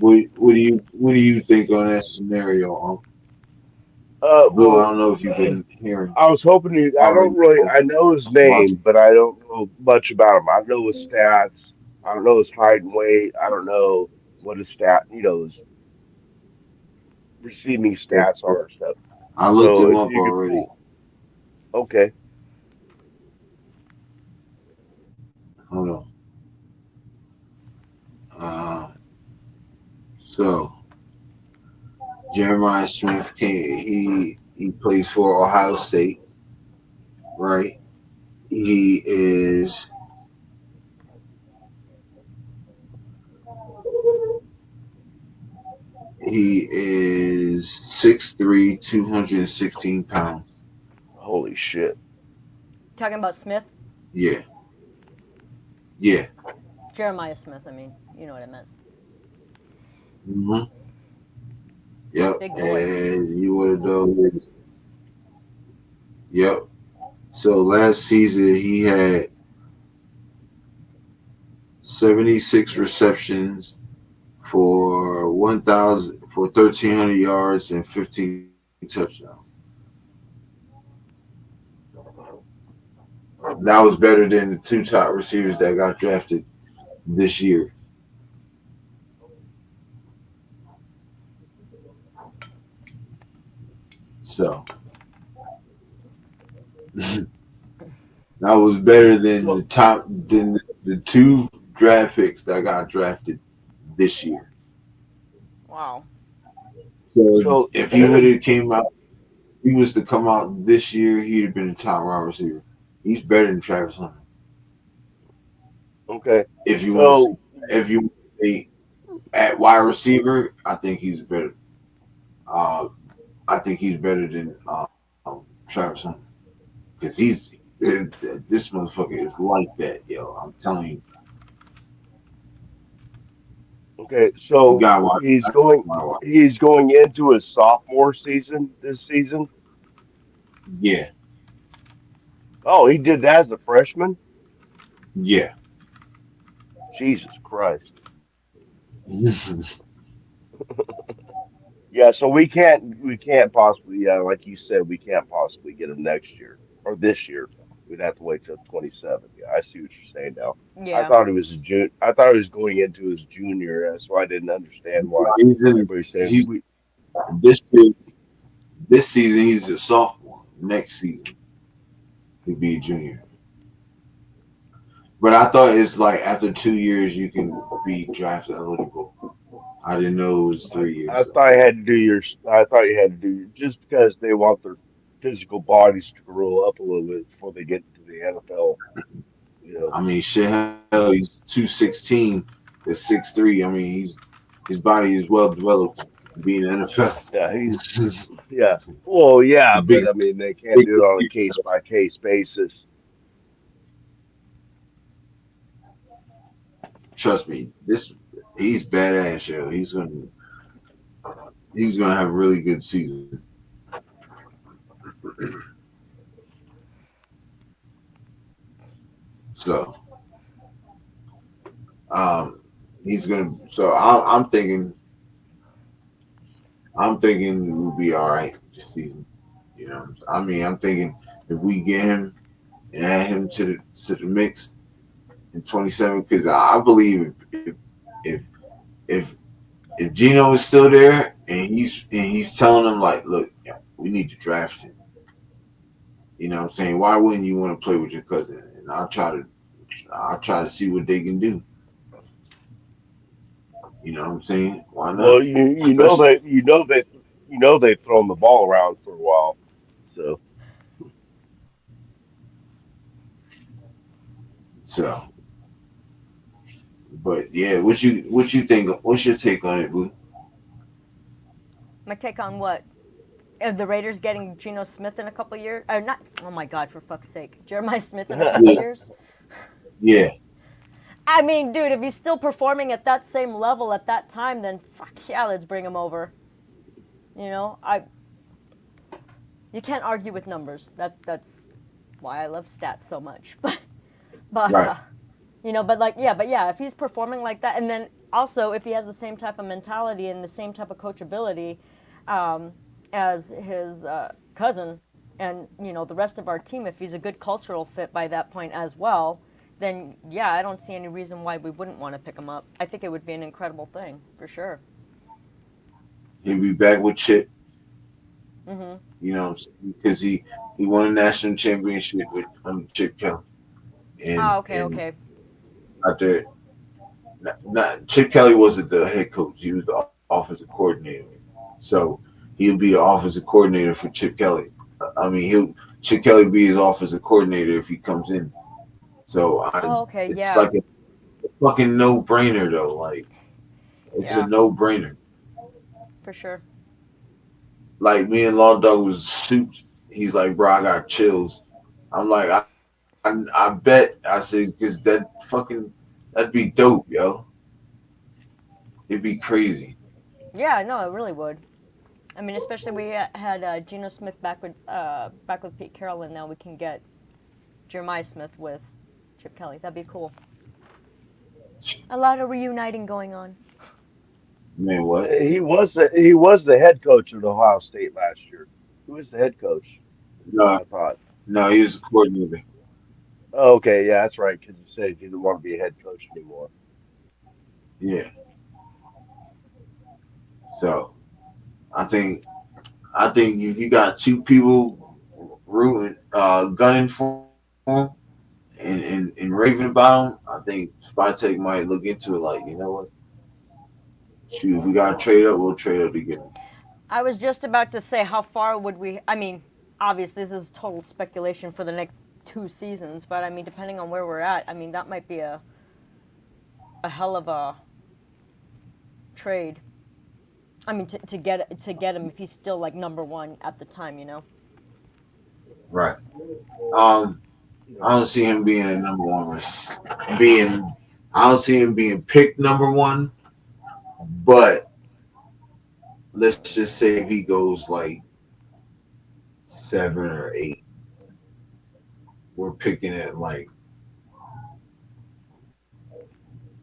what do you think on that scenario? Blue, I well, don't know if you've been hearing I was hoping you. I already don't really. I know his watching. name, but I don't know much about him. I know his stats. I don't know his height and weight. I don't know what his his receiving stats are and stuff. I looked So him if up you could already. pull, okay. Hold on. Uh, so Jeremiah Smith he plays for Ohio State, right? He is he is 6'3", 216 pounds. Holy shit! Talking about Smith, Yeah, yeah. Jeremiah Smith. I mean, you know what I meant. hmm Yep. Big boy. And you want to know is yep. So last season he had 76 receptions for 1,300 yards and 15 touchdowns. That was better than the two top receivers that got drafted this year. So that was better than the two draft picks that got drafted this year. Wow. So So if he would have came out, he was to come out this year, he'd have been a top wide receiver. He's better than Travis Hunter. okay. If you want to see, So if you want to see at wide receiver, I think he's better. I think he's better than Travis Hunter because this motherfucker is like that, yo. I'm telling you, okay. you So got to watch. he's going into his sophomore season this season. Yeah, Oh, he did that as a freshman. yeah. Jesus Christ. Yeah, so we can't possibly, yeah, like you said, we can't possibly get him next year or this year. We'd have to wait till 27. Yeah, I see what you're saying now. I Yeah. thought it was a June. I thought he was going into his junior. That's why I didn't understand why everybody's saying He's we. this year, this season he's a sophomore. Next season he'll be a junior. But I thought it's like after 2 years you can be draft eligible. I didn't know it was 3 I years. thought you had to do your. I thought you had to do just because they want their physical bodies to grow up a little bit before they get into the NFL. You know. I mean, shit, hell, he's 216 to 6'3". I mean, his body is well developed to be in the NFL. Yeah, he's yeah. Well, yeah, big, but I mean, they can't big, do it on a case by case basis. trust me, he's badass, yo. He's gonna have a really good season. So, he's gonna. So I'm thinking we'll be all right this season. You know, I mean, I'm thinking if we get him and add him to the mix in 27, because I believe if if if Gino is still there and he's telling them like, look, we need to draft him. You know what I'm saying? Why wouldn't you want to play with your cousin? And I'll try to see what they can do. You know what I'm saying? Why not? Well, you know that they've thrown the ball around for a while, so So, but yeah, what you think? What's your take on it, Blue? My take on what? The Raiders getting Geno Smith in a couple years? Or not? Oh my God! For fuck's sake, Jeremiah Smith in a couple years. Yeah. I mean, dude, if he's still performing at that same level at that time, then fuck yeah, let's bring him over. You know, you can't argue with numbers. That's why I love stats so much. But Right. you know, but yeah, if he's performing like that, and then also if he has the same type of mentality and the same type of coachability as his cousin, and you know the rest of our team, if he's a good cultural fit by that point as well, then yeah, I don't see any reason why we wouldn't want to pick him up. I think it would be an incredible thing for sure. He'll be back with Chip. Mhm. You know, because he won a national championship with Chip Kelly. And, Okay. After, not Chip Kelly wasn't the head coach; he was the offensive coordinator. So he'll be the offensive coordinator for Chip Kelly. I mean, Chip Kelly be his offensive coordinator if he comes in. So it's like a fucking no-brainer though. Like it's a no-brainer. For sure. Like me and Law Dog was soups. He's like, bro, I got chills. I'm like, I bet. I said, because that'd be dope, yo. It'd be crazy. Yeah, no, it really would. I mean, especially we had Geno Smith back with Pete Carroll, and now we can get Jeremiah Smith with Chip Kelly. That'd be cool. A lot of reuniting going on. Man, what? He was the head coach of Ohio State last year. Who was the head coach? No, I thought. No, he was a coordinator. Oh, okay, yeah, that's right. Because he said he didn't want to be a head coach anymore. Yeah. So, I think if you got two people rooting, gunning for him and raving about him, I think Spytek might look into it. Like, you know what? Shoot, if we got to trade up, we'll trade up to get him. I was just about to say, how far would we? I mean, obviously this is total speculation for the next 2 seasons, but I mean, depending on where we're at, I mean that might be a hell of a trade. I mean, to get him if he's still like number 1 at the time, you know. Right. I don't see him being a number 1. I don't see him being picked number 1. But let's just say if he goes like 7 or 8, we're picking at like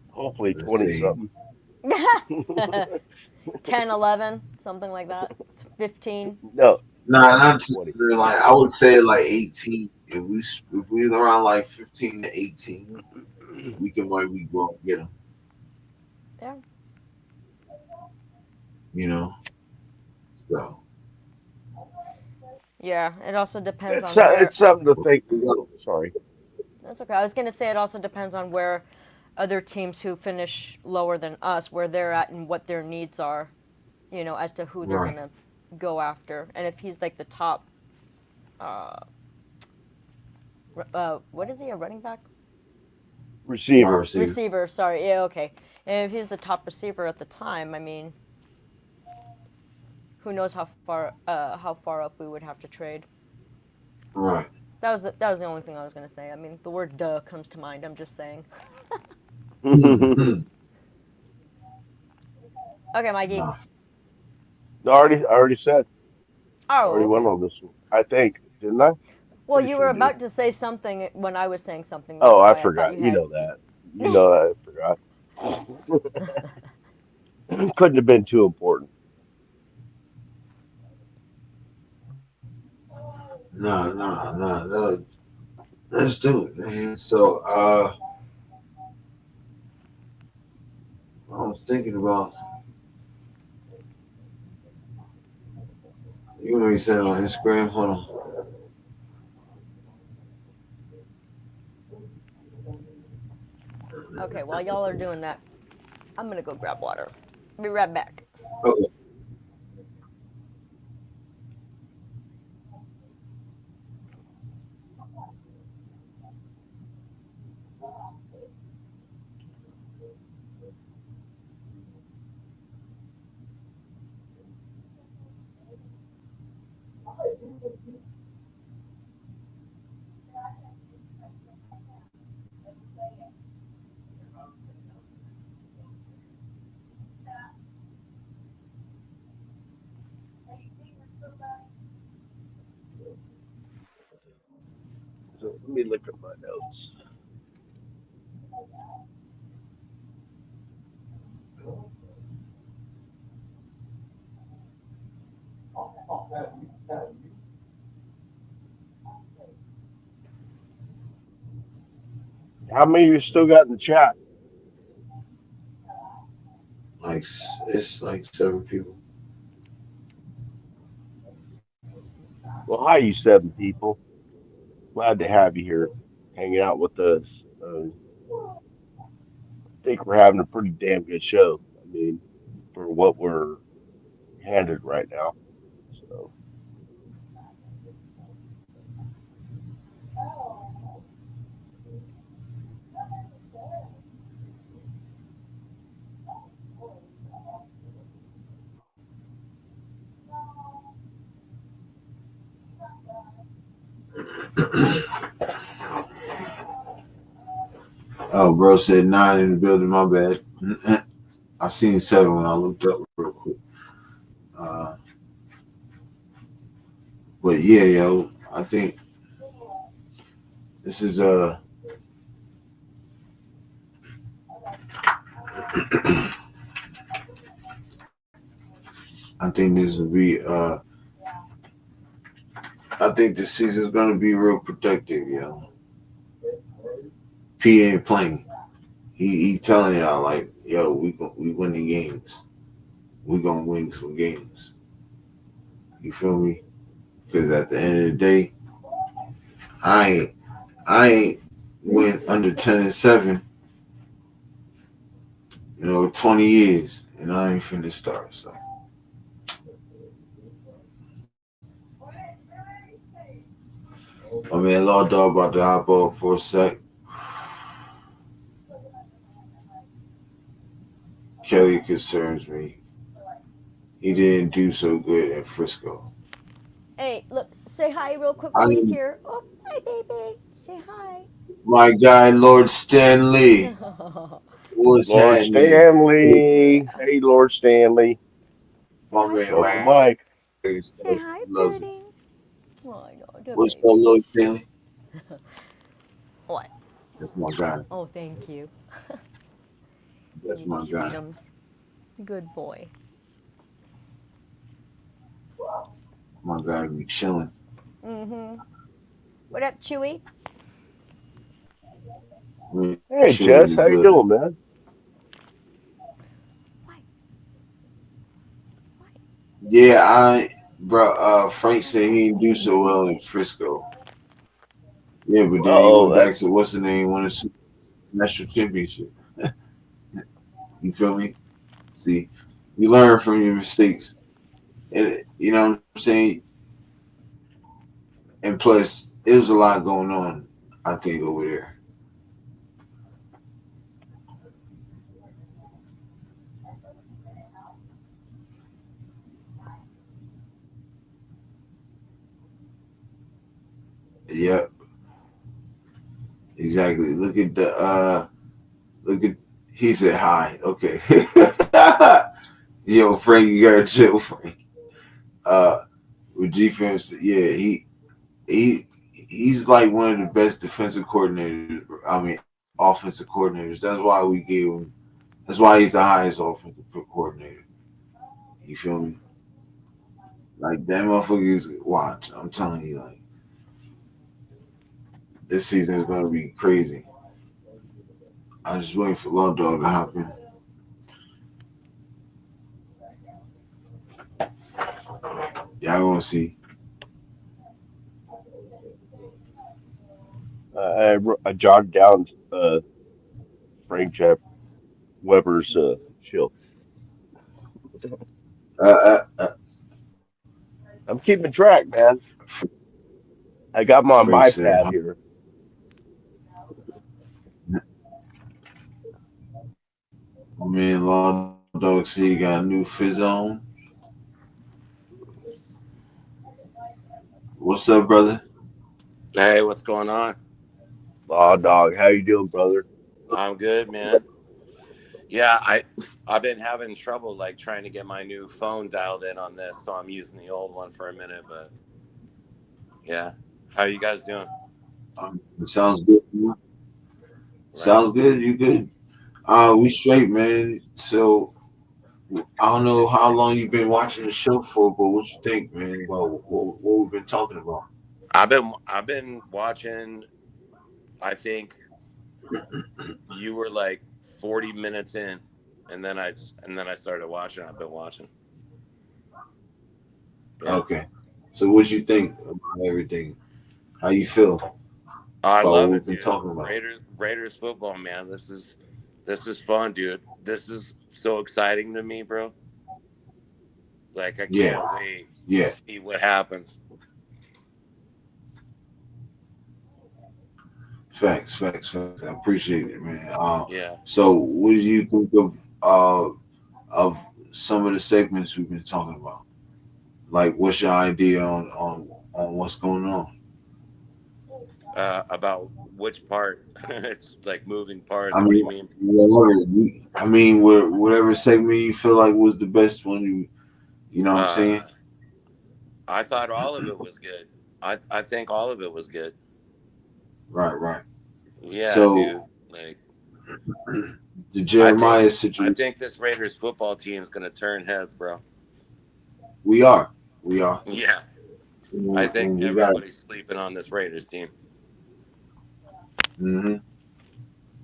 hopefully 20 something. 10, 11, something like that. 15. No, not 20. Like I would say like 18. If we around like 15 to 18, we can maybe go and get him. Yeah. You know. So. Yeah, it also depends It's on. It's something to think. Sorry. That's okay. I was gonna say it also depends on where other teams who finish lower than us, where they're at and what their needs are, you know, as to who they're gonna go after. And if he's like the top, what is he, a running back? Receiver. Receiver. Sorry. Yeah. Okay. And if he's the top receiver at the time, I mean, who knows how far up we would have to trade. Right. That was the only thing I was gonna say. I mean, the word "duh" comes to mind. I'm just saying. Okay, Mikey. I already said. Oh. I already went on this one. I think, didn't I? Well, you were about to say something when I was saying something. Oh, I forgot. You know that. You know that. I forgot. Couldn't have been too important. No. Let's do it, man. So, I was thinking about. You want me to send it on Instagram? Hold on. Okay, while y'all are doing that, I'm gonna go grab water. Be right back. Okay. Let me look at my notes. How many you still got in the chat? Like it's like 7 people. Well, hi, you 7 people. Glad to have you here, hanging out with us. I think we're having a pretty damn good show. I mean, for what we're handed right now. So, Oh, bro said 9 in the building. My bad. I seen 7 when I looked up real quick. But yeah, yo, I think this is I think this will be I think this season's gonna be real productive, yo. Pete ain't playing. He telling y'all like, yo, we winning games. We gonna win some games. You feel me? Because at the end of the day, I ain't went under 10-7. 20 years, and I ain't finna start. So. I mean, Law Dog about to hop up for a sec. Kelly concerns me. He didn't do so good in Frisco. Hey, look, say hi real quick while he's here. Oh, hi, baby. Say hi. My guy, Lord Stanley. What's Lord happening? Stanley. Hey, Lord Stanley. My man, Welcome, Mike. Say hi, Pudding. What's up, Lord Stanley? What? That's my guy. Oh, thank you. That's my guy. Sweetums. Good boy. My guy be chilling. Mm-hmm. What up, Chewy? Hey, Jess, how you doing, man? Yeah, Frank said he didn't do so well in Frisco. Yeah, but then he went back to what's the name, won a national championship. You feel me? See, you learn from your mistakes. And you know what I'm saying? And plus, it was a lot going on, I think, over there. Yep. Exactly. Look at he said hi. Okay. Yo, Frank, you gotta chill, Frank. With defense, yeah, he's like one of the best defensive coordinators. I mean, offensive coordinators. That's why we gave him. That's why he's the highest offensive coordinator. You feel me? Like that motherfucker is watch. I'm telling you, like this season is gonna be crazy. I'm just waiting for Law Dog to hop in. Y'all gonna see. I jogged down Frank Jeff Weber's shield. I'm keeping track, man. I got my iPad here. Man, Law Dog see you got a new fizz on. What's up, brother? Hey, what's going on? Law Dog, how you doing, brother? I'm good, man. Yeah, I've been having trouble like trying to get my new phone dialed in on this, so I'm using the old one for a minute. But yeah, how are you guys doing? Sounds good. Sounds good. You good? We straight, man. So I don't know how long you've been watching the show for, but what you think, man? About what we've been talking about? I've been watching. I think you were like 40 minutes in, and then I started watching. I've been watching. Yeah. Okay. So what you think about everything? How you feel? I about love what it, we've been dude. talking about? Raiders football, man. This is fun, dude. This is so exciting to me, bro. Like I can't wait to see what happens. Facts. I appreciate it, man. Yeah. So what do you think of some of the segments we've been talking about? Like, what's your idea on what's going on? About which part? It's like moving parts. I What do you mean, mean? whatever segment you feel like was the best one. You know what I'm saying? I thought all of it was good. I think all of it was good. Right. Yeah, So, dude. Like the Jeremiah situation. I think this Raiders football team is going to turn heads, bro. We are. Yeah. I think everybody's sleeping on this Raiders team. Mm-hmm.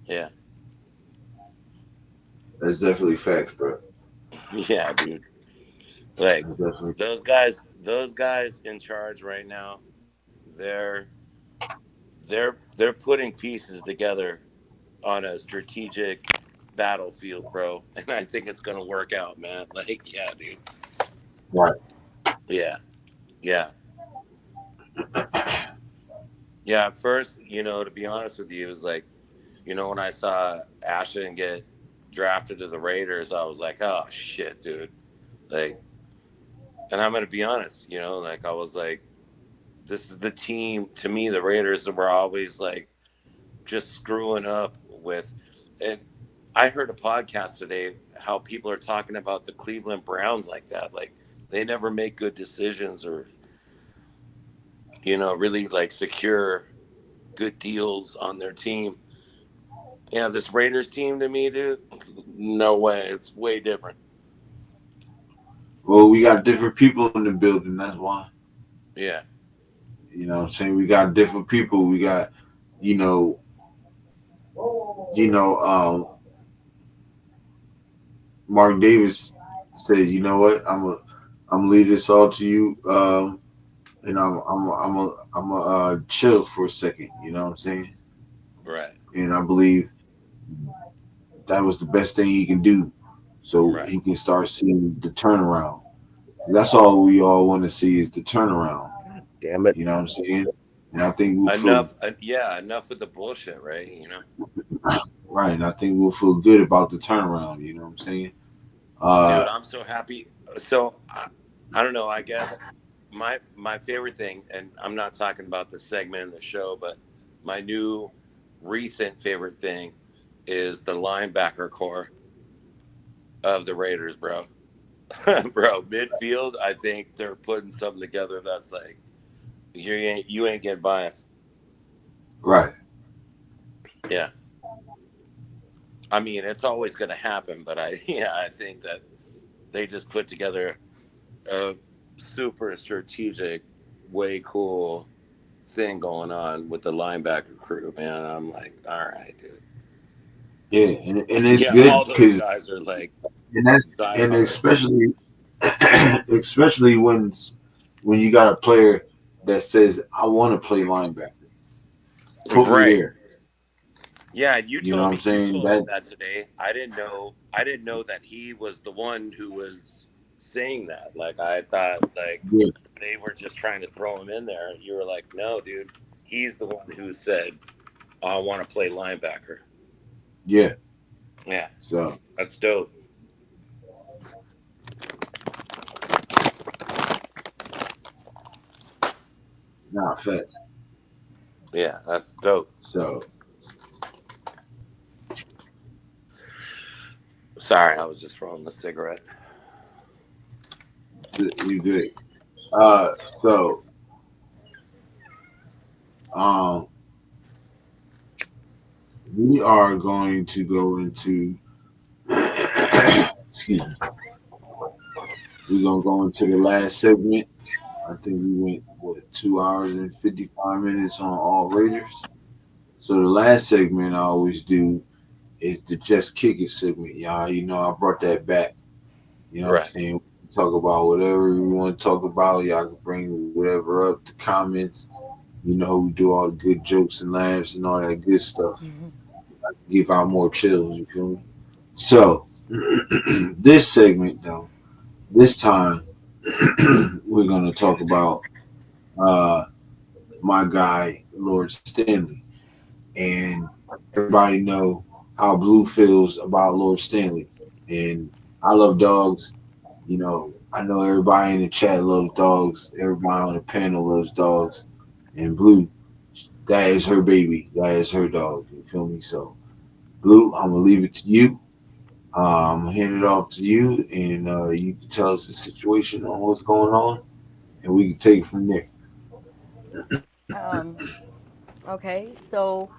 Yeah. That's definitely facts, bro. Yeah, dude. Like those guys in charge right now, they're putting pieces together on a strategic battlefield, bro. And I think it's gonna work out, man. Like, yeah, dude. Right. Yeah. Yeah, at first, to be honest with you, it was like, when I saw Ashton get drafted to the Raiders, I was like, oh shit, dude. Like, and I'm gonna be honest, like I was like, this is the team, to me, the Raiders were always like just screwing up with. And I heard a podcast today how people are talking about the Cleveland Browns like that. Like they never make good decisions or, really like secure good deals on their team. Yeah, this Raiders team to me, dude, no way. It's way different. Well, we got different people in the building. That's why. Yeah. You know what I'm saying? We got different people. We got, Mark Davis said, you know what? I'm gonna leave this all to you. And I'm a chill for a second. You know what I'm saying? Right. And I believe that was the best thing he can do, so he can start seeing the turnaround. That's all we all want to see is the turnaround. Damn it! You know what I'm saying? And I think we'll enough with the bullshit, right? Right. And I think we'll feel good about the turnaround. You know what I'm saying? Dude, I'm so happy. So I don't know. I guess my favorite thing, and I'm not talking about the segment in the show, but my new recent favorite thing is the linebacker core of the Raiders, bro. Bro, midfield, I think they're putting something together that's like you ain't getting by us. Right. Yeah. I mean, it's always going to happen, but I think that they just put together a super strategic, way cool thing going on with the linebacker crew, man. I'm like, all right, dude. Yeah, and it's good because guys are like, and especially when you got a player that says, I want to play linebacker. Put me there. Yeah, you know what I'm saying? That today. I didn't know that he was the one who was saying that. Like I thought they were just trying to throw him in there. You were like, no, dude, he's the one who said, I want to play linebacker. Yeah. Yeah. So that's dope. Nah, facts. Yeah, that's dope. So sorry, I was just rolling a cigarette. You good. we are going to go into excuse me. We're gonna go into the last segment. I think we went 2 hours and 55 minutes on all Raiders. So the last segment I always do is the Just Kick It segment, y'all. You know, I brought that back. You know what I'm saying? Talk about whatever we want to talk about. Y'all can bring whatever up, the comments. You know, we do all the good jokes and laughs and all that good stuff. Give out more chills, you feel me? So, this segment, though, this time, we're going to talk about my guy, Lord Stanley. And everybody know how Blue feels about Lord Stanley. And I love dogs. You know, I know everybody in the chat loves dogs. Everybody on the panel loves dogs. And Blue, that is her baby. That is her dog. You feel me? So, Blue, I'm going to leave it to you. I'm going to hand it off to you. And you can tell us the situation on what's going on. And we can take it from there. Okay, so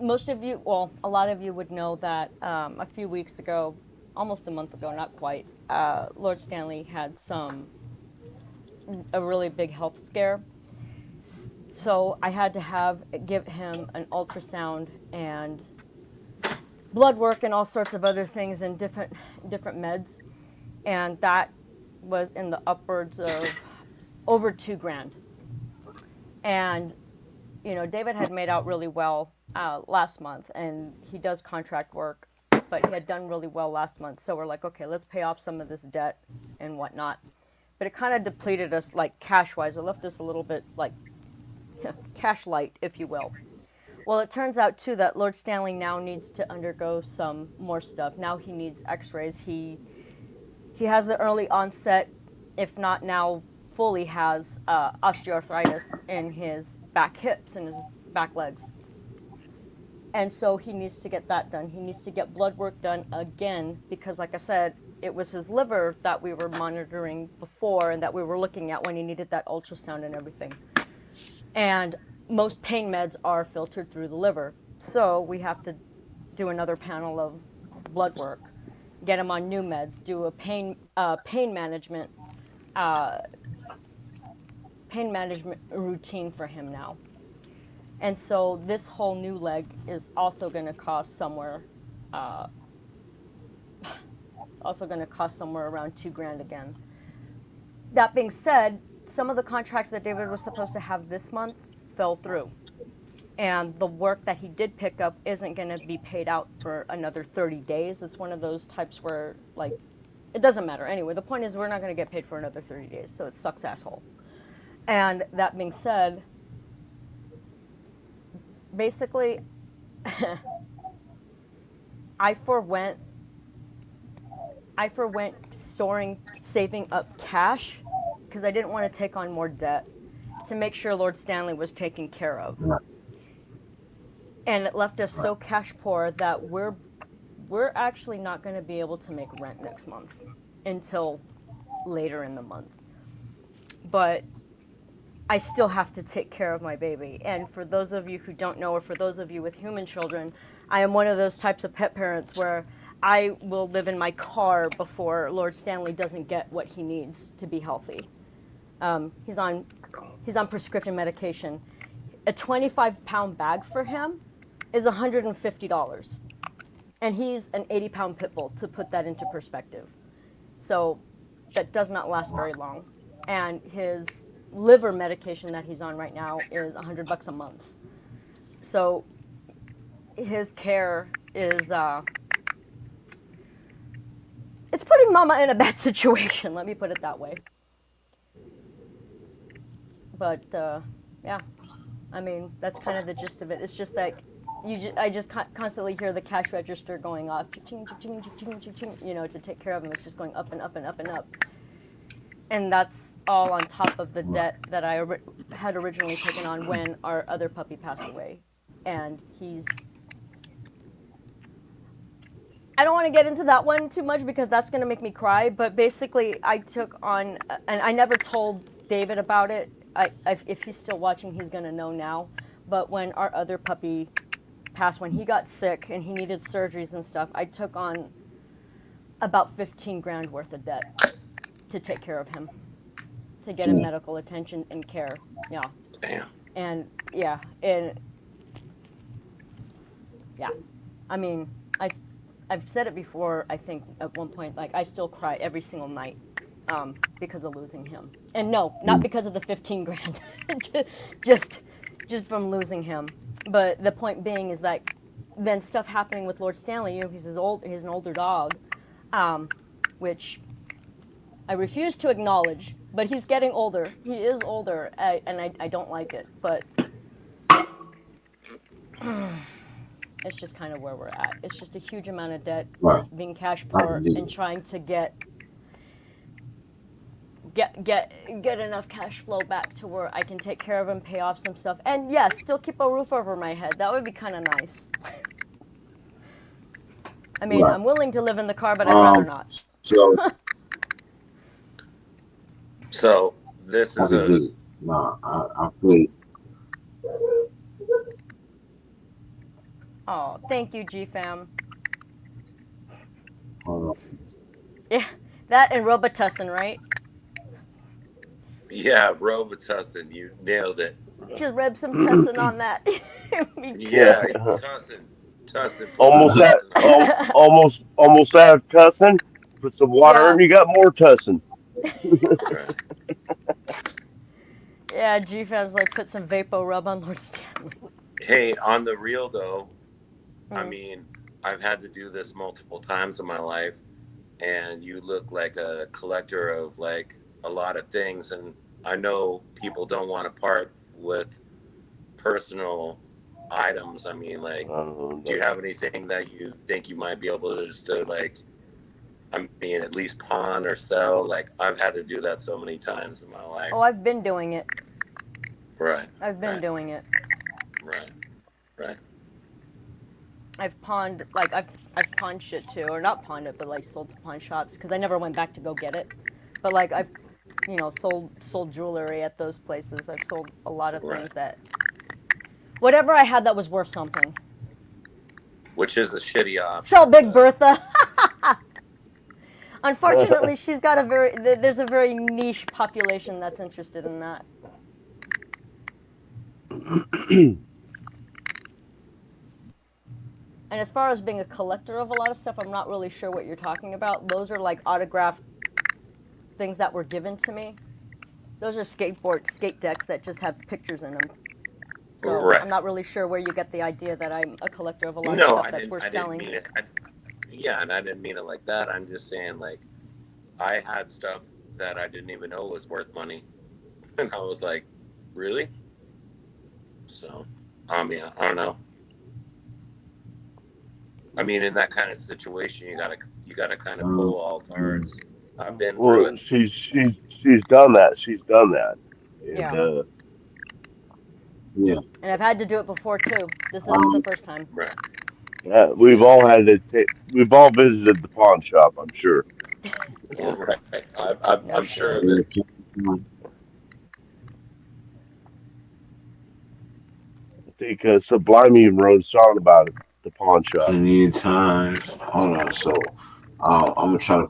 most of you, well, a lot of you would know that a few weeks ago, almost a month ago, not quite, Lord Stanley had a really big health scare. So I had to give him an ultrasound and blood work and all sorts of other things and different meds, and that was in the upwards of over $2,000. And you know, David had made out really well last month, and he does contract work, but he had done really well last month. So we're like, okay, let's pay off some of this debt and whatnot. But it kind of depleted us, like cash-wise. It left us a little bit like cash light, if you will. Well, it turns out too that Lord Stanley now needs to undergo some more stuff. Now he needs X-rays. He has the early onset, if not now fully has osteoarthritis in his back hips and his back legs. And so he needs to get that done. He needs to get blood work done again because, like I said, it was his liver that we were monitoring before and that we were looking at when he needed that ultrasound and everything. And most pain meds are filtered through the liver. So we have to do another panel of blood work, get him on new meds, do a pain management routine for him now. And so this whole new leg is also going to cost somewhere around $2,000 again. That being said, some of the contracts that David was supposed to have this month fell through. And the work that he did pick up isn't going to be paid out for another 30 days. It's one of those types where, like, it doesn't matter. Anyway, the point is we're not going to get paid for another 30 days, so it sucks asshole. And that being said, basically, I forwent saving up cash because I didn't want to take on more debt to make sure Lord Stanley was taken care of. And it left us so cash poor that we're actually not going to be able to make rent next month until later in the month. But I still have to take care of my baby. And for those of you who don't know, or for those of you with human children, I am one of those types of pet parents where I will live in my car before Lord Stanley doesn't get what he needs to be healthy. He's on prescription medication. A 25-pound bag for him is $150. And he's an 80-pound pit bull, to put that into perspective. So that does not last very long. And his liver medication that he's on right now is $100 a month. So his care is it's putting mama in a bad situation, let me put it that way. But yeah, I mean, that's kind of the gist of it. It's just like I just constantly hear the cash register going off, you know, to take care of him. It's just going up and up and up and up. And that's all on top of the debt that I had originally taken on when our other puppy passed away. And I don't want to get into that one too much because that's going to make me cry, but basically I took on, and I never told David about it. If he's still watching, he's going to know now. But when our other puppy past, when he got sick and he needed surgeries and stuff, I took on about 15 grand worth of debt to take care of him, to get him medical attention and care. Yeah. Damn. And yeah, I mean, I've said it before, I think at one point, like, I still cry every single night because of losing him. And no, not because of the 15 grand, just from losing him. But the point being is that then stuff happening with Lord Stanley, you know, he's an older dog, which I refuse to acknowledge, but he's getting older. He is older, and I don't like it, but it's just kind of where we're at. It's just a huge amount of debt, being cash poor, and trying to get enough cash flow back to where I can take care of him, pay off some stuff, and yes, still keep a roof over my head. That would be kind of nice. I mean, I'm willing to live in the car, but I'd rather not. So this is I feel. Oh, thank you, GFam. Hold on. Yeah, that and Robitussin, right? Yeah, Robitussin, you nailed it. Just rub some tussin on that. Yeah, tussin. Almost out of tussin. Put some water and you got more tussin. Yeah, GFam's like, put some Vapo Rub on Lord Stanley. Hey, on the real though, I mean, I've had to do this multiple times in my life, and you look like a collector of like a lot of things, and I know people don't want to part with personal items. I mean, like, do you have anything that you think you might be able to just like, I mean, at least pawn or sell? Like, I've had to do that so many times in my life. Oh, I've been doing it. Right. I've been doing it. Right. I've pawned, like, I've pawned shit too, or not pawned it, but like sold to pawn shops, because I never went back to go get it. But like, I've, you know, sold jewelry at those places. I've sold a lot of things that, whatever I had that was worth something. Which is a shitty option. Sell Big Bertha. Unfortunately, she's got there's a very niche population that's interested in that. And as far as being a collector of a lot of stuff, I'm not really sure what you're talking about. Those are like autographed things that were given to me. Those are skate decks that just have pictures in them. So I'm not really sure where you get the idea that I'm a collector of a lot of stuff that's worth selling. Didn't mean it. Yeah, and I didn't mean it like that. I'm just saying, like, I had stuff that I didn't even know was worth money. And I was like, really? So, I mean, I don't know. I mean, in that kind of situation, you gotta kind of pull all cards. I've been through it. She's done that. She's done that. And, yeah. And I've had to do it before too. This isn't the first time. Right. Yeah, we've all had to we've all visited the pawn shop, I'm sure. Yeah. Right. I'm sure of it. I think Sublime even wrote a song about it, the pawn shop. Anytime. Hold on. So I'm gonna try to.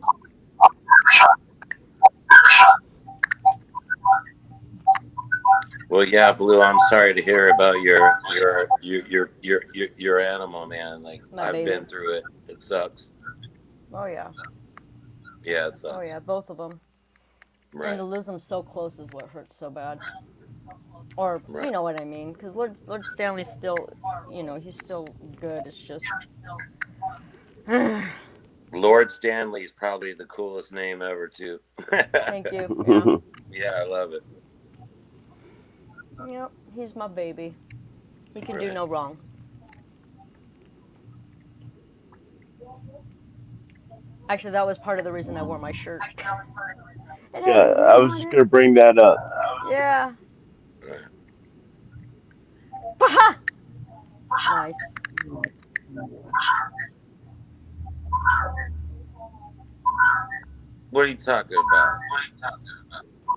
Well, yeah, Blue. I'm sorry to hear about your animal, man. Like, I've been through it. It sucks. Oh yeah. Yeah, it sucks. Oh yeah, both of them. Right. And to lose them so close is what hurts so bad. Or you know what I mean? Because Lord Stanley's still, you know, he's still good. It's just. Lord Stanley is probably the coolest name ever, too. Thank you. Yeah, I love it. Yep, he's my baby. He can do no wrong. Actually, that was part of the reason I wore my shirt. Yeah, I was just going to bring that up. Yeah. Baha! Nice. What are you talking about?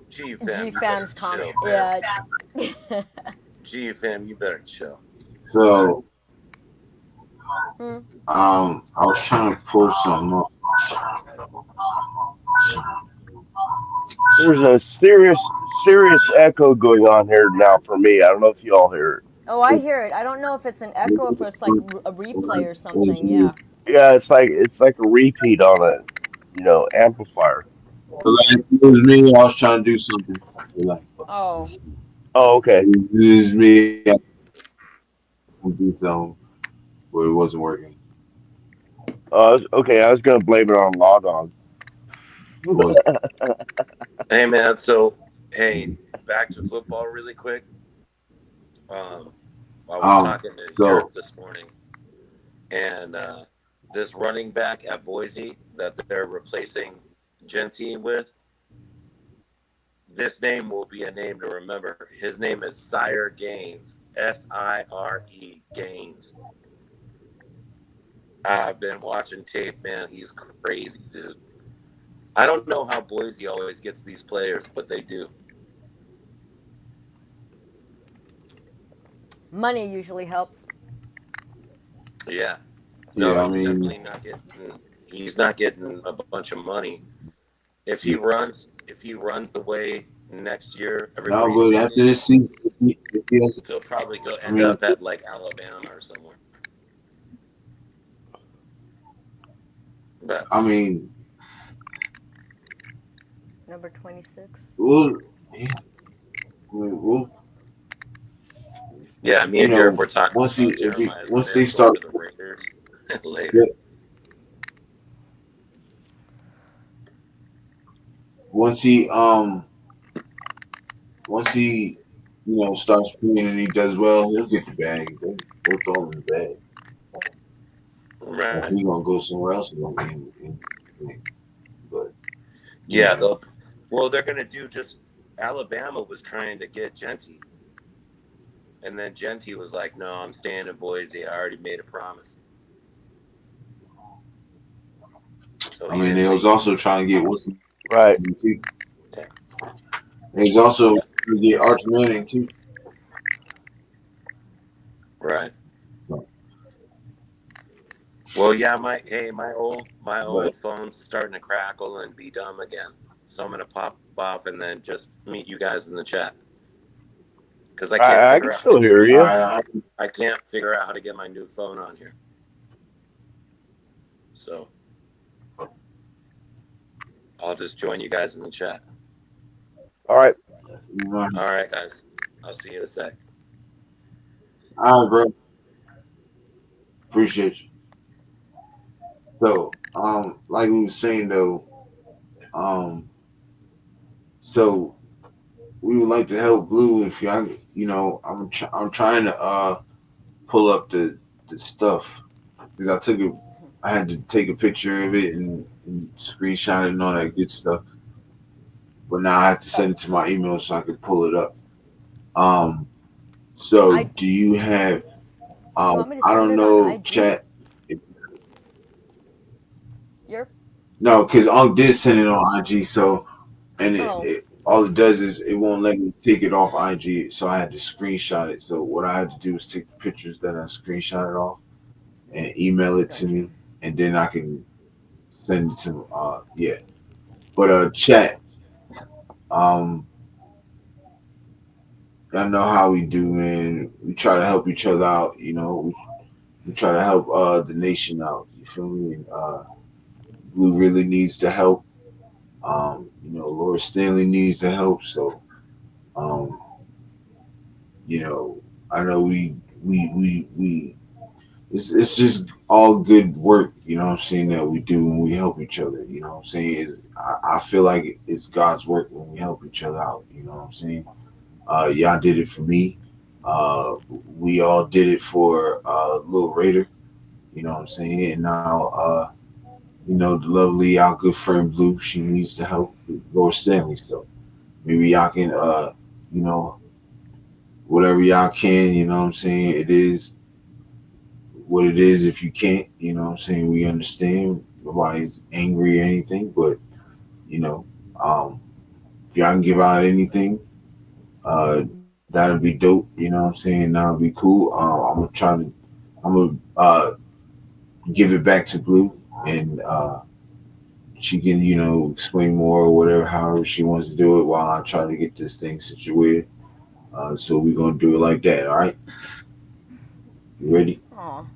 G-Fam's comment. Yeah. G-Fam, you better chill. So, I was trying to pull something up. There's a serious echo going on here now for me. I don't know if you all hear it. Oh, I hear it. I don't know if it's an echo or if it's like a replay or something. Yeah. Yeah, it's like a repeat on a amplifier. It was me. I was trying to do something. Relax. Oh. Oh, okay. It was me. I was do something, but it wasn't working. Okay, I was gonna blame it on Law Dog. Hey man, so back to football really quick. I was talking to Garrett this morning, and this running back at Boise that they're replacing Genty with, this name will be a name to remember. His name is Sire Gaines, Sire Gaines. I've been watching tape, man. He's crazy, dude. I don't know how Boise always gets these players, but they do. Money usually helps. Yeah. No, Yeah, he's definitely not getting. He's not getting a bunch of money. If he runs the way next year, No, but after this season, he'll probably end up at like Alabama or somewhere. But, I mean, number 26. Yeah, me and Derek were talking. Once they start the Raiders later. Yeah. Once he starts playing and he does well, he'll get the bag. We'll throw him in the bag. Right. He's gonna go somewhere else. But yeah, they're gonna do just. Alabama was trying to get Genty, and then Genty was like, "No, I'm staying in Boise. I already made a promise." So they was also trying to get Wilson. Right. And he's also trying to get Arch Manning too. Right. Well, yeah, my old phone's starting to crackle and be dumb again. So I'm gonna pop off and then just meet you guys in the chat because I can still hear you. I can't figure out how to get my new phone on here. So I'll just join you guys in the chat. All right. All right, guys. I'll see you in a sec. All right, bro. Appreciate you. So, like we were saying though, so we would like to help Blue if y'all, I'm trying to pull up the stuff because I had to take a picture of it and screenshot it and all that good stuff. But now I have to send it to my email so I can pull it up. So do you have? I don't know, chat. No, because Unc did send it on IG, so and all it does is it won't let me take it off IG, so I had to screenshot it. So what I had to do is take the pictures that I screenshotted off and email it to me, and then I can send it to But chat, y'all know how we do, man. We try to help each other out, we try to help the nation out. You feel me? And, Blue really needs the help. Laura Stanley needs the help. So, I know we it's just all good work, that we do when we help each other. I feel like it's God's work when we help each other out. Y'all did it for me. We all did it for Lil Raider. And now the lovely, our good friend Blue, she needs to help Laura Stanley. So maybe y'all can, whatever y'all can, it is what it is. If you can't, we understand. Nobody's angry or anything, but, if y'all can give out anything, that'd be dope. That'd be cool. I'm going to give it back to Blue, and she can, explain more or whatever, however she wants to do it, while I try to get this thing situated. So we're gonna do it like that. All right. You ready? Oh,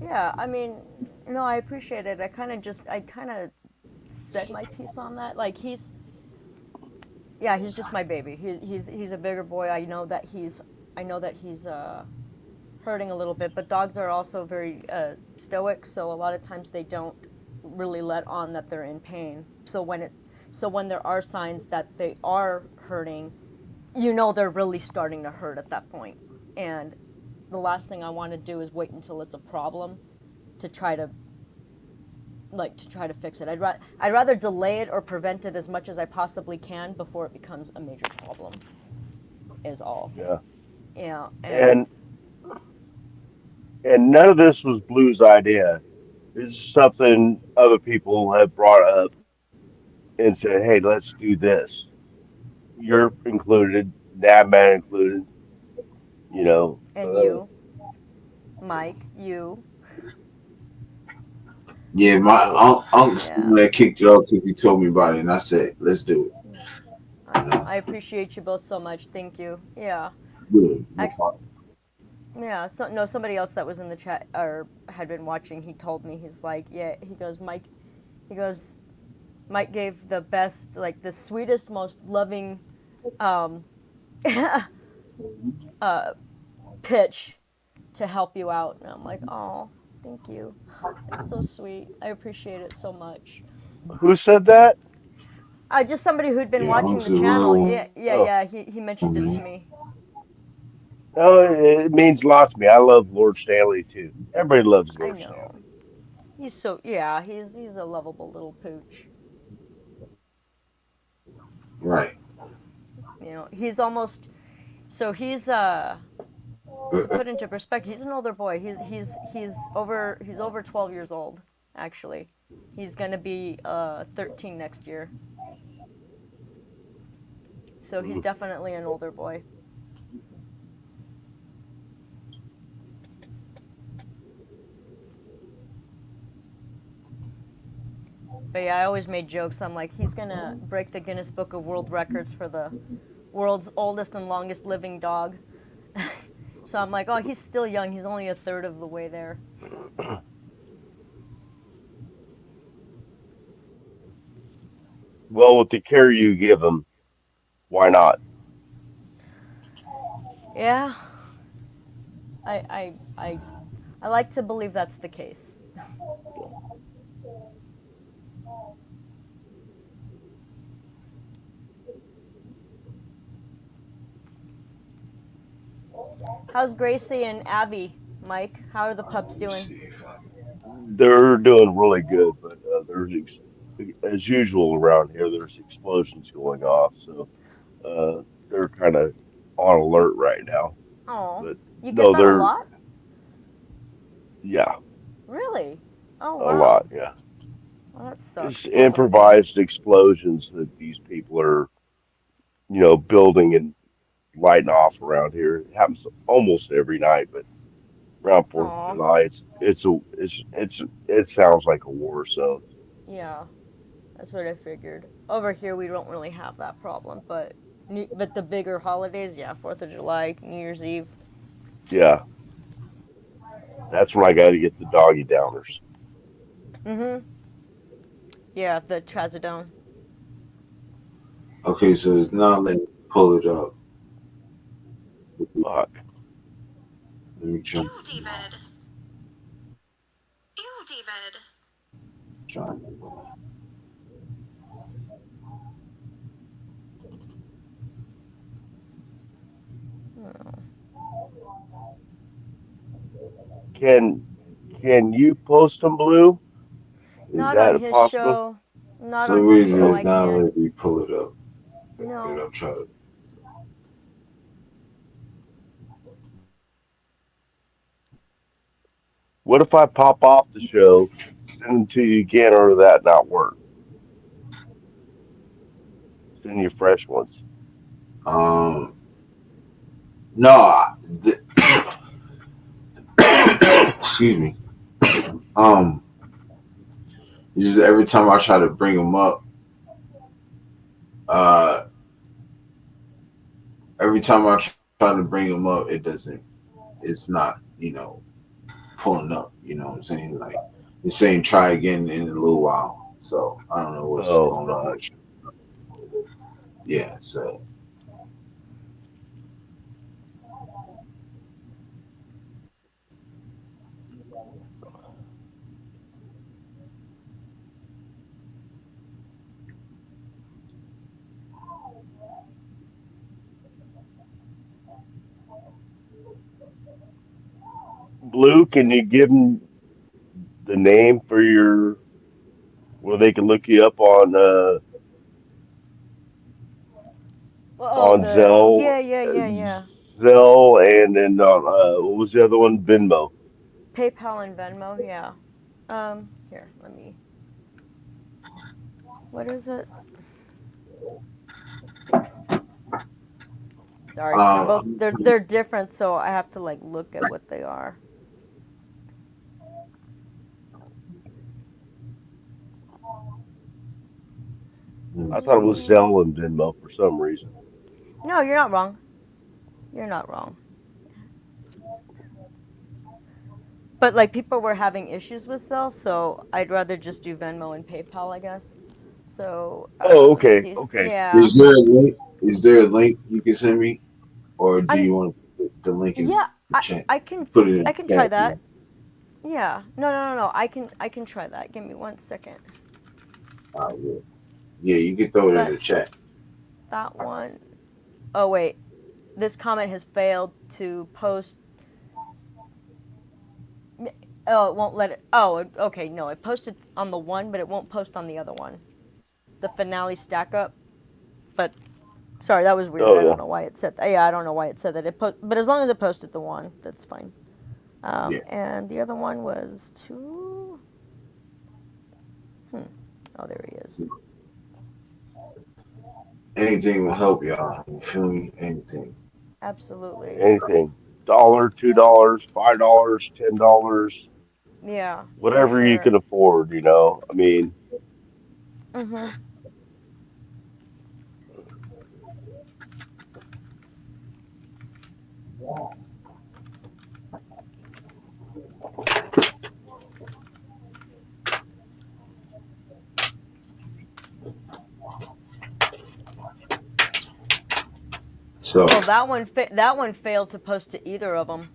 yeah. I mean, no, I appreciate it. I kind of said my piece on that. Like he's just my baby. He's a bigger boy. I know that he's hurting a little bit, but dogs are also very stoic. So a lot of times they don't really let on that they're in pain. So when there are signs that they are hurting, they're really starting to hurt at that point. And the last thing I want to do is wait until it's a problem to try to fix it. I'd rather delay it or prevent it as much as I possibly can before it becomes a major problem. Is all. Yeah. Yeah. And none of this was Blue's idea. This is something other people have brought up and said, "Hey, let's do this." You're included, Nabman included. And you, Mike, you. Yeah, my uncle that kicked it off because he told me about it, and I said, "Let's do it." I appreciate you both so much. Thank you. Yeah. Good. Actually, yeah. Somebody else that was in the chat or had been watching. He told me, he's like, yeah. He goes, Mike gave the best, like the sweetest, most loving, pitch to help you out. And I'm like, oh, thank you. It's so sweet. I appreciate it so much. Who said that? Just somebody who'd been watching the channel. Yeah. He mentioned it to me. Oh, it means a lot to me. I love Lord Stanley too. Everybody loves Lord Stanley. He's a lovable little pooch. Right. He's almost. So he's put into perspective. He's an older boy. He's over 12 years old. Actually, he's gonna be 13 next year. So he's definitely an older boy. But yeah, I always made jokes. I'm like, he's gonna break the Guinness Book of World Records for the world's oldest and longest living dog. So I'm like, oh, he's still young. He's only a third of the way there. Well, with the care you give him, why not? Yeah. I like to believe that's the case. How's Gracie and Abby, Mike? How are the pups doing? They're doing really good, but there's, as usual around here, there's explosions going off, so they're kind of on alert right now. Oh, but you get that a lot? Yeah. Really? Oh, wow. A lot, yeah. Well, that sucks. It's improvised explosions that these people are, building and lighting off around here. It happens almost every night, but around 4th of July, it sounds like a war zone. Yeah, that's what I figured. Over here, we don't really have that problem, but the bigger holidays, yeah, 4th of July, New Year's Eve. Yeah, that's when I got to get the doggy downers. Yeah, the trazodone. Okay, so it's not letting me pull it up. Fuck. Let me try. Ew, David. Try. Can you post them, Blue? Not on his show. Not for some reason it's not letting me pull it up. No. I'm trying to. What if I pop off the show, send them to you again, or did that not work? Send you fresh ones. No. Excuse me. Um, just every time I try to bring him up, every time I try to bring him up, it doesn't. It's not, pulling up. You know what I'm saying? Like it's saying try again in a little while. So I don't know what's going on. With you. Yeah. So. Blue, can you give them the name for where they can look you up on Zelle, Yeah. Zelle, and then on what was the other one? Venmo. PayPal and Venmo, yeah. Here, let me. What is it? Sorry, they're different, so I have to like look at what they are. I thought it was Zelle and Venmo for some reason. No, you're not wrong. You're not wrong. But like people were having issues with Zelle, so I'd rather just do Venmo and PayPal, I guess. So. Okay. Yeah. Is there a link? Is there a link you can send me, or do you want to put the link in? Yeah, chat? I can. Put it in I can chat, try that. Yeah. No. I can try that. Give me 1 second. Yeah, you can throw it in the chat. That one. Oh wait, this comment has failed to post. Oh, it won't let it. Oh, okay. No, it posted on the one, but it won't post on the other one. The finale stack up. But sorry, that was weird. I don't know why it said that. Yeah, I don't know why it said that. But as long as it posted the one, that's fine. And the other one was 2. Oh, there he is. Anything will help y'all. You feel me? Anything. Absolutely. Anything. $1, $2, $5, $10. Yeah. Whatever you can afford, I mean. Mhm. So that one failed to post to either of them.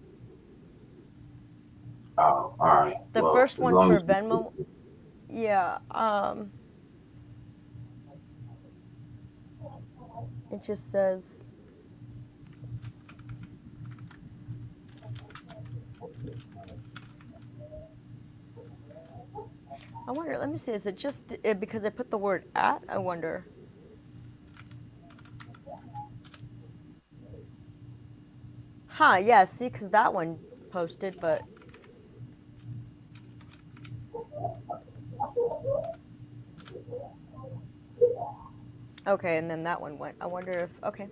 Oh, all right. The first one for Venmo. Yeah. It just says. I wonder. Let me see. Is it just because I put the word at? I wonder. Huh, yeah, see, because that one posted, but... Okay, and then that one went. I wonder if... Okay.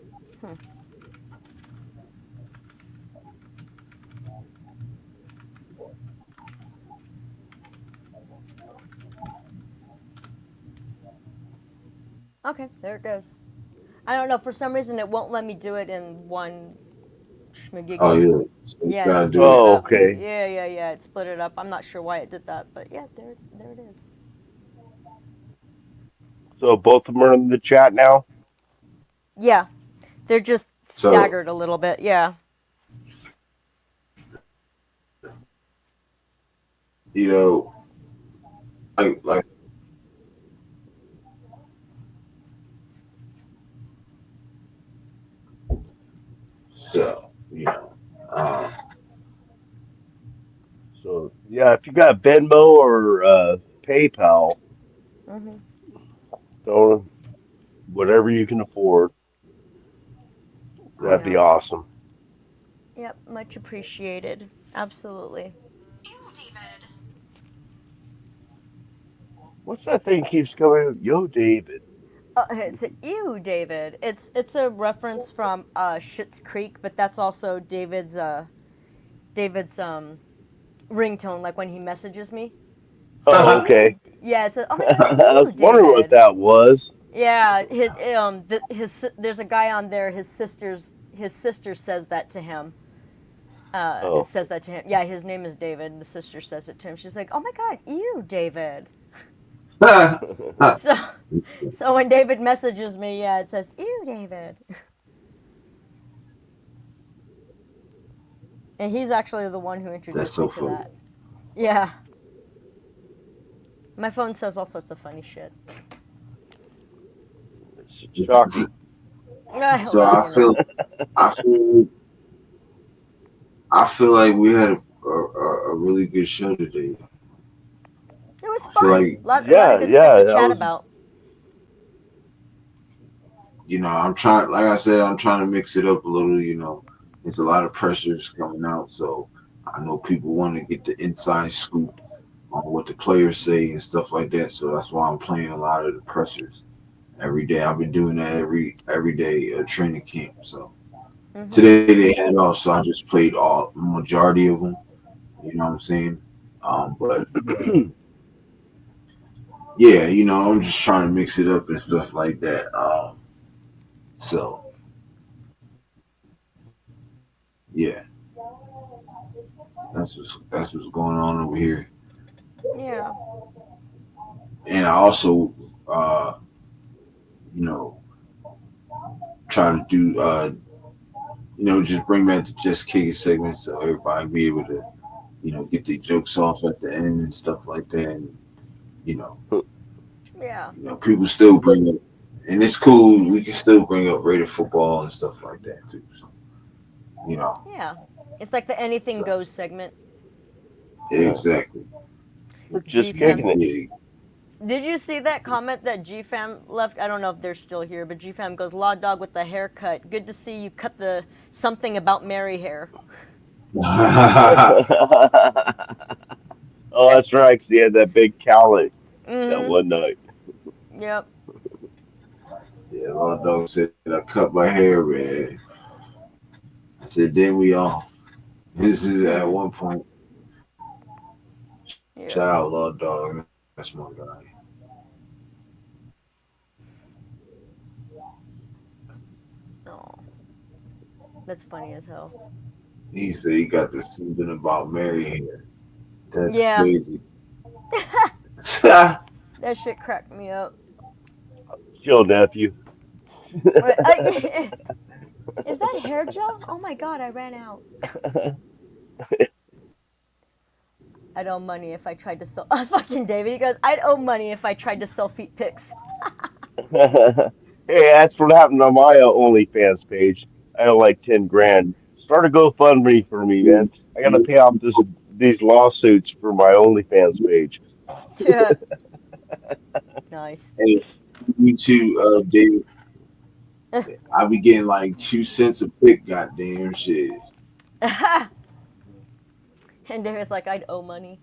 Okay, there it goes. I don't know, for some reason it won't let me do it in one schmagiggy. Oh, yeah. Yeah, it okay. Yeah, it split it up. I'm not sure why it did that, but yeah, there it is. So both of them are in the chat now? Yeah, they're just staggered a little bit, yeah. Like so, So, yeah, if you got Venmo or PayPal, so whatever you can afford, that'd be awesome. Yep, much appreciated. Absolutely. What's that thing keeps coming? Yo, David. It's ew, David. It's a reference from Schitt's Creek, but that's also David's ringtone, like when he messages me. Oh, okay. Yeah, it says, "Oh my God, I was you, wondering what David." that was. Yeah, there's a guy on there. His sister says that to him. It says that to him. Yeah, his name is David. The sister says it to him. She's like, "Oh my God, you, David." So when David messages me, yeah, it says, "Ew, David." And he's actually the one who introduced me to that. Yeah. My phone says all sorts of funny shit. Shocking. So I feel like we had a really good show today. It was fun. Like, a lot of good stuff to chat about. You know, I'm trying to mix it up a little, you know. There's a lot of pressures coming out, so I know people want to get the inside scoop on what the players say and stuff like that. So that's why I'm playing a lot of the pressers every day. I've been doing that every day at training camp. So today they had off, so I just played majority of them. You know what I'm saying? But yeah, you know, I'm just trying to mix it up and stuff like that. So yeah, that's what's going on over here. Yeah. And I also, you know, try to do, you know, just bring back the Just Kick It segment so everybody be able to, you know, get their jokes off at the end and stuff like that. And, you know, people still bring up, and it's cool. We can still bring up Raider football and stuff like that too. So, you know. Yeah, it's like the anything goes segment. Exactly. We're just kicking it. Did you see that comment that GFam left? I don't know if they're still here, but GFam goes, "Law Dog with the haircut. Good to see you cut the something about Mary hair." Oh, that's right. 'Cause he had that big cowlick that one night. Yep. Yeah, Law Dog said I cut my hair, man. I said, then we all. This is at one point. Yeah. Shout out Law Dog. That's my guy. Oh, that's funny as hell. He said he got this something about Mary hair. That's crazy. That shit cracked me up. Chill, nephew. Is that hair gel? Oh my God, I ran out. I'd owe money if I tried to sell. Fucking David, he goes, "I'd owe money if I tried to sell feet pics." Hey, that's what happened on my OnlyFans page. I owe like 10 grand. Start a GoFundMe for me, man. I gotta pay off these lawsuits for my OnlyFans page. Yeah. Nice. Hey, you too, David. I be getting like 2 cents a pic, goddamn shit. And David's like, "I'd owe money."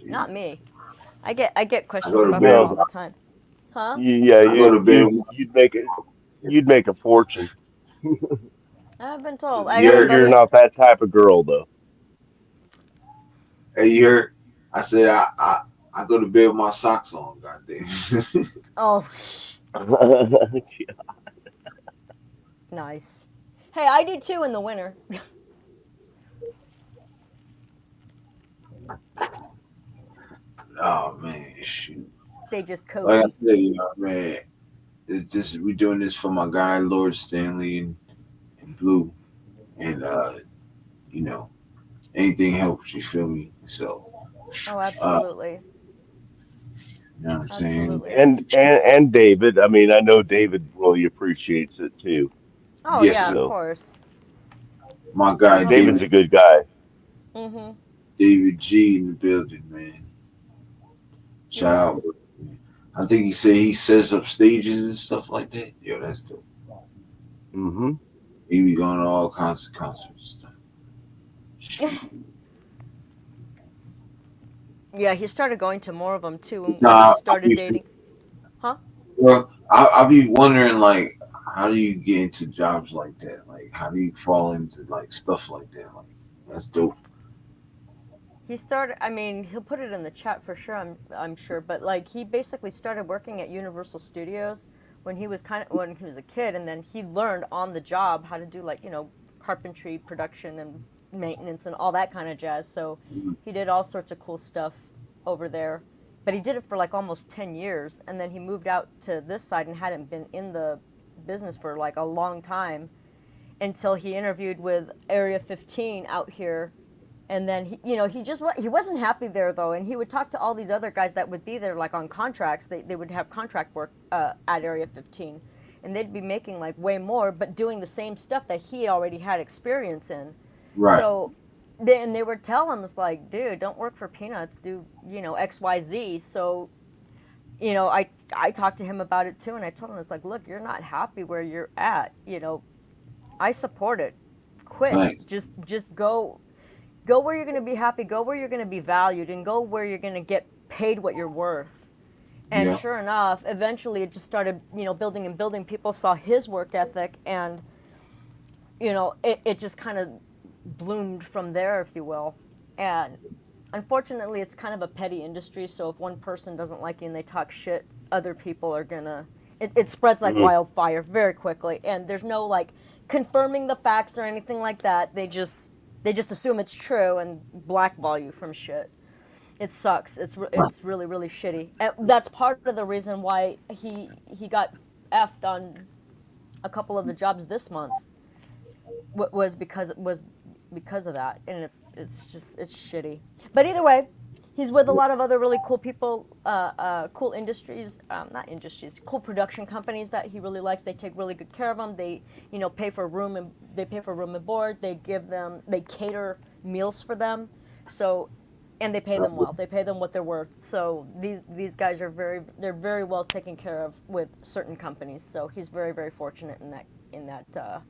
Not me. I get questions about that all the time. Huh? Yeah, you'd make a fortune. I've been told. You're not that type of girl, though. Hey, you heard? I said I go to bed with my socks on, goddamn. Oh. Nice. Hey, I do too in the winter. Oh man, shoot. They just coat. Like I said, you know, man, it's just we doing this for my guy Lord Stanley and Blue, and you know, anything helps. You feel me? So. Oh, absolutely. You know what I'm saying? And David. I mean, I know David really appreciates it too. Oh yes, yeah, of course. My guy David's a good guy. Mhm. David G in the building, man. Shout out. I think he said he sets up stages and stuff like that. Yo, that's dope. Mm-hmm. He be going to all kinds of concerts and stuff. Yeah, he started going to more of them too when he started dating. Huh? Well, I'll be wondering, like, how do you get into jobs like that? Like, how do you fall into like stuff like that? Like, that's dope. He started. I mean, he'll put it in the chat for sure. I'm sure, but like he basically started working at Universal Studios when he was when he was a kid, and then he learned on the job how to do like carpentry, production, and maintenance, and all that kind of jazz. So he did all sorts of cool stuff over there. But he did it for like almost 10 years, and then he moved out to this side and hadn't been in the business for like a long time until he interviewed with Area 15 out here. And then he wasn't happy there though, and he would talk to all these other guys that would be there like on contracts. They would have contract work at Area 15, and they'd be making like way more, but doing the same stuff that he already had experience in. Right. So they would tell him, it's like, dude, don't work for peanuts, do X, Y, Z. So I talked to him about it too, and I told him, it's like, look, you're not happy where you're at. I support it. Quit. Right. Just go where you're going to be happy, go where you're going to be valued, and go where you're going to get paid what you're worth. And Yeah. sure enough, eventually it just started, building and building. People saw his work ethic, and it just kind of bloomed from there, if you will. And unfortunately, it's kind of a petty industry, so if one person doesn't like you and they talk shit, other people are gonna it spreads like wildfire very quickly, and there's no like confirming the facts or anything like that. They just assume it's true and blackball you from shit. It sucks. It's really, really shitty. And that's part of the reason why he got effed on a couple of the jobs this month. Was because of that, and it's shitty. But either way, he's with a lot of other really cool people, cool industries, cool production companies that he really likes. They take really good care of them. They pay for room and board. They cater meals for them. So, and they pay them well. They pay them what they're worth. So these guys are they're very well taken care of with certain companies. So he's very, very fortunate in that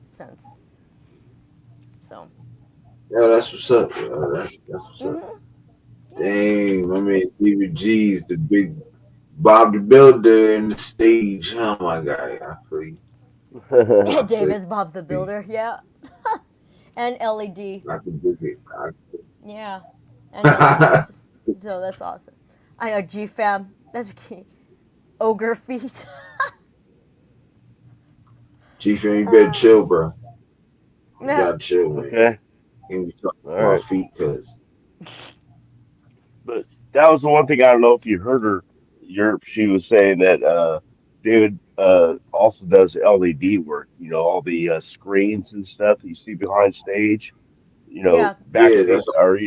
sense. So. Yeah, that's what's up. Yo. That's what's up. Dang, my man David G's the big Bob the Builder in the stage. Oh my God, I feel you. Yeah, David's Bob the Builder, yeah. And LED. I can dig it. Yeah. And LEDs. So that's awesome. I know G-Fam. That's key. Ogre feet. G-Fam, you better chill, bro. You Yeah. gotta chill, man. Okay. And we talking All about right. feet, cause But that was the one thing I don't know if you heard her. She was saying that David also does LED work. All the screens and stuff you see behind stage. Yeah. Backstage that's or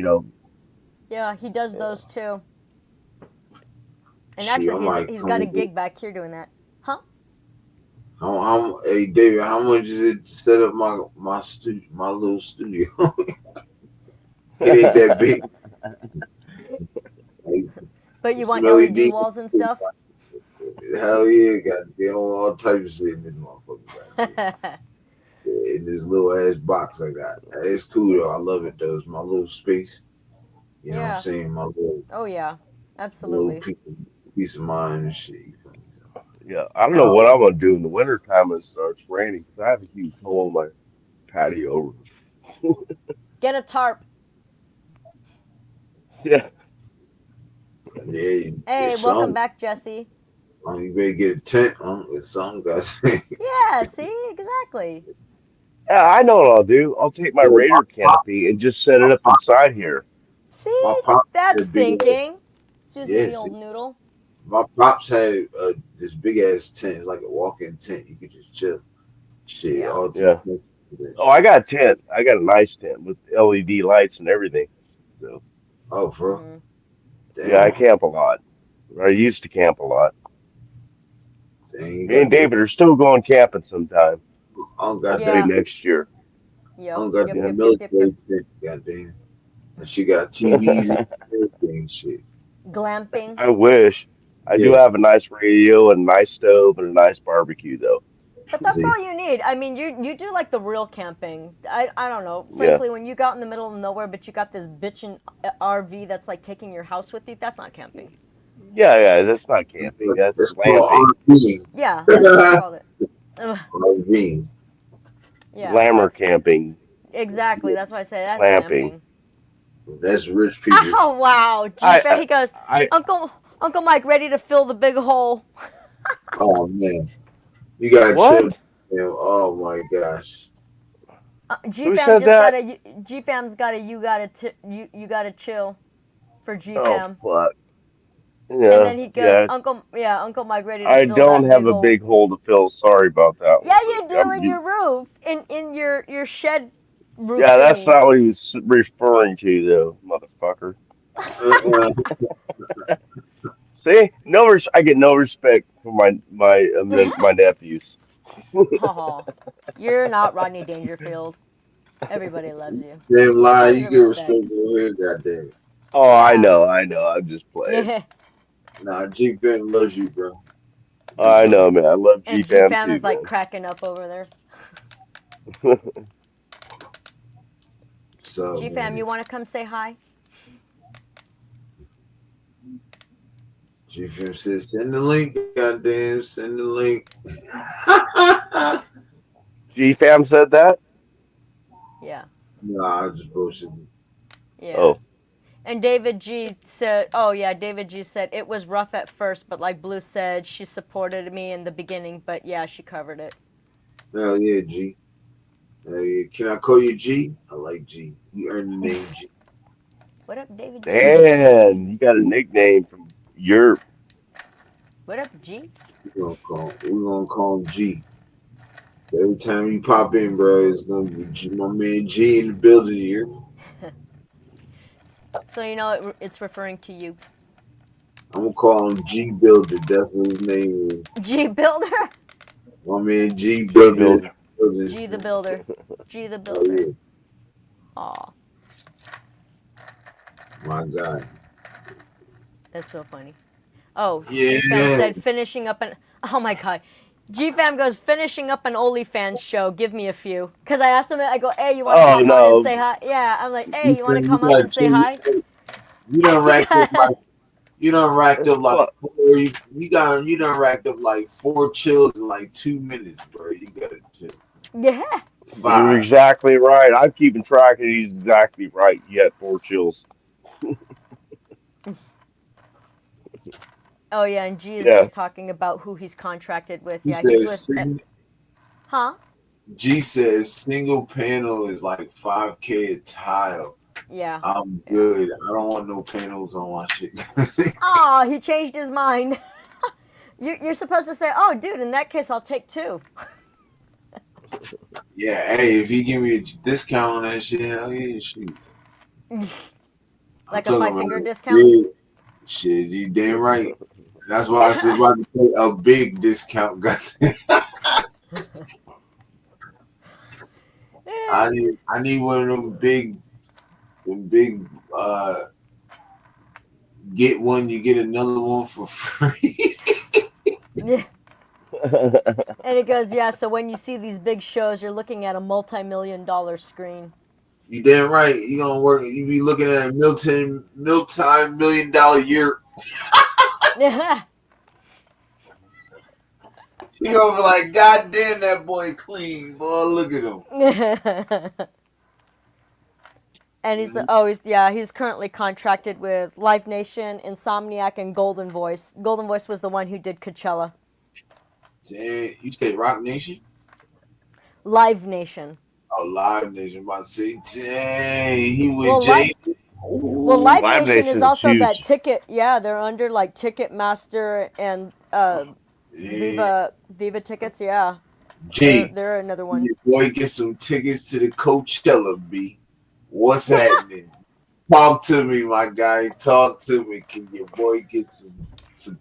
Yeah, he does those too. And shit, actually, I'm like, he's got a gig back here doing that. Huh? Hey David, how much is it to set up my studio, my little studio? It ain't that big. But you want Some LED LEDs. walls and stuff? Hell yeah, got all types of shit in this motherfucker. In this little ass box I got. It's cool though. I love it though. It's my little space. You know what Yeah. I'm saying? My little Oh yeah, little absolutely. piece of mind and shit. Yeah, I don't know what I'm gonna do in the wintertime when it starts raining because I have a huge hole in my patio roof. Get a tarp. Yeah. Yeah. Hey, it's welcome something. back, Jesse. You better get a tent with something, guys. Yeah, see, exactly. Yeah, I know what I'll do. I'll take my Raider canopy and just set it up inside here. See, My pops that's had a big thinking. Susie, Yeah, the old see. noodle. My pops had this big ass tent. It's like a walk-in tent. You could just chill. Shit, all Yeah. Oh, I got a tent. I got a nice tent with LED lights and everything. So Oh, bro. Mm-hmm. yeah, I Damn. camp a lot. I used to camp a lot. Dang, you Me and got that. David are still going camping sometime. I don't got Hopefully Yeah. next year. I Yep, don't got yep, that yep, yep, yep, military yep. tent. Goddamn. And she got TVs and everything. Shit. Glamping. I wish. I do Yeah. have a nice radio and a nice stove and a nice barbecue though. But that's See. all you need. I mean, you do like the real camping. I don't know. Yeah. Frankly, when you go out in the middle of nowhere, but you got this bitchin' RV that's like taking your house with you, that's not camping. Yeah, that's not camping. That's It's glamping. called RV. Yeah, that's what I called it. Ugh, RV. yeah, Glamour that's camping. exactly. That's why I say that's Glamping. glamping. That's rich people. Oh wow, G-Fam. He goes, Uncle Mike, ready to fill the big hole. Oh man, you gotta chill. Man. Oh my gosh. G-Fam G-Fam's got a you gotta chill for G-Fam. Oh fuck. Yeah. And then he goes, Uncle Mike, ready to I fill don't that have big a big hole to fill. Sorry about that. Yeah, you do in your roof, in your shed roof. Yeah, that's not what he was referring to, though, motherfucker. See, I get no respect for my nephews. Oh, you're not Rodney Dangerfield. Everybody loves you. Damn lie, you get respect over here, goddamn. Oh, I know. I'm just playing. Nah, G-Fam loves you, bro. I know, man. I love G-Fam too. And G-Fam is like cracking up over there. So, G-Fam, you want to come say hi? G-Fam says, send the link, goddamn, send the link. G-Fam said that? Yeah. Nah, I just bullshitting. Yeah. Oh. And David G said, David G said, it was rough at first, but like Blue said, she supported me in the beginning, but yeah, she covered it. Hell yeah, G. Hell yeah. Can I call you G? I like G. You earned the name G. What up, David G? Man, you got a nickname from Europe. What up, G? We're gonna call him G. So every time you pop in, bro, it's gonna be G, my man G in the building here. So you know it's referring to you. I'm gonna call him G Builder. That's what his name is. G Builder? My man G Builder. G the Builder. G the Builder. Oh, yeah. Aw. My God. That's so funny. Oh, yeah. G-Fam said finishing up an... Oh my God. G-Fam goes, finishing up an OnlyFans show. Give me a few. Because I asked him, I go, hey, you want to come on and say hi? Yeah, I'm like, hey, you want to come on and say hi? You done racked up like you done racked up like 4 chills in like 2 minutes, bro. You gotta chill. Yeah. You're exactly right. I'm keeping track, and he's exactly right. You had 4 chills. Oh yeah, and G is just talking about who he's contracted with. Yeah, he's with. Huh? G says single panel is like $5K a tile. Yeah. I'm good. I don't want no panels on my shit. Oh, he changed his mind. You're supposed to say, oh, dude, in that case, I'll take 2. Yeah, hey, if you give me a discount on that shit, hell yeah, shoot. Like a 5-finger discount? Yeah. Shit, you damn right. That's why I said about to say a big discount. I need one of them big get one, you get another one for free. Yeah. And it goes, yeah, so when you see these big shows, you're looking at a multi-million-dollar screen. You damn right. You gonna work. You be looking at a multi-million-dollar year. Yeah. You gonna be like, God damn, that boy clean, boy. Look at him. And he's currently contracted with Live Nation, Insomniac, and Golden Voice. Golden Voice was the one who did Coachella. Dang, you said Rock Nation? Live Nation. Oh, Live Nation. I'm about to say, dang, he with Jay. Well, Live Nation is also huge. That ticket. Yeah, they're under like Ticketmaster and Viva tickets. Yeah, they're another one. Your boy, get some tickets to the Coachella, B. What's happening? Talk to me, my guy. Talk to me. Can your boy get some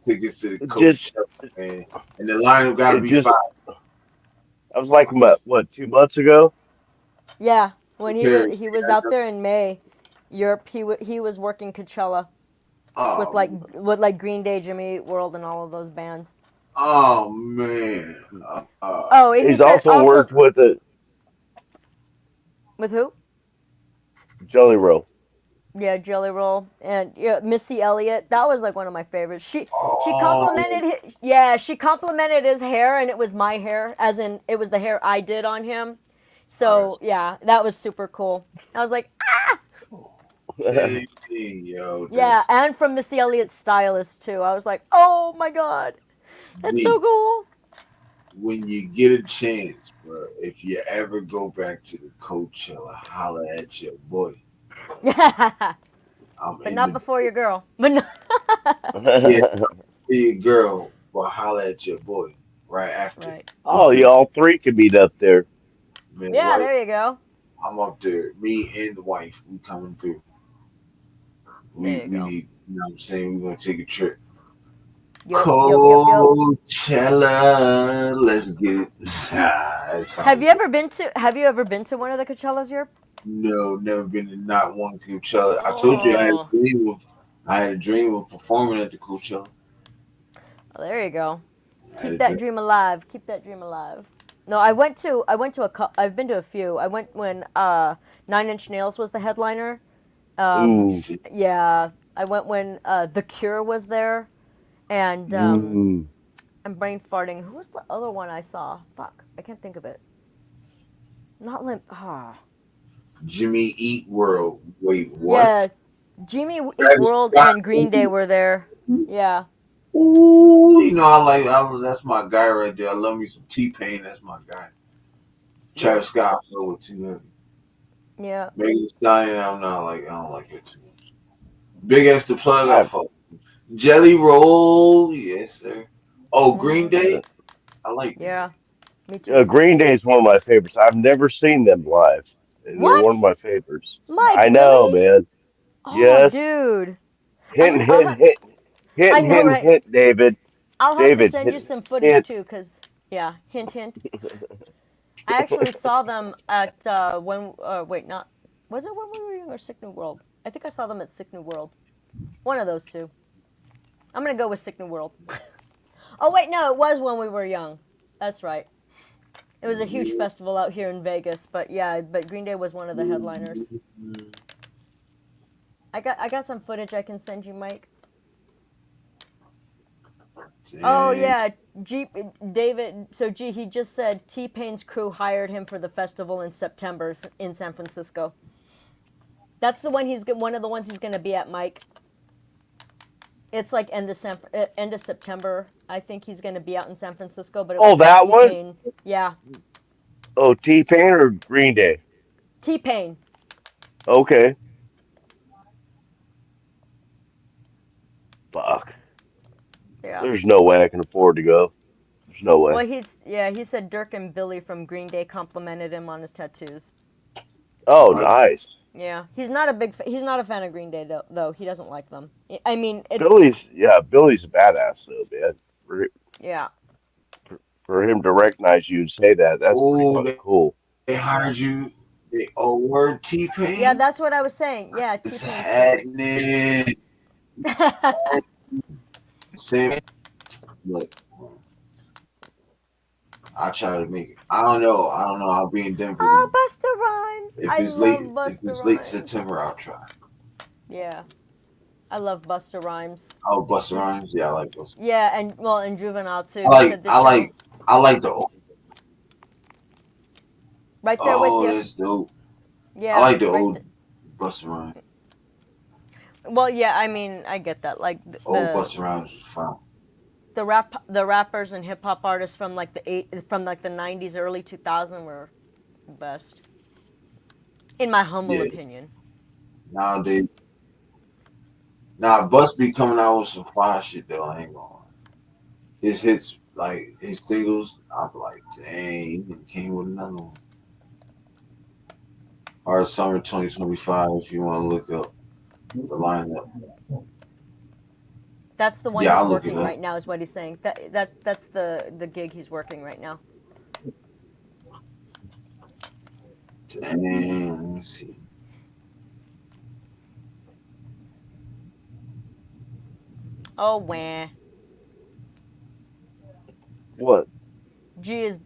tickets to the Coachella, man? And the lineup got to be 5. I was like, what, 2 months ago? Yeah, when he was out there in May, Europe. He was working Coachella with like Green Day, Jimmy Eat World, and all of those bands. Oh man! He's also worked with it. With who? Jelly Roll. Yeah, Jelly Roll, and Missy Elliott. That was like one of my favorites. She complimented his hair, and it was my hair, as in it was the hair I did on him. So yeah, that was super cool. I was like, ah. Dang, yo, Yeah, and from Missy Elliott's stylist too. I was like, oh my god, that's so cool. When you get a chance, bro, if you ever go back to the Coachella, holla at your boy. But not before your girl. But no. Yeah, your girl, but holla at your boy right after. Right. Oh, y'all three could meet up there. Man, Yeah, right, there you go. I'm up there. Me and the wife, we coming through. We need, you know what I'm saying? We're gonna take a trip. Coachella, let's get it. Have you ever been to one of the Coachellas, Europe? No, never been to not one Coachella. I told you I had a dream of performing at the Coachella. Oh, there you go. Keep that dream alive. Keep that dream alive. No, I've been to a few. I went when 9 Inch Nails was the headliner. Yeah, I went when The Cure was there, and I'm brain farting. Who was the other one I saw? Fuck, I can't think of it. Not Limp. Jimmy Eat World. Wait, what? Yeah, Jimmy Eat World and Green Day were there. Yeah. Ooh, you know I that's my guy right there. I love me some T-Pain. That's my guy. Travis Scott I with too heavy. Yeah. Megan Thee Stallion, I don't like it too much. Big Ass the Plug, I fuck. Jelly Roll, yes sir. Oh, Green Day, I like. Yeah, me too. Green Day is one of my favorites. I've never seen them live. They're one of my favorites. Mike, I know, man. Oh, yes, dude. Hint, David. I'll have David, to send you some footage too, cause yeah, hint. I actually saw them at wait, not was it when we were young or Sick New World? I think I saw them at Sick New World. One of those two. I'm gonna go with Sick New World. Oh wait, no, it was when we were young. That's right. It was a huge festival out here in Vegas, but yeah, Green Day was one of the headliners. I got some footage I can send you, Mike. Dang. Oh yeah, David. So he just said T-Pain's crew hired him for the festival in September in San Francisco. That's the one one of the ones he's gonna be at, Mike. It's like end of September. I think he's gonna be out in San Francisco. But that T-Pain. one? Yeah. Oh, T-Pain or Green Day? T-Pain. Okay. Fuck. Yeah. There's no way I can afford to go. There's no way. Well, he said Dirk and Billy from Green Day complimented him on his tattoos. Oh, nice. Yeah, he's not a fan of Green Day though. He doesn't like them. I mean, Billy's a badass though, man. Yeah. For him to recognize you and say that, that's pretty fucking cool. They hired you. Word T-Pain. Yeah, that's what I was saying. Yeah, T-Pain. Same. Look, I try to make it. I don't know. I'll be in Denver. Oh, Busta Rhymes. If it's late September, I'll try. Yeah, I love Busta Rhymes. Oh, Busta Rhymes. Yeah, I like Busta. Yeah, and Juvenile too. I like the old. Right there with you. Oh, that's dope. Yeah, I like the old Busta Rhymes. Well, yeah, I mean, I get that. Like old Busta Rhymes was fine. The rappers and hip hop artists from like the 90s, early 2000s were the best, in my humble opinion. Nowadays, Bust be coming out with some fire shit though. I ain't gonna lie. His hits, like his singles, I'm like, dang, he came with another one. Or summer 2025, if you want to look up the lineup. That's the one he's working right now, is what he's saying. That's the gig he's working right now. Damn, let me see. Oh, wah. What? G is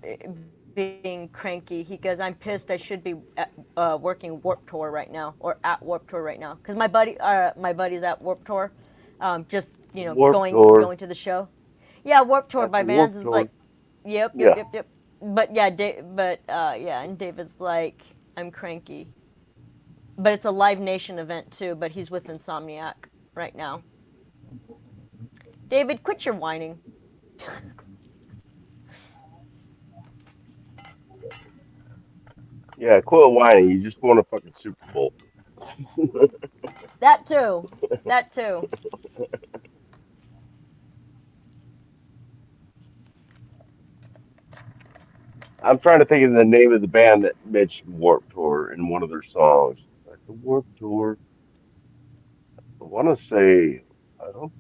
being cranky. He goes, I'm pissed. I should be working Warped Tour right now, or at Warped Tour right now, because my buddy's at Warped Tour, just going to the show. Yeah, Warped Tour by bands is like, yep. But yeah, and David's like, I'm cranky. But it's a Live Nation event too. But he's with Insomniac right now. David, quit your whining. Yeah, quit whining. You just won a fucking Super Bowl. That too. That too. I'm trying to think of the name of the band that mentioned Warped Tour in one of their songs. Like the Warped Tour. I want to say, I don't.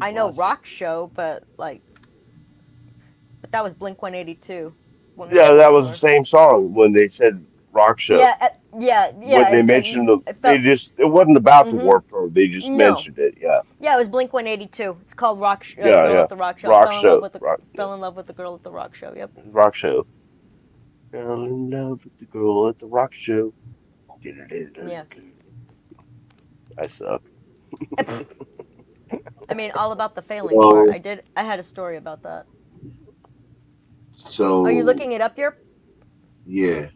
I know Rock Show, but like, but that was Blink 182. Yeah, that was the same song when they said Rock Show. Yeah, yeah. When they mentioned them, it wasn't about the Warped Tour. They just mentioned it. Yeah. Yeah, it was Blink 182. It's called Rock. Yeah, Girl yeah. at the Rock Show. Rock fell in Show. love with the Rock- fell in love with the girl at the Rock Show. Yep. Rock Show. Fell in love with the girl at the Rock Show. Yeah. I suck. I mean, all about the failing Well- part. I had a story about that. So. Are you looking it up here? Yeah.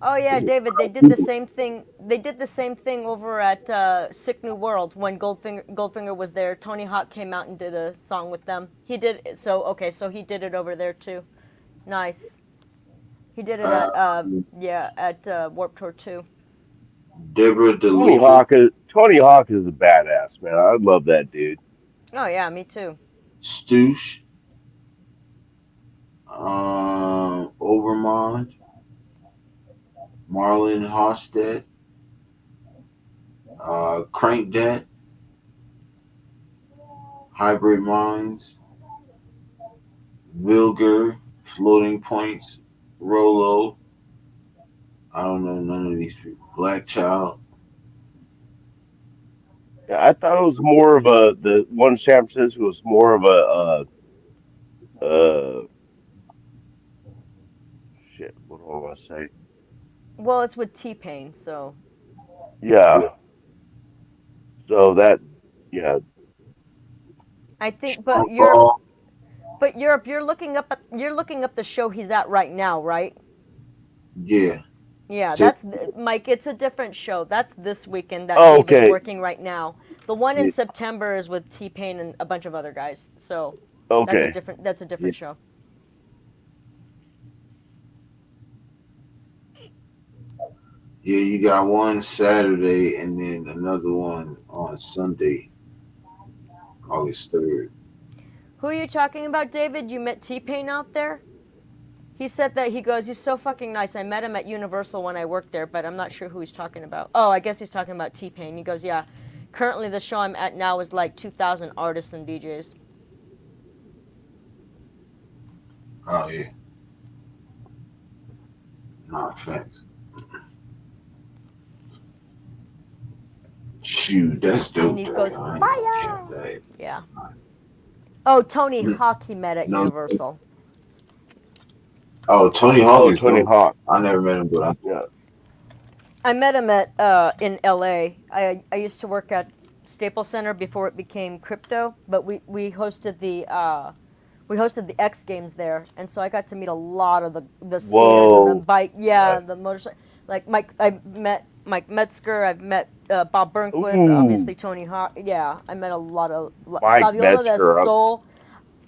Oh yeah, David. They did the same thing. They did the same thing over at Sick New World when Goldfinger was there. Tony Hawk came out and did a song with them. He did so. Okay, so he did it over there too. Nice. He did it at Warped Tour too. Deborah Tony DeLuca. Tony Hawk is a badass, man. I love that dude. Oh yeah, me too. Stoosh. Overmond. Marlon Hosted. Crankdat. Hybrid Minds. Vilger. Floating Points. Rolo. I don't know none of these people. Black Child. Yeah, I thought it was more of the one in San Francisco was more of shit. What do I want to say? Well, it's with T-Pain, so. Yeah. So that, yeah. I think, but Europe, you're looking up the show he's at right now, right? Yeah. Yeah, So- that's Mike. It's a different show. That's this weekend that Oh, David's okay. working right now. The one in Yeah. September is with T-Pain and a bunch of other guys. So Okay. that's a different show. Yeah, you got one Saturday and then another one on Sunday, August 3rd. Who are you talking about, David? You met T-Pain out there? He said that he's so fucking nice. I met him at Universal when I worked there, but I'm not sure who he's talking about. Oh, I guess he's talking about T-Pain. He goes, yeah. Currently, the show I'm at now is like 2,000 artists and DJs. Oh, yeah. Nah, facts. Shoot, that's dope. And he goes, though. I ain't fire! gonna count that. Yeah. Oh, Tony Hawk he met at No. Universal. Oh, Tony Hawk Oh, is Tony dope. Hawk. I never met him, but Yeah. I met him at in LA. I used to work at Staples Center before it became Crypto, but we hosted the X Games there, and so I got to meet a lot of the skaters Whoa. and the bike, the motorcycle. Like I met Mike Metzger. I've met Bob Burnquist. Ooh. Obviously Tony Hawk. Yeah, I met a lot of Mike Fabiola del Metzger. Sol.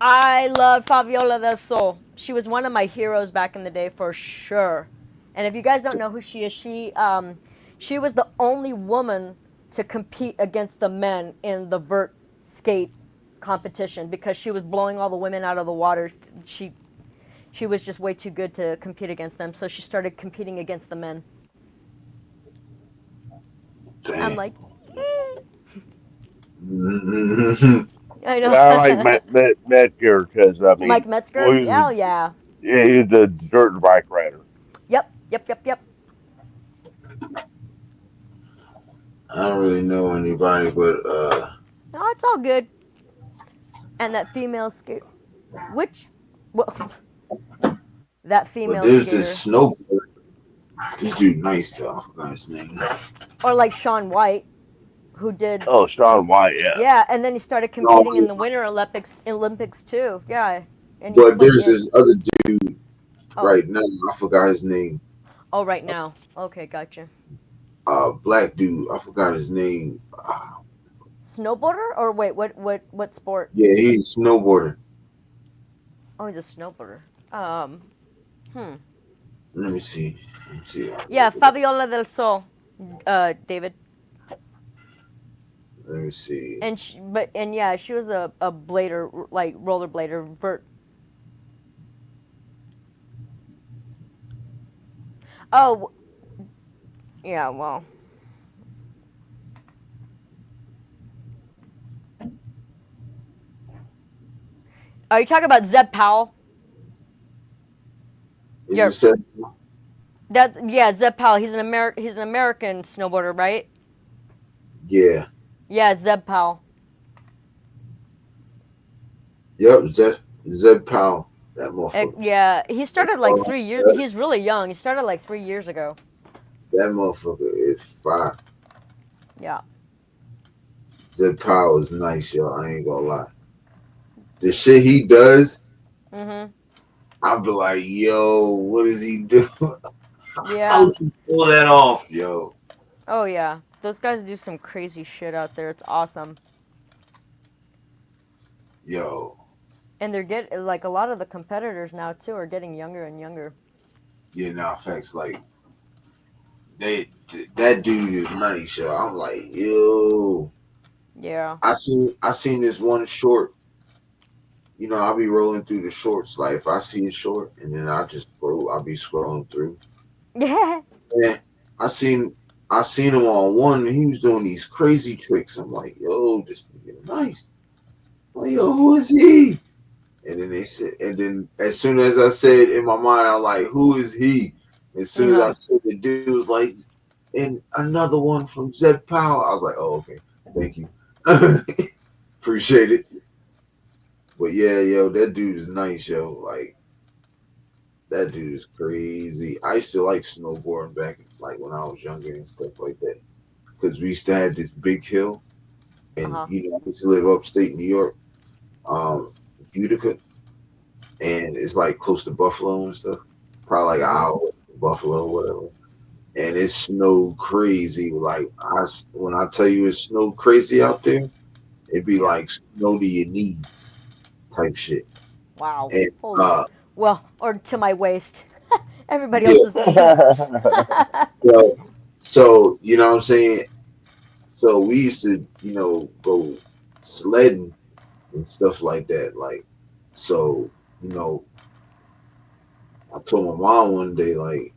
I love Fabiola del Sol. She was one of my heroes back in the day for sure. And if you guys don't know who she is, she was the only woman to compete against the men in the vert skate competition because she was blowing all the women out of the water. She was just way too good to compete against them, so she started competing against the men. Damn. I'm like, Mhm. I know. Yeah, I like Metzger because I mean, Mike Metzger? well, he's Hell yeah. yeah, he's a dirt bike rider. Yep. I don't really know anybody, but No, it's all good. And that female skate, that female but there's skater, this snowboard. This dude nice though. I forgot his name. or like Shaun White, who did. Oh, Shaun White, yeah. Yeah, and then he started competing in the Winter Olympics too. Yeah, And But he's like there's this other dude Oh. right now. I forgot his name. Oh, right now. Okay, gotcha. Black dude. I forgot his name. Snowboarder or wait, what sport? Yeah, he's snowboarder. Oh, he's a snowboarder. Hmm. Let me see. Yeah, Fabiola del Sol, David. Let me see. And she was a blader, like rollerblader, vert. Oh, yeah. Well, are you talking about Zeb Powell? Yeah. Zeb Powell. He's an American snowboarder, right? Yeah. Yeah, Zeb Powell. Yep, Zeb Powell. That motherfucker. Yeah, he started like 3 years. He's really young. He started like 3 years ago. That motherfucker is fire. Yeah. Zeb Powell is nice, yo. I ain't gonna lie. The shit he does, I'll be like, yo, what does he do? Yeah. How you pull that off, yo? Oh yeah, those guys do some crazy shit out there. It's awesome. Yo. And they're getting like a lot of the competitors now too are getting younger and younger. Yeah, nah, facts. Like that dude is nice, yo. I'm like, yo. Yeah. I seen this one short. You know, I'll be rolling through the shorts. Like if I see a short, and then I'll be scrolling through. Yeah. Yeah, I seen him on one, and he was doing these crazy tricks. I'm like, yo, this nigga nice. I'm like, yo, who is he? And then they said, and then as soon as I said in my mind, I'm like, who is he? As soon as I said the dude was like, and another one from Zeb Powell. I was like, oh, okay, thank you. Appreciate it. But yeah, yo, that dude is nice, yo. Like, that dude is crazy. I used to like snowboarding back, like when I was younger and stuff like that, because we used to have this big hill, and you know, I used to live upstate New York, Utica, and it's like close to Buffalo and stuff. Probably like an hour from Buffalo, whatever. And it snowed crazy. Like when I tell you it snowed crazy out there, it'd be like snow to your knees type shit. Wow. And, well, or to my waist. Everybody else's knees. so you know what I'm saying? So we used to, you know, go sledding and stuff like that. Like, so, you know, I told my mom one day, like,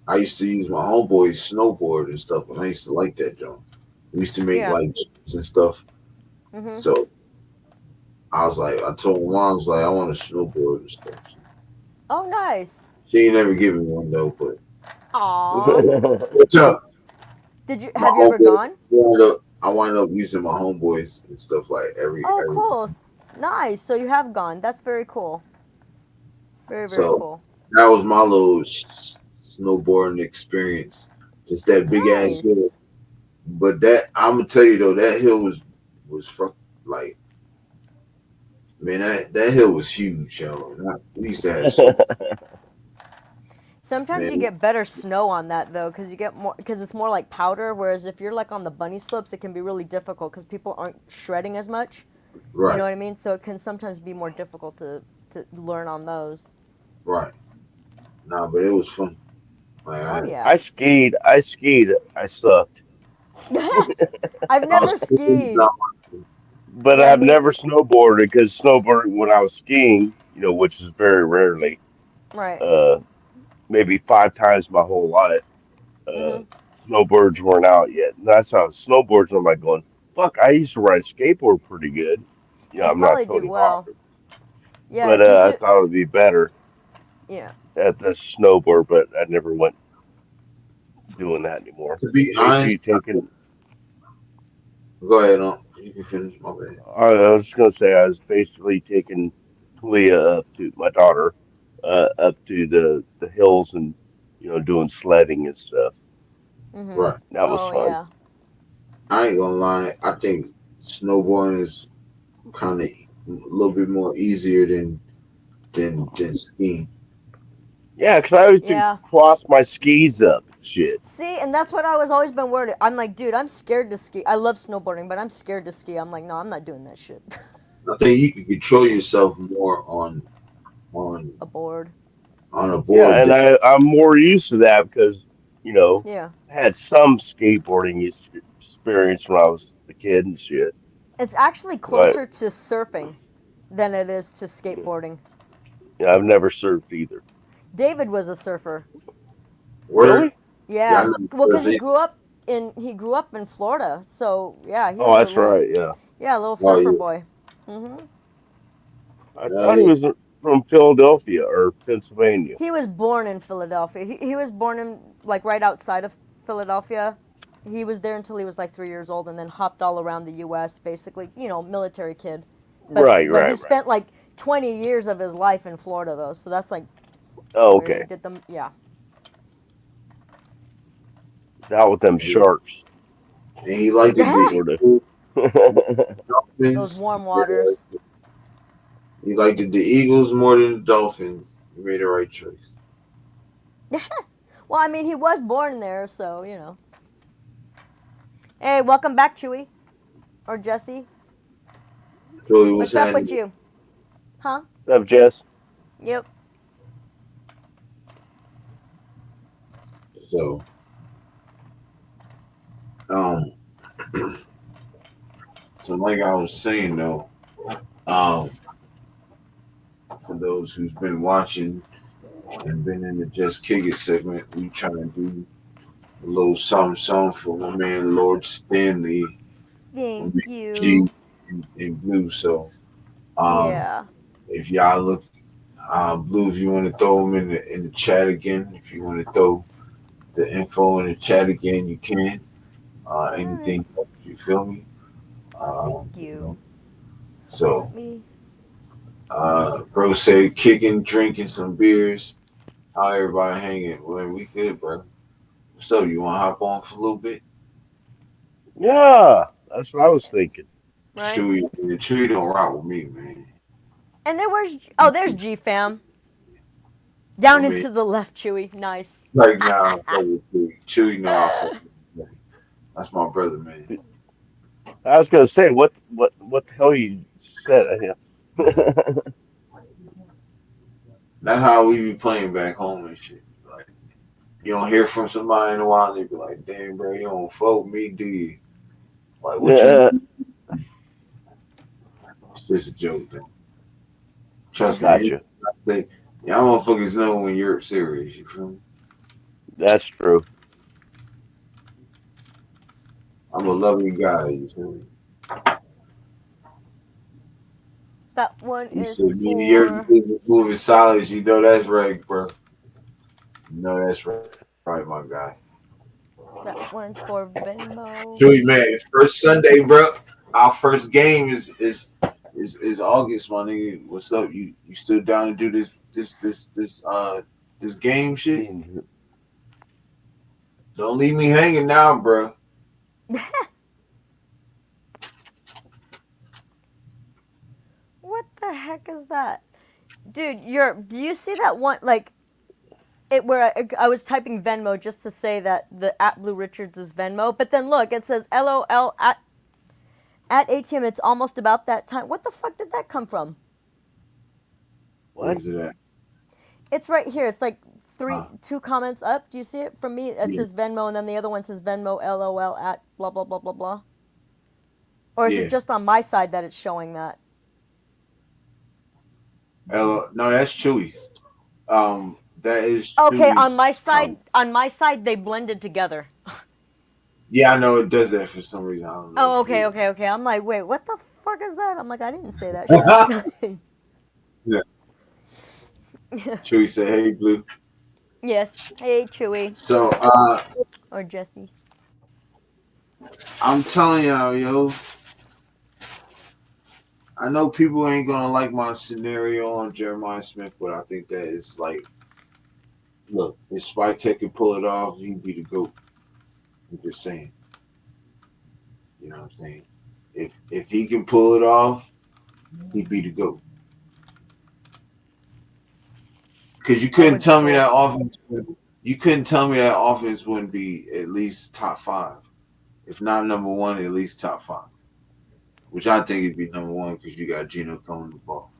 I used to use my homeboy's snowboard and stuff, and I used to like that joint. We used to make like jumps and stuff. So I was like, I told my mom, I was like, I want a snowboard and stuff. Oh, nice. She ain't never given me one though, but. Aww. What's up? Have you ever gone? I wind up using my homeboys and stuff like every. Cool. Nice. So you have gone. That's very cool. Very, very cool. That was my little snowboarding experience. Just that big ass hill. But that, I'm gonna tell you though, that hill was like, man, that hill was huge, yo. We used to have. Sometimes you get better snow on that though, because it's more like powder. Whereas if you're like on the bunny slopes, it can be really difficult because people aren't shredding as much. Right. You know what I mean? So it can sometimes be more difficult to learn on those. Right. Nah, but it was fun. Like, I skied. I sucked. I've never skied. But I've never snowboarded because snowboarding when I was skiing, you know, which is very rarely. Right. Maybe 5 times my whole life. Snowboards weren't out yet. And that's how snowboards. I'm like going, fuck. I used to ride a skateboard pretty good. You know, I'm not Tony Hawk. Yeah. But I thought it would be better. Yeah. At the snowboard, but I never went doing that anymore. To be honest, go ahead. You can finish. My bad. I was just gonna say I was basically taking Talia up to my daughter, up to the hills and you know doing sledding and stuff. Right. That was fun. Yeah. I ain't gonna lie. I think snowboarding is kind of a little bit more easier than than skiing. Yeah, because I always Yeah. cross my skis up and shit. See, and that's what I was always been worried. I'm like, dude, I'm scared to ski. I love snowboarding, but I'm scared to ski. I'm like, no, I'm not doing that shit. I think you can control yourself more on A board. on a Yeah, board. and I'm more used to that because, Yeah. I had some skateboarding experience when I was a kid and shit. It's actually But closer to surfing than it is to skateboarding. yeah, I've never surfed either. David was a surfer. Really? Yeah, I Yeah. know Well, because he surfing. grew up in Florida, so yeah, he Oh, was a that's little right. Yeah. yeah, a little Oh surfer yeah. boy. Mhm. I Yeah, thought he was from Philadelphia or Pennsylvania. He was born in Philadelphia. He was born in like right outside of Philadelphia. He was there until he was like 3 years old, and then hopped all around the U.S. Basically, military kid. But Right, but he right. spent like 20 years of his life in Florida though, so that's like Oh, where he okay. did them. Yeah. Out with them sharks. and he liked it. Florida. Those Dolphins. warm waters. He liked the Eagles more than the Dolphins. He made the right choice. Well, I mean, he was born there, so you know. Hey, welcome back, Chewy, or Jesse. So What's up with you? Huh? What's up, Jess? Yep. So, um, so like I was saying though, um, for those who's been watching and been in the Just Kick It segment, we trying to do a little something for my man Lord Stanley Thank G you. in Blue. So, Yeah. if y'all look, Blue, if you want to throw them in the chat again, if you want to throw the info in the chat again, you can. Anything else, you feel me? Thank you. So, Me. bro said kicking, drinking some beers. How everybody hanging? Well, we good, bro. So, you want to hop on for a little bit? Yeah, that's what I was thinking. Right. Chewy don't rock with me, man. And then there's G Fam. Down and to the left, Chewy. Nice. Like now, Chewy, no, I fuck with him. That's my brother, man. I was gonna say what the hell you said. That's how we be playing back home and shit. Like, you don't hear from somebody in a while, and they be like, "Damn, bro, you don't fuck with me, do you?" Like, what you? It's just a joke, though. Trust me. Gotcha. Say, y'all motherfuckers know when you're serious. You feel me? That's true. I'm a loving guy. You feel me? That one You is said me, for... you're moving silence. You know that's right, bro. You know that's right, my guy. That one's for Venmo. Chewy, man, first Sunday, bro. Our first game is August, my nigga. What's up? You still down to do this game shit? Don't leave me hanging now, bro. What the heck is that? Dude, do you see that one, like, where I was typing Venmo just to say that the @Blue Richards is Venmo, but then look, it says LOL at ATM, it's almost about that time. What the fuck did that come from? What is it at? It's right here. It's like two comments up. Do you see it? From me, it says Venmo, and then the other one says Venmo LOL at blah, blah, blah, blah, blah. Or is it just on my side that it's showing that? No, that's Chewy's. That is okay. Chewy's, On my side, they blended together. Yeah, I know it does that for some reason. I don't know. Oh, okay. I'm like, wait, what the fuck is that? I'm like, I didn't say that shit. Yeah. Chewy said, "Hey, Blue." Yes. Hey, Chewy. So, or Jesse. I'm telling y'all, yo. I know people ain't gonna like my scenario on Jeremiah Smith, but I think that it's like, look, if Spike Tech can pull it off, he'd be the GOAT. I'm just saying. You know what I'm saying? If he can pull it off, he'd be the GOAT. Because you couldn't tell me that offense. You couldn't tell me that offense wouldn't be at least top 5, if not number 1, at least top 5. Which I think it'd be number 1 because you got Geno throwing the ball,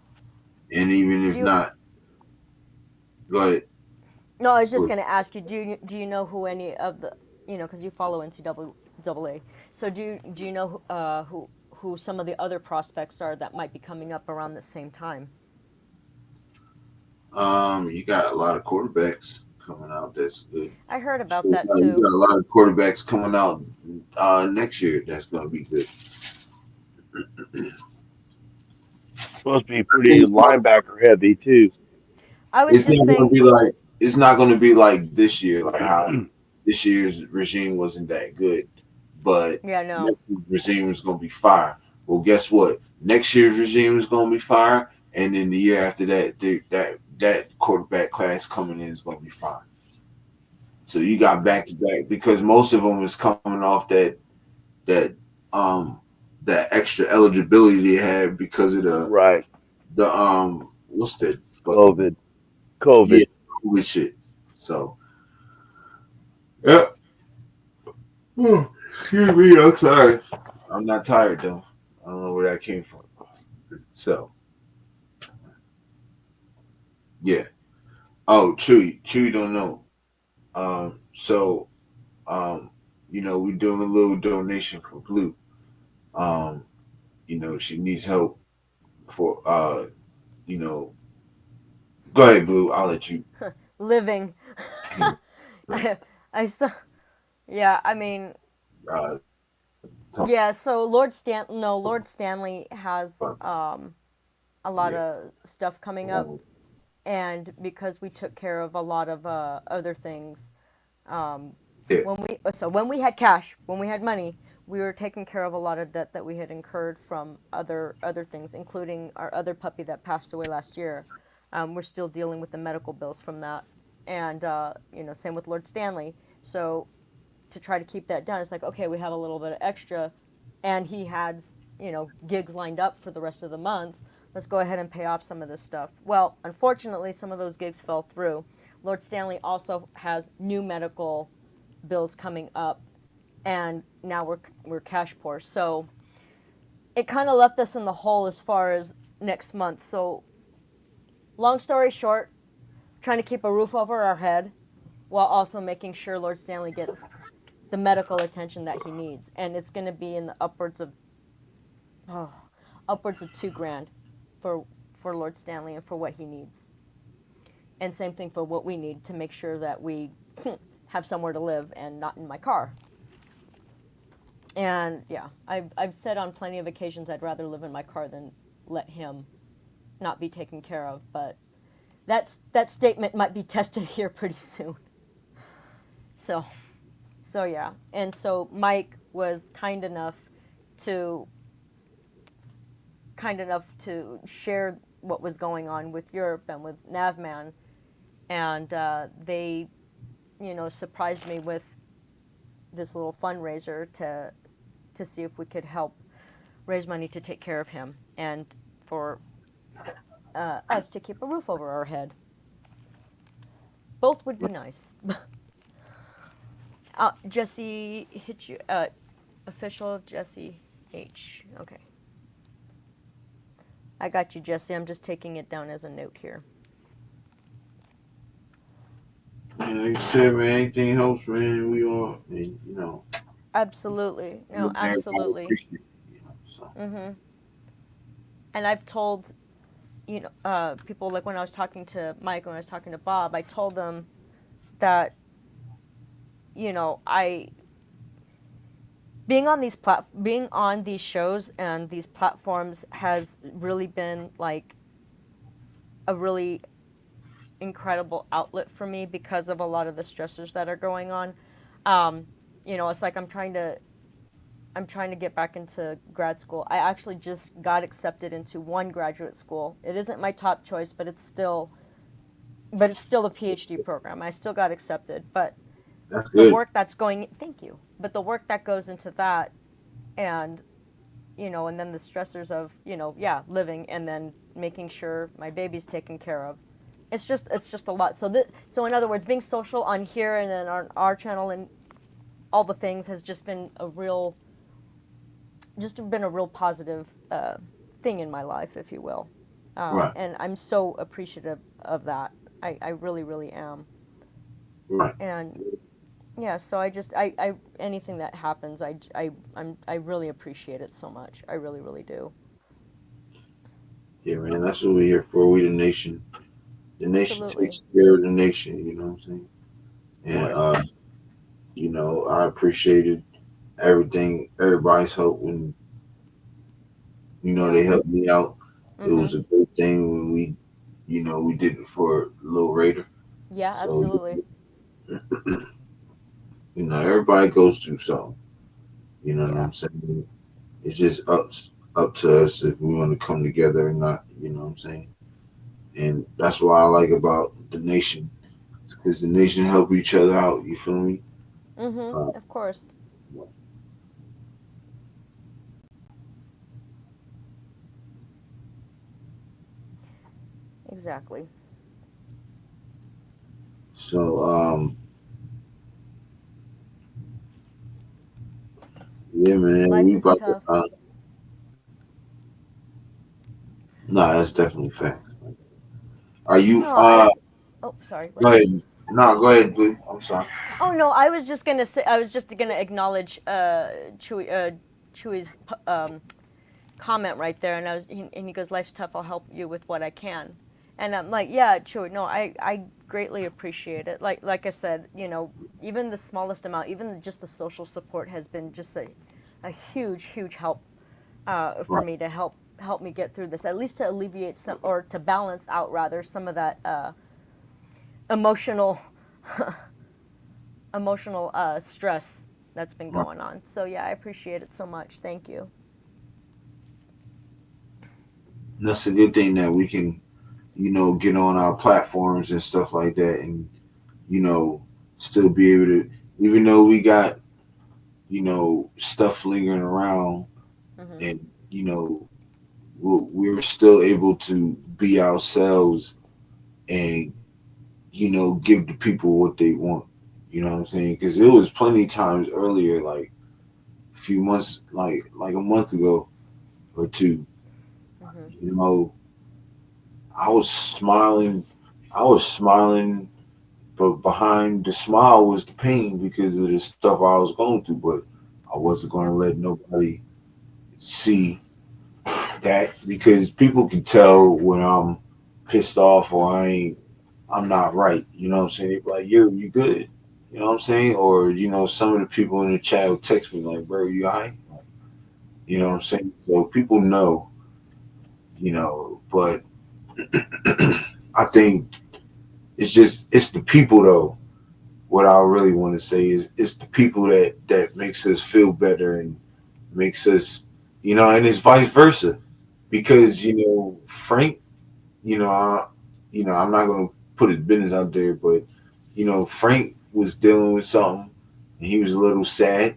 and even if not, go ahead. No, I was just going to ask you. Do you know who any of the because you follow NCAA, so do you know who some of the other prospects are that might be coming up around the same time? You got a lot of quarterbacks coming out. That's good. I heard about that too. You got a lot of quarterbacks coming out next year. That's going to be good. Supposed to be pretty linebacker heavy too. It's not going to be like this year, like how this year's regime wasn't that good, but next year's regime is going to be fire. Well, guess what? Next year's regime is going to be fire, and then the year after that, that quarterback class coming in is going to be fire. So you got back to back because most of them is coming off that extra eligibility they had because of the what's that? COVID. Yeah, COVID shit. So yeah. Excuse me, I'm tired. I'm not tired though. I don't know where that came from. So yeah. Oh, Chewy don't know. We're doing a little donation for Blue. She needs help for go ahead, Blue. I'll let you. Living. I saw. Yeah, I mean. So Lord Stanley has a lot of stuff coming up, and because we took care of a lot of other things, when we had cash, when we had money, we were taking care of a lot of debt that we had incurred from other things, including our other puppy that passed away last year. We're still dealing with the medical bills from that, and same with Lord Stanley. So to try to keep that done, it's like, okay, we have a little bit of extra, and he had gigs lined up for the rest of the month. Let's go ahead and pay off some of this stuff. Well, unfortunately, some of those gigs fell through. Lord Stanley also has new medical bills coming up, and now we're cash poor. So it kind of left us in the hole as far as next month. So long story short, trying to keep a roof over our head while also making sure Lord Stanley gets the medical attention that he needs. And it's going to be in the upwards of $2,000 for Lord Stanley and for what he needs. And same thing for what we need to make sure that we have somewhere to live and not in my car. And yeah, I've said on plenty of occasions I'd rather live in my car than let him not be taken care of, but that statement might be tested here pretty soon. So yeah, and so Mike was kind enough to share what was going on with Europe and with Navman, and they, surprised me with this little fundraiser to see if we could help raise money to take care of him and for us to keep a roof over our head. Both would be nice. Jesse hit you. Official Jesse H. Okay. I got you, Jesse. I'm just taking it down as a note here. Like you said, man, anything helps, man. We all, Absolutely. No, absolutely. Mm-hmm. And I've told, people, like when I was talking to Mike, when I was talking to Bob, I told them that, being on these shows and these platforms has really been like a really incredible outlet for me because of a lot of the stressors that are going on. It's like I'm trying to get back into grad school. I actually just got accepted into one graduate school. It isn't my top choice, but it's still a PhD program. I still got accepted, but the work that's going, thank you. But the work that goes into that, and and then the stressors of living and then making sure my baby's taken care of, it's just a lot. So in other words, being social on here and then on our channel and all the things has just been a real positive thing in my life, if you will. Right. And I'm so appreciative of that. I really, really am. Right. And yeah, so I anything that happens, I really appreciate it so much. I really, really do. Yeah, man, that's what we're here for. We the nation. The nation Absolutely. takes care of the nation, you know what I'm saying? And you know, I appreciated everybody's help when, you know, they helped me out. It was a great thing when we, you know, we did it for Lil Raider. Yeah, So, absolutely. you know, everybody goes through something. You know what I'm saying? It's just up to us if we want to come together or not. You know what I'm saying? And that's what I like about the nation, because the nation help each other out. You feel me? Of course. Exactly. So, yeah, man, Life we is about tough. to. Nah, that's definitely fact. Are you? No, oh, sorry. Go ahead. No, go ahead, Blue. I'm sorry. Oh no, I was just gonna say. I was just gonna acknowledge Chewy's comment right there, and he goes, "Life's tough. I'll help you with what I can." And I'm like, "Yeah, Chewy. No, I greatly appreciate it. Like I said, you know, even the smallest amount, even just the social support has been just a huge help for me to help me get through this. At least to alleviate some, or to balance out rather, some of that emotional stress that's been going on. So yeah, I appreciate it so much. Thank you. That's a good thing that we can, you know, get on our platforms and stuff like that, and you know, still be able to, even though we got, you know, stuff lingering around, and you know, we're still able to be ourselves and, you know, give the people what they want. You know what I'm saying? Because it was plenty times earlier, like a few months, like a month ago or two. You know, I was smiling, but behind the smile was the pain because of the stuff I was going through. But I wasn't going to let nobody see that, because people can tell when I'm pissed off or I'm not right. You know what I'm saying? They be like, you good. You know what I'm saying? Or, you know, some of the people in the chat will text me like, bro, you all right? You know what I'm saying? So people know, you know, but I think it's the people though. What I really want to say is it's the people that makes us feel better and makes us, you know, and it's vice versa. Because, you know, Frank, you know, I'm not gonna put his business out there, but you know, Frank was dealing with something and he was a little sad.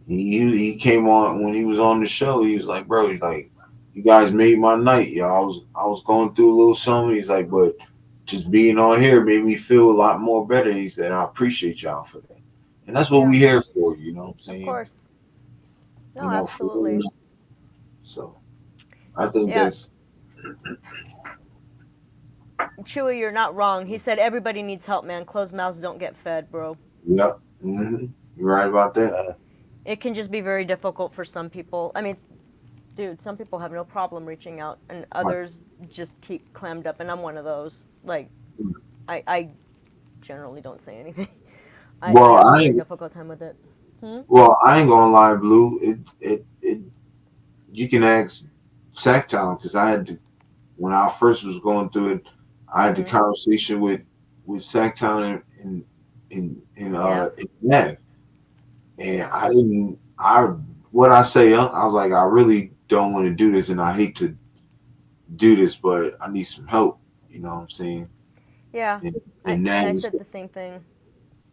He came on when he was on the show. He was like, "Bro, like, you guys made my night, yo. I was going through a little something." He's like, "But just being on here made me feel a lot more better." He said, "I appreciate y'all for that," and that's what we here for. You know what I'm saying? Of course. No, you know, absolutely. So I think Yeah. that's. Chewy, you're not wrong. He said everybody needs help, man. Closed mouths don't get fed, bro. Yep. You're right about that. It can just be very difficult for some people. I mean, dude, some people have no problem reaching out, and others just keep clammed up, and I'm one of those. Like, I generally don't say anything. I have a very difficult time with it. Well, I ain't gonna lie, Blue. It you can ask Sacktown, because I had to, when I first was going through it, I had the conversation with Sacktown in Nav, and what I say, I was like, I really don't want to do this, and I hate to do this, but I need some help. You know what I'm saying? Yeah. And I said the same thing.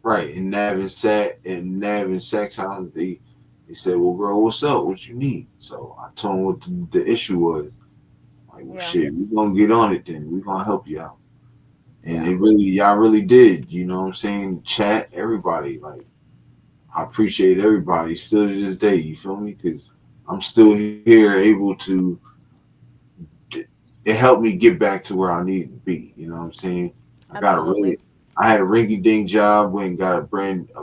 Right, and Nav and Sacktown, they said, "Well, bro, what's up? What you need?" So I told them what the issue was. Like, well, shit, we're gonna get on it then. We're gonna help you out. And y'all really did. You know what I'm saying? Chat, everybody. Like, I appreciate everybody still to this day. You feel me? Because I'm still here, able to. It helped me get back to where I need to be. You know what I'm saying? Absolutely. I had a rinky-dink job, went and got a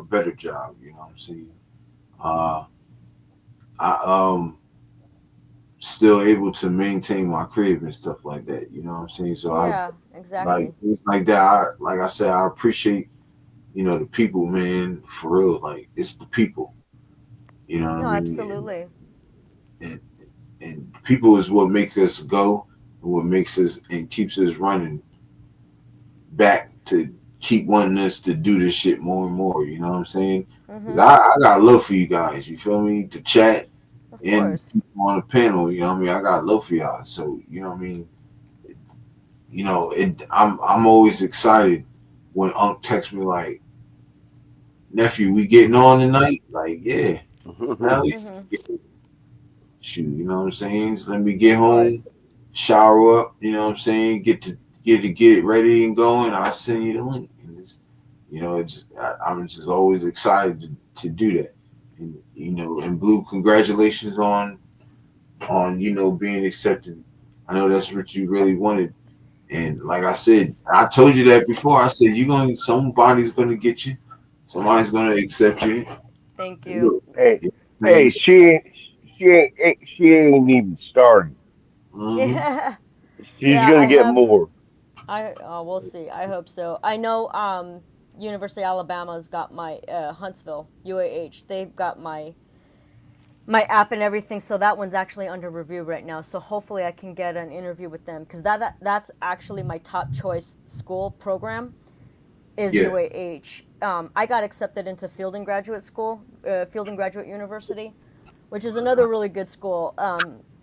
better job. You know what I'm saying? I still able to maintain my crib and stuff like that. You know what I'm saying? So exactly. Like things like that. Like I said, I appreciate the people, man. For real, like it's the people. You know what I mean? Absolutely. And people is what make us go, and what makes us and keeps us running back to keep wanting us to do this shit more and more. You know what I'm saying? Because I got love for you guys. You feel me? To chat and people on the panel. You know what I mean? I got love for y'all. So you know what I mean? I'm always excited when Unc texts me like, nephew, we getting on tonight? Like, yeah. Shoot, you know what I'm saying? Just let me get home, shower up, you know what I'm saying? Get it ready and going. I'll send you the link. And I'm just always excited to do that. And and Blue, congratulations on being accepted. I know that's what you really wanted. And like I said, I told you that before. I said somebody's gonna get you. Somebody's gonna accept you. Thank you. Hey, she ain't even started. Yeah. She's gonna get more. We'll see. I hope so. I know University of Alabama's got my Huntsville UAH. They've got my app and everything, so that one's actually under review right now. So hopefully I can get an interview with them because that's actually my top choice school program is UAH. I got accepted into Fielding Graduate School, Fielding Graduate University, which is another really good school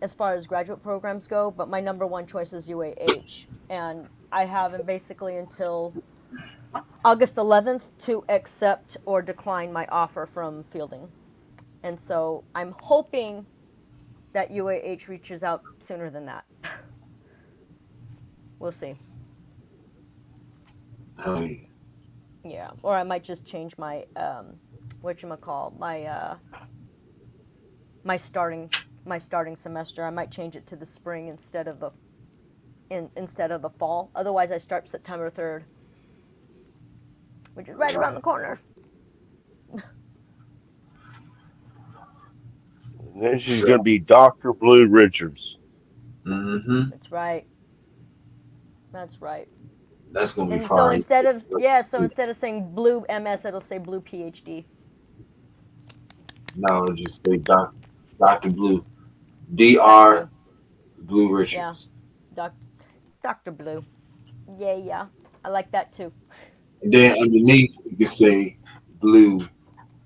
as far as graduate programs go. But my number one choice is UAH, and I have basically until August 11th to accept or decline my offer from Fielding. And so I'm hoping that UAH reaches out sooner than that. We'll see. Yeah, or I might just change my my starting semester. I might change it to the spring instead of the fall. Otherwise, I start September 3rd, which is right around the corner. And then she's going to be Dr. Blue Richards. Mm-hmm. That's right. That's right. That's going to be fine. So instead of saying Blue MS, it'll say Blue PhD. No, just say Dr. Blue. Dr. Blue Richards. Yeah. Dr. Blue. Yeah. I like that too. And then underneath, you can say Blue.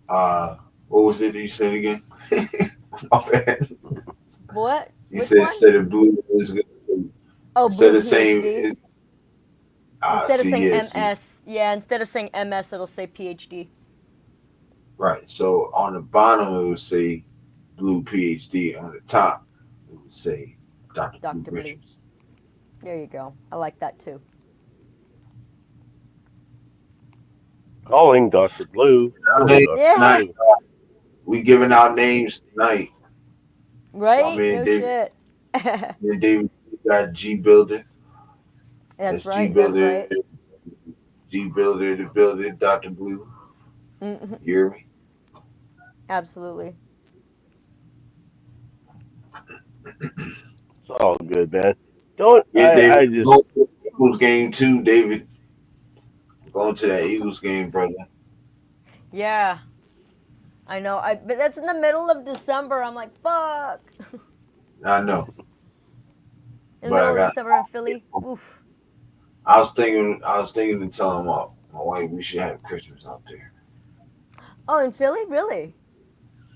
What was it you said again? My bad. What? You said instead of Blue, it was going to say. Instead of saying. Instead of saying MS. Yeah, instead of saying MS, it'll say PhD. Right. So on the bottom, it would say Blue PhD. On the top, it would say Dr. Blue Richards. There you go. I like that too. Calling Dr. Blue. Yeah. We giving out names tonight. Right? My man no David, shit. then David got G Builder. That's right. G Builder. That's right. G Builder, the Builder, Dr. Blue. Mm-hmm. You hear me? Absolutely. It's all good, man. Don't David, I just go to the Eagles game too, David. Going to that Eagles game, brother. Yeah. I know. But that's in the middle of December. I'm like, fuck. I know. In the middle of December in Philly. Oof. I was thinking to tell my wife we should have Christmas out there. Oh, in Philly? Really?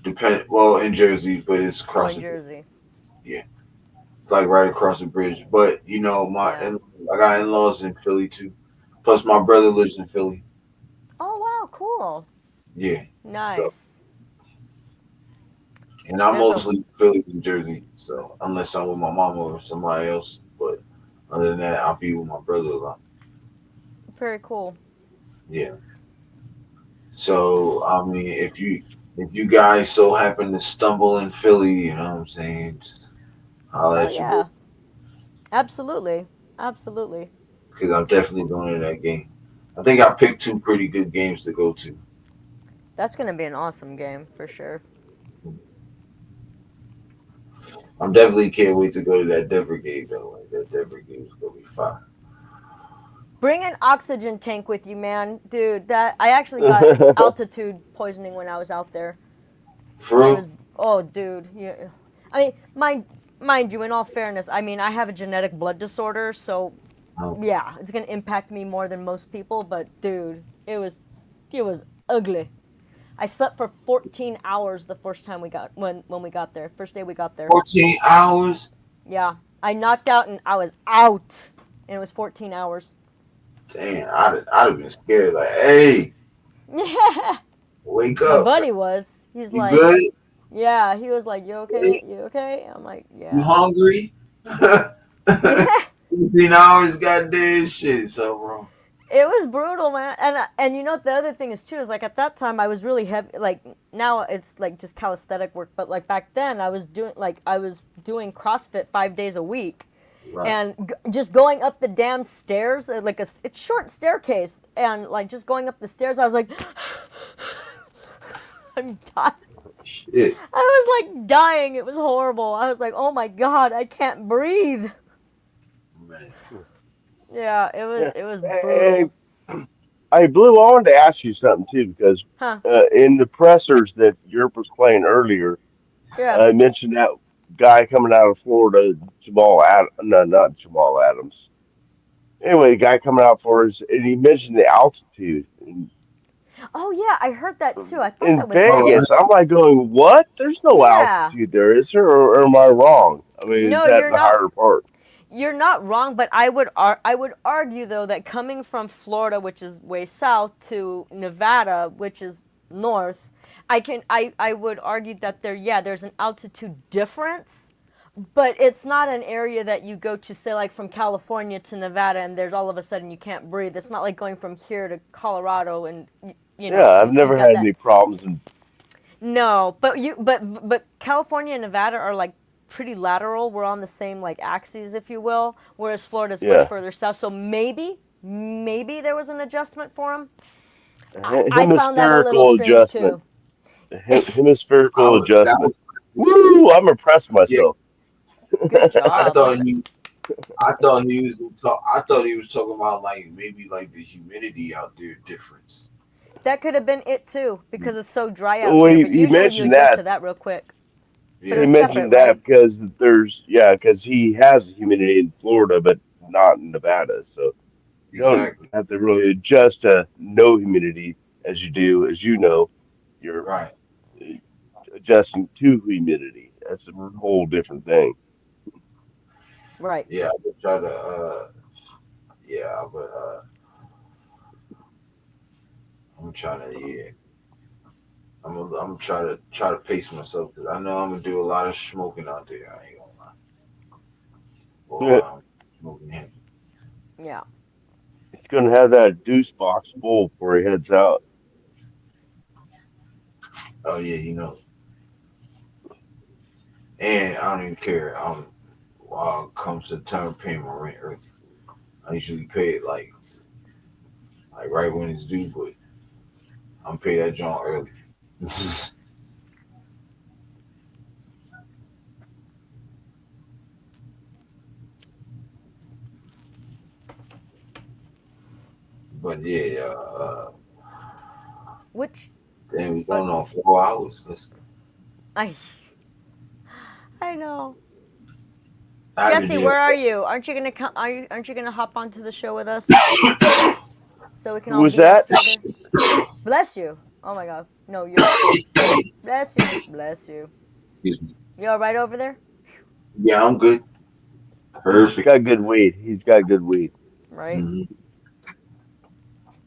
In Jersey, but it's across in Jersey. Yeah. It's like right across the bridge. But I got in-laws in Philly too. Plus my brother lives in Philly. Oh wow, cool. Yeah. Nice. So, and I'm mostly Philly and Jersey, so unless I'm with my mama or somebody else, but other than that, I'll be with my brother a lot. Very cool. Yeah. So I mean, if you guys so happen to stumble in Philly, you know what I'm saying, just holler Oh at your boy, yeah, absolutely, absolutely. because I'm definitely going to that game. I think I picked two pretty good games to go to. That's gonna be an awesome game for sure. I'm definitely can't wait to go to that Denver game though. Like, that Denver game is gonna be fun. Bring an oxygen tank with you, man, dude. That I actually got altitude poisoning when I was out there. For real? It was, oh, dude. Yeah. I mean, mind you, in all fairness, I mean, I have a genetic blood disorder, so Oh. yeah, it's gonna impact me more than most people. But dude, it was ugly. I slept for 14 hours the first time when we got there. First day we got there. 14 hours? Yeah, I knocked out and I was out, and it was 14 hours. Damn, I'd have been scared. Like, hey, Yeah. wake My up. buddy was. He's You like, good? yeah. He was like, you okay? You okay? I'm like, yeah. You hungry? 15 hours, goddamn shit, so bro. It was brutal, man. And you know the other thing is too is like at that time I was really heavy. Like now it's like just calisthenic work, but like back then I was doing CrossFit 5 days a week, Right. and just going up the damn stairs like it's short staircase, and like just going up the stairs I was like, I'm dying. Shit. I was like dying. It was horrible. I was like, oh my god, I can't breathe. Man. Yeah, it was Hey, brutal. hey, Blue, I wanted to ask you something too, because Huh. in the pressers that Europe was playing earlier, Yeah. I mentioned that guy coming out of Florida, no, not Jamal Adams. Anyway, the guy coming out for us, and he mentioned the altitude Oh yeah, I heard that too. I thought in that was Vegas. I'm like going, what? There's no Yeah. altitude there, is there? Or am I wrong? I mean, is No, that you're the not. higher part? You're not wrong, but I would argue though that coming from Florida, which is way south, to Nevada, which is north, I would argue that there's an altitude difference, but it's not an area that you go to, say like from California to Nevada and there's all of a sudden you can't breathe. It's not like going from here to Colorado and you know. Yeah, I've you never got had that. any problems. And No, but California and Nevada are like pretty lateral. We're on the same like axes, if you will, whereas Florida's Yeah. much further south. So maybe there was an adjustment for him. I found that a hemispherical little strange adjustment. too. Hemispherical That adjustment. was, Woo! I'm impressed with yeah. myself. Good I job. thought he was talking about like maybe like the humidity out there difference. That could have been it too, because it's so dry out Well, here. you, But you usually you mentioned adjust that. to that real quick. But Yeah. it He was mentioned separate, that right? because because he has humidity in Florida, but not in Nevada. So you don't Exactly. have to really adjust to no humidity as you do, as you know, you're Right. adjusting to humidity. That's a whole different thing. Right. Yeah, I would try to I'm trying to I'm try to pace myself because I know I'm gonna do a lot of smoking out there. I ain't gonna lie. Yeah. Or smoking him. Yeah. He's gonna have that deuce box full before he heads out. Oh yeah, you know. And I don't even care. Comes to time paying my rent early. I usually pay it like right when it's due, but I'm pay that joint early. But yeah, Which damn, we going on 4 hours. Let's go. I know. I haven't Jesse, been- where are you? Aren't you gonna come? Aren't you gonna hop onto the show with us? So we can Who all was be nice that? to each other? Bless you. Oh my God. No, you. Bless you. Bless you. Excuse me. You all right over there? Yeah, I'm good. He's Perfect. got good weed. He's got good weed. Right. Mhm.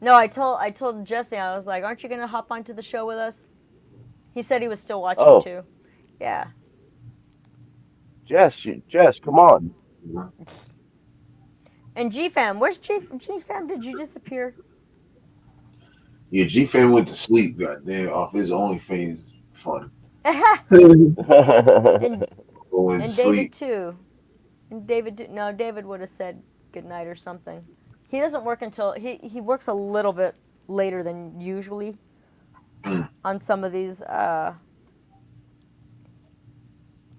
No, I told Jesse, I was like, aren't you gonna hop onto the show with us? He said he was still watching Oh. too. Yeah. Jess, come on. And G-Fam, where's G-Fam? Did you disappear? Yeah, G-Fan went to sleep, goddamn, off his OnlyFans fun. and Going to David sleep. too. And David would have said good night or something. He doesn't work until he works a little bit later than usually on some of these. I'm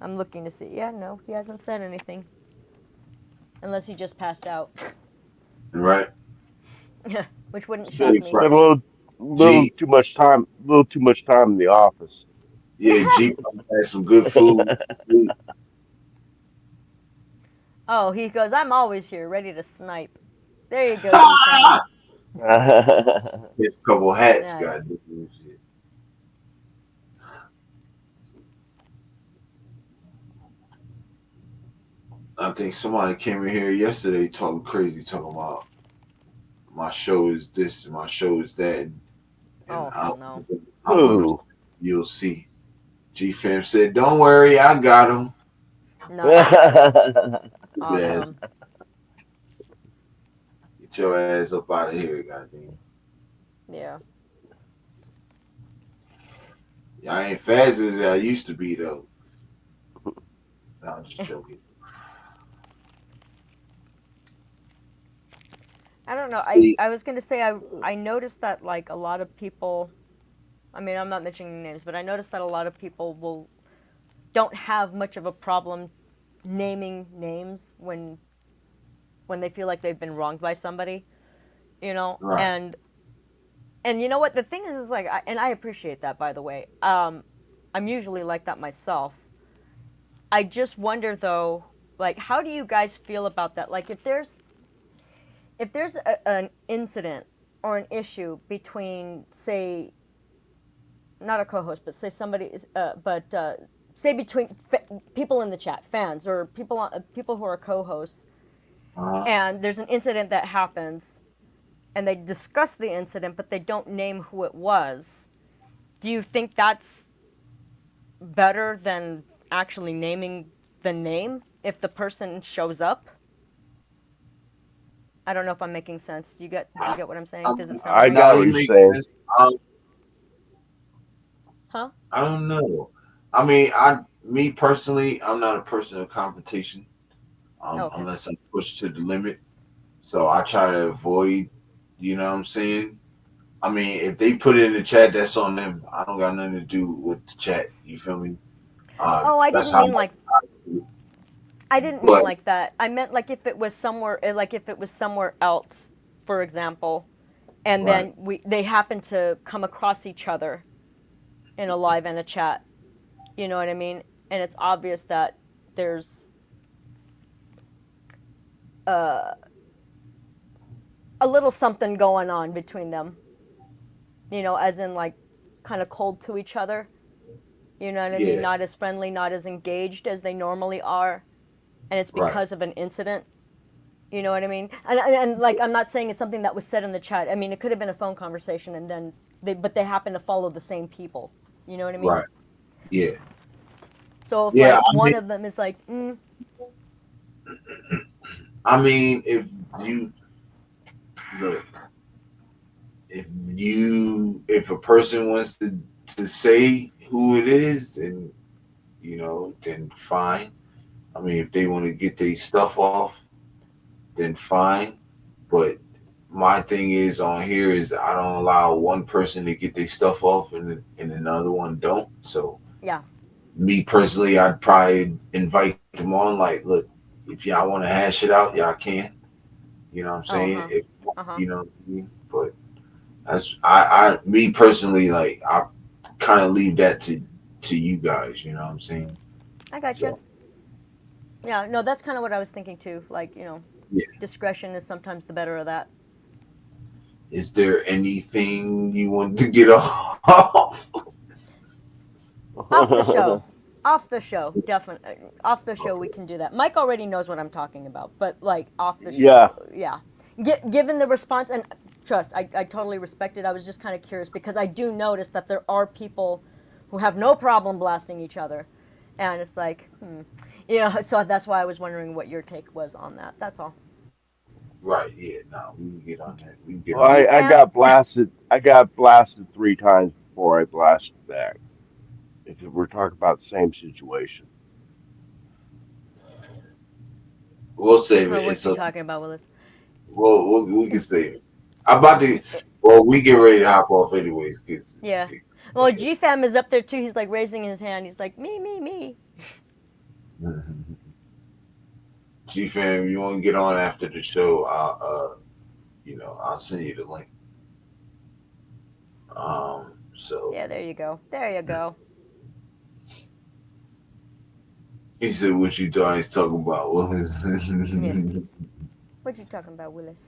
looking to see. Yeah, no, he hasn't said anything. Unless he just passed out. Right. Which wouldn't shock me. Spent a little too much time in the office. Yeah, G had some good food. Oh, he goes, I'm always here, ready to snipe. There you go, G-Fam. Get a couple hats, Nice. goddamn shit. I think somebody came in here yesterday talking crazy, talking about my show is this and my show is that. And no. Ooh. You'll see. G-Fam said, don't worry, I got him. No. Awesome. Get your ass up out of here, goddamn. Yeah. I ain't fast as I used to be, though. No, I'm just joking. I don't know. I was going to say I noticed that like a lot of people, I mean, I'm not mentioning names, but I noticed that a lot of people don't have much of a problem naming names when they feel like they've been wronged by somebody, you know? Right. And you know what? The thing is like, I appreciate that, by the way. I'm usually like that myself. I just wonder though, like, how do you guys feel about that? Like, if there's an incident or an issue between, say, not a co-host, but say somebody, say between people in the chat, fans or people who are co-hosts, and there's an incident that happens, and they discuss the incident, but they don't name who it was. Do you think that's better than actually naming the name if the person shows up? I don't know if I'm making sense. Do you get what I'm saying? Does it sound I right? got what you're saying. Huh? I don't know. I mean, me personally, I'm not a person of competition, unless I'm pushed to the limit. So I try to avoid, you know what I'm saying? I mean, if they put it in the chat, that's on them. I don't got nothing to do with the chat. You feel me? I didn't mean like. I didn't mean like that. I meant like if it was somewhere else, for example, and then they happen to come across each other in a live and a chat. You know what I mean? And it's obvious that there's a little something going on between them. You know, as in like kind of cold to each other. You know what I mean? Not as friendly, not as engaged as they normally are. And it's because of an incident. You know what I mean? And like, I'm not saying it's something that was said in the chat. I mean, it could have been a phone conversation, and then they happen to follow the same people. You know what I mean? Right. Yeah. So if one of them is like, I mean, if a person wants to say who it is, then then fine. I mean, if they want to get their stuff off, then fine. But my thing is on here is I don't allow one person to get their stuff off and another one don't. So yeah, me personally, I'd probably invite them on. Like, look, if y'all want to hash it out, y'all can. You know what I'm saying? If you know what I mean? But that's me personally, like I kind of leave that to you guys. You know what I'm saying? I got you. Yeah, no, that's kind of what I was thinking too. Like, discretion is sometimes the better of that. Is there anything you want to get off? Off the show. Off the show, definitely. Off the show, we can do that. Mike already knows what I'm talking about, but like off the show, yeah. Given the response, and trust, I totally respect it. I was just kind of curious because I do notice that there are people who have no problem blasting each other, and it's like, so that's why I was wondering what your take was on that. That's all. Right, yeah, no, we can get on that. We can get Well, on that. I got blasted. I got blasted 3 times before I blasted back. If we're talking about the same situation, We'll I don't save know it. what It's you're a talking about, Willis. we can save it. I'm about to. Well, we get ready to hop off anyways. Cause Yeah. Well, GFAM is up there too. He's like raising his hand. He's like, me. G fam, you want to get on after the show? I'll send you the link. So Yeah, there you go. There you go. he said, "What you guys talking about?" Well, Yeah. What you talking about, Willis?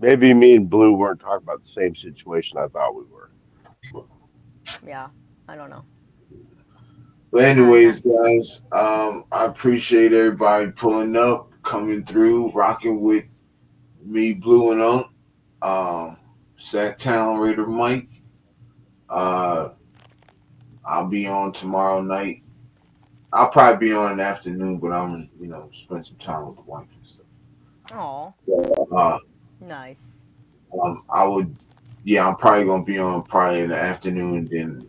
maybe me and Blue weren't talking about the same situation I thought we were. Yeah, I don't know. But anyways, guys, I appreciate everybody pulling up, coming through, rocking with me, Blue and Unk, Sacktown Raider Mike. I'll be on tomorrow night. I'll probably be on in the afternoon, but I'm spend some time with the wife and stuff. Oh. Uh, Nice. I would, yeah, I'm probably gonna be on probably in the afternoon. Then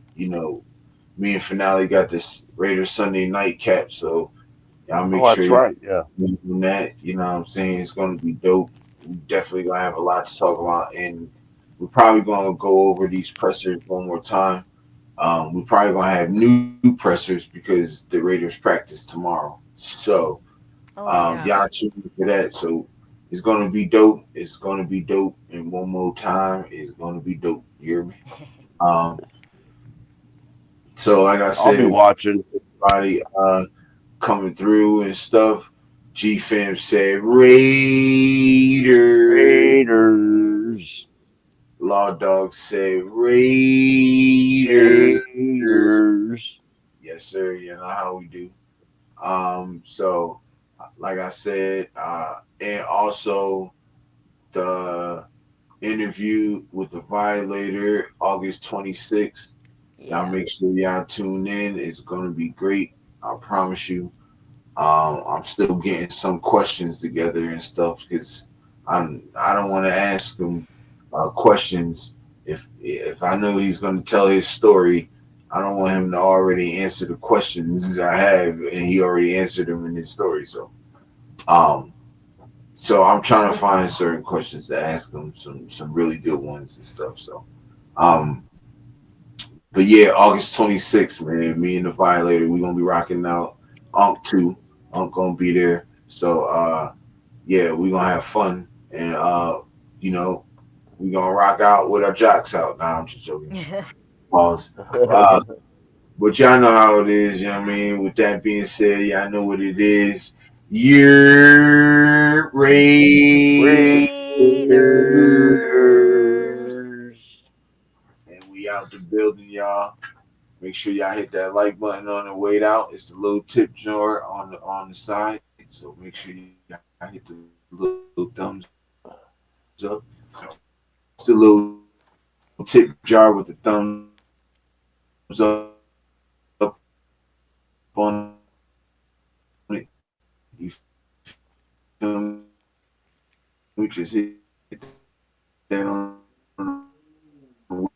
me and Finale got this Raiders Sunday night cap, so y'all make Oh, sure that's you right. Yeah. do that. You know what I'm saying? It's gonna be dope. We definitely gonna have a lot to talk about, and we're probably gonna go over these pressers one more time. We're probably gonna have new pressers because the Raiders practice tomorrow. So y'all tune in for that. So it's gonna be dope. It's gonna be dope. And one more time, it's gonna be dope. You hear me? So like I I'll be said, watching. everybody coming through and stuff. G Fam said Raiders. Raiders. Law Dog said Raiders. Raiders. Yes, sir. You know how we do. So like I said, and also the interview with the Violator, August 26th. Y'all make sure y'all tune in. It's gonna be great. I promise you. I'm still getting some questions together and stuff because I don't want to ask him questions if I know he's gonna tell his story. I don't want him to already answer the questions that I have, and he already answered them in his story. So I'm trying to find certain questions to ask him, some really good ones and stuff. So, but yeah, August 26th, man, me and the Violator, we gonna be rocking out. Unk too, Unk gonna be there. So yeah, we gonna have fun, and we gonna rock out with our jocks out. Nah, I'm just joking. Pause. But y'all know how it is, you know what I mean? With that being said, y'all know what it is. You're Raiders. And we out the building, y'all. Make sure y'all hit that like button on the way out. It's the little tip jar on the side. So make sure y'all hit the little thumbs up. It's the little tip jar with the thumbs up on it. You feel me? We just hit that on the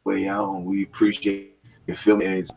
way out, and we appreciate you. Feel me? And it's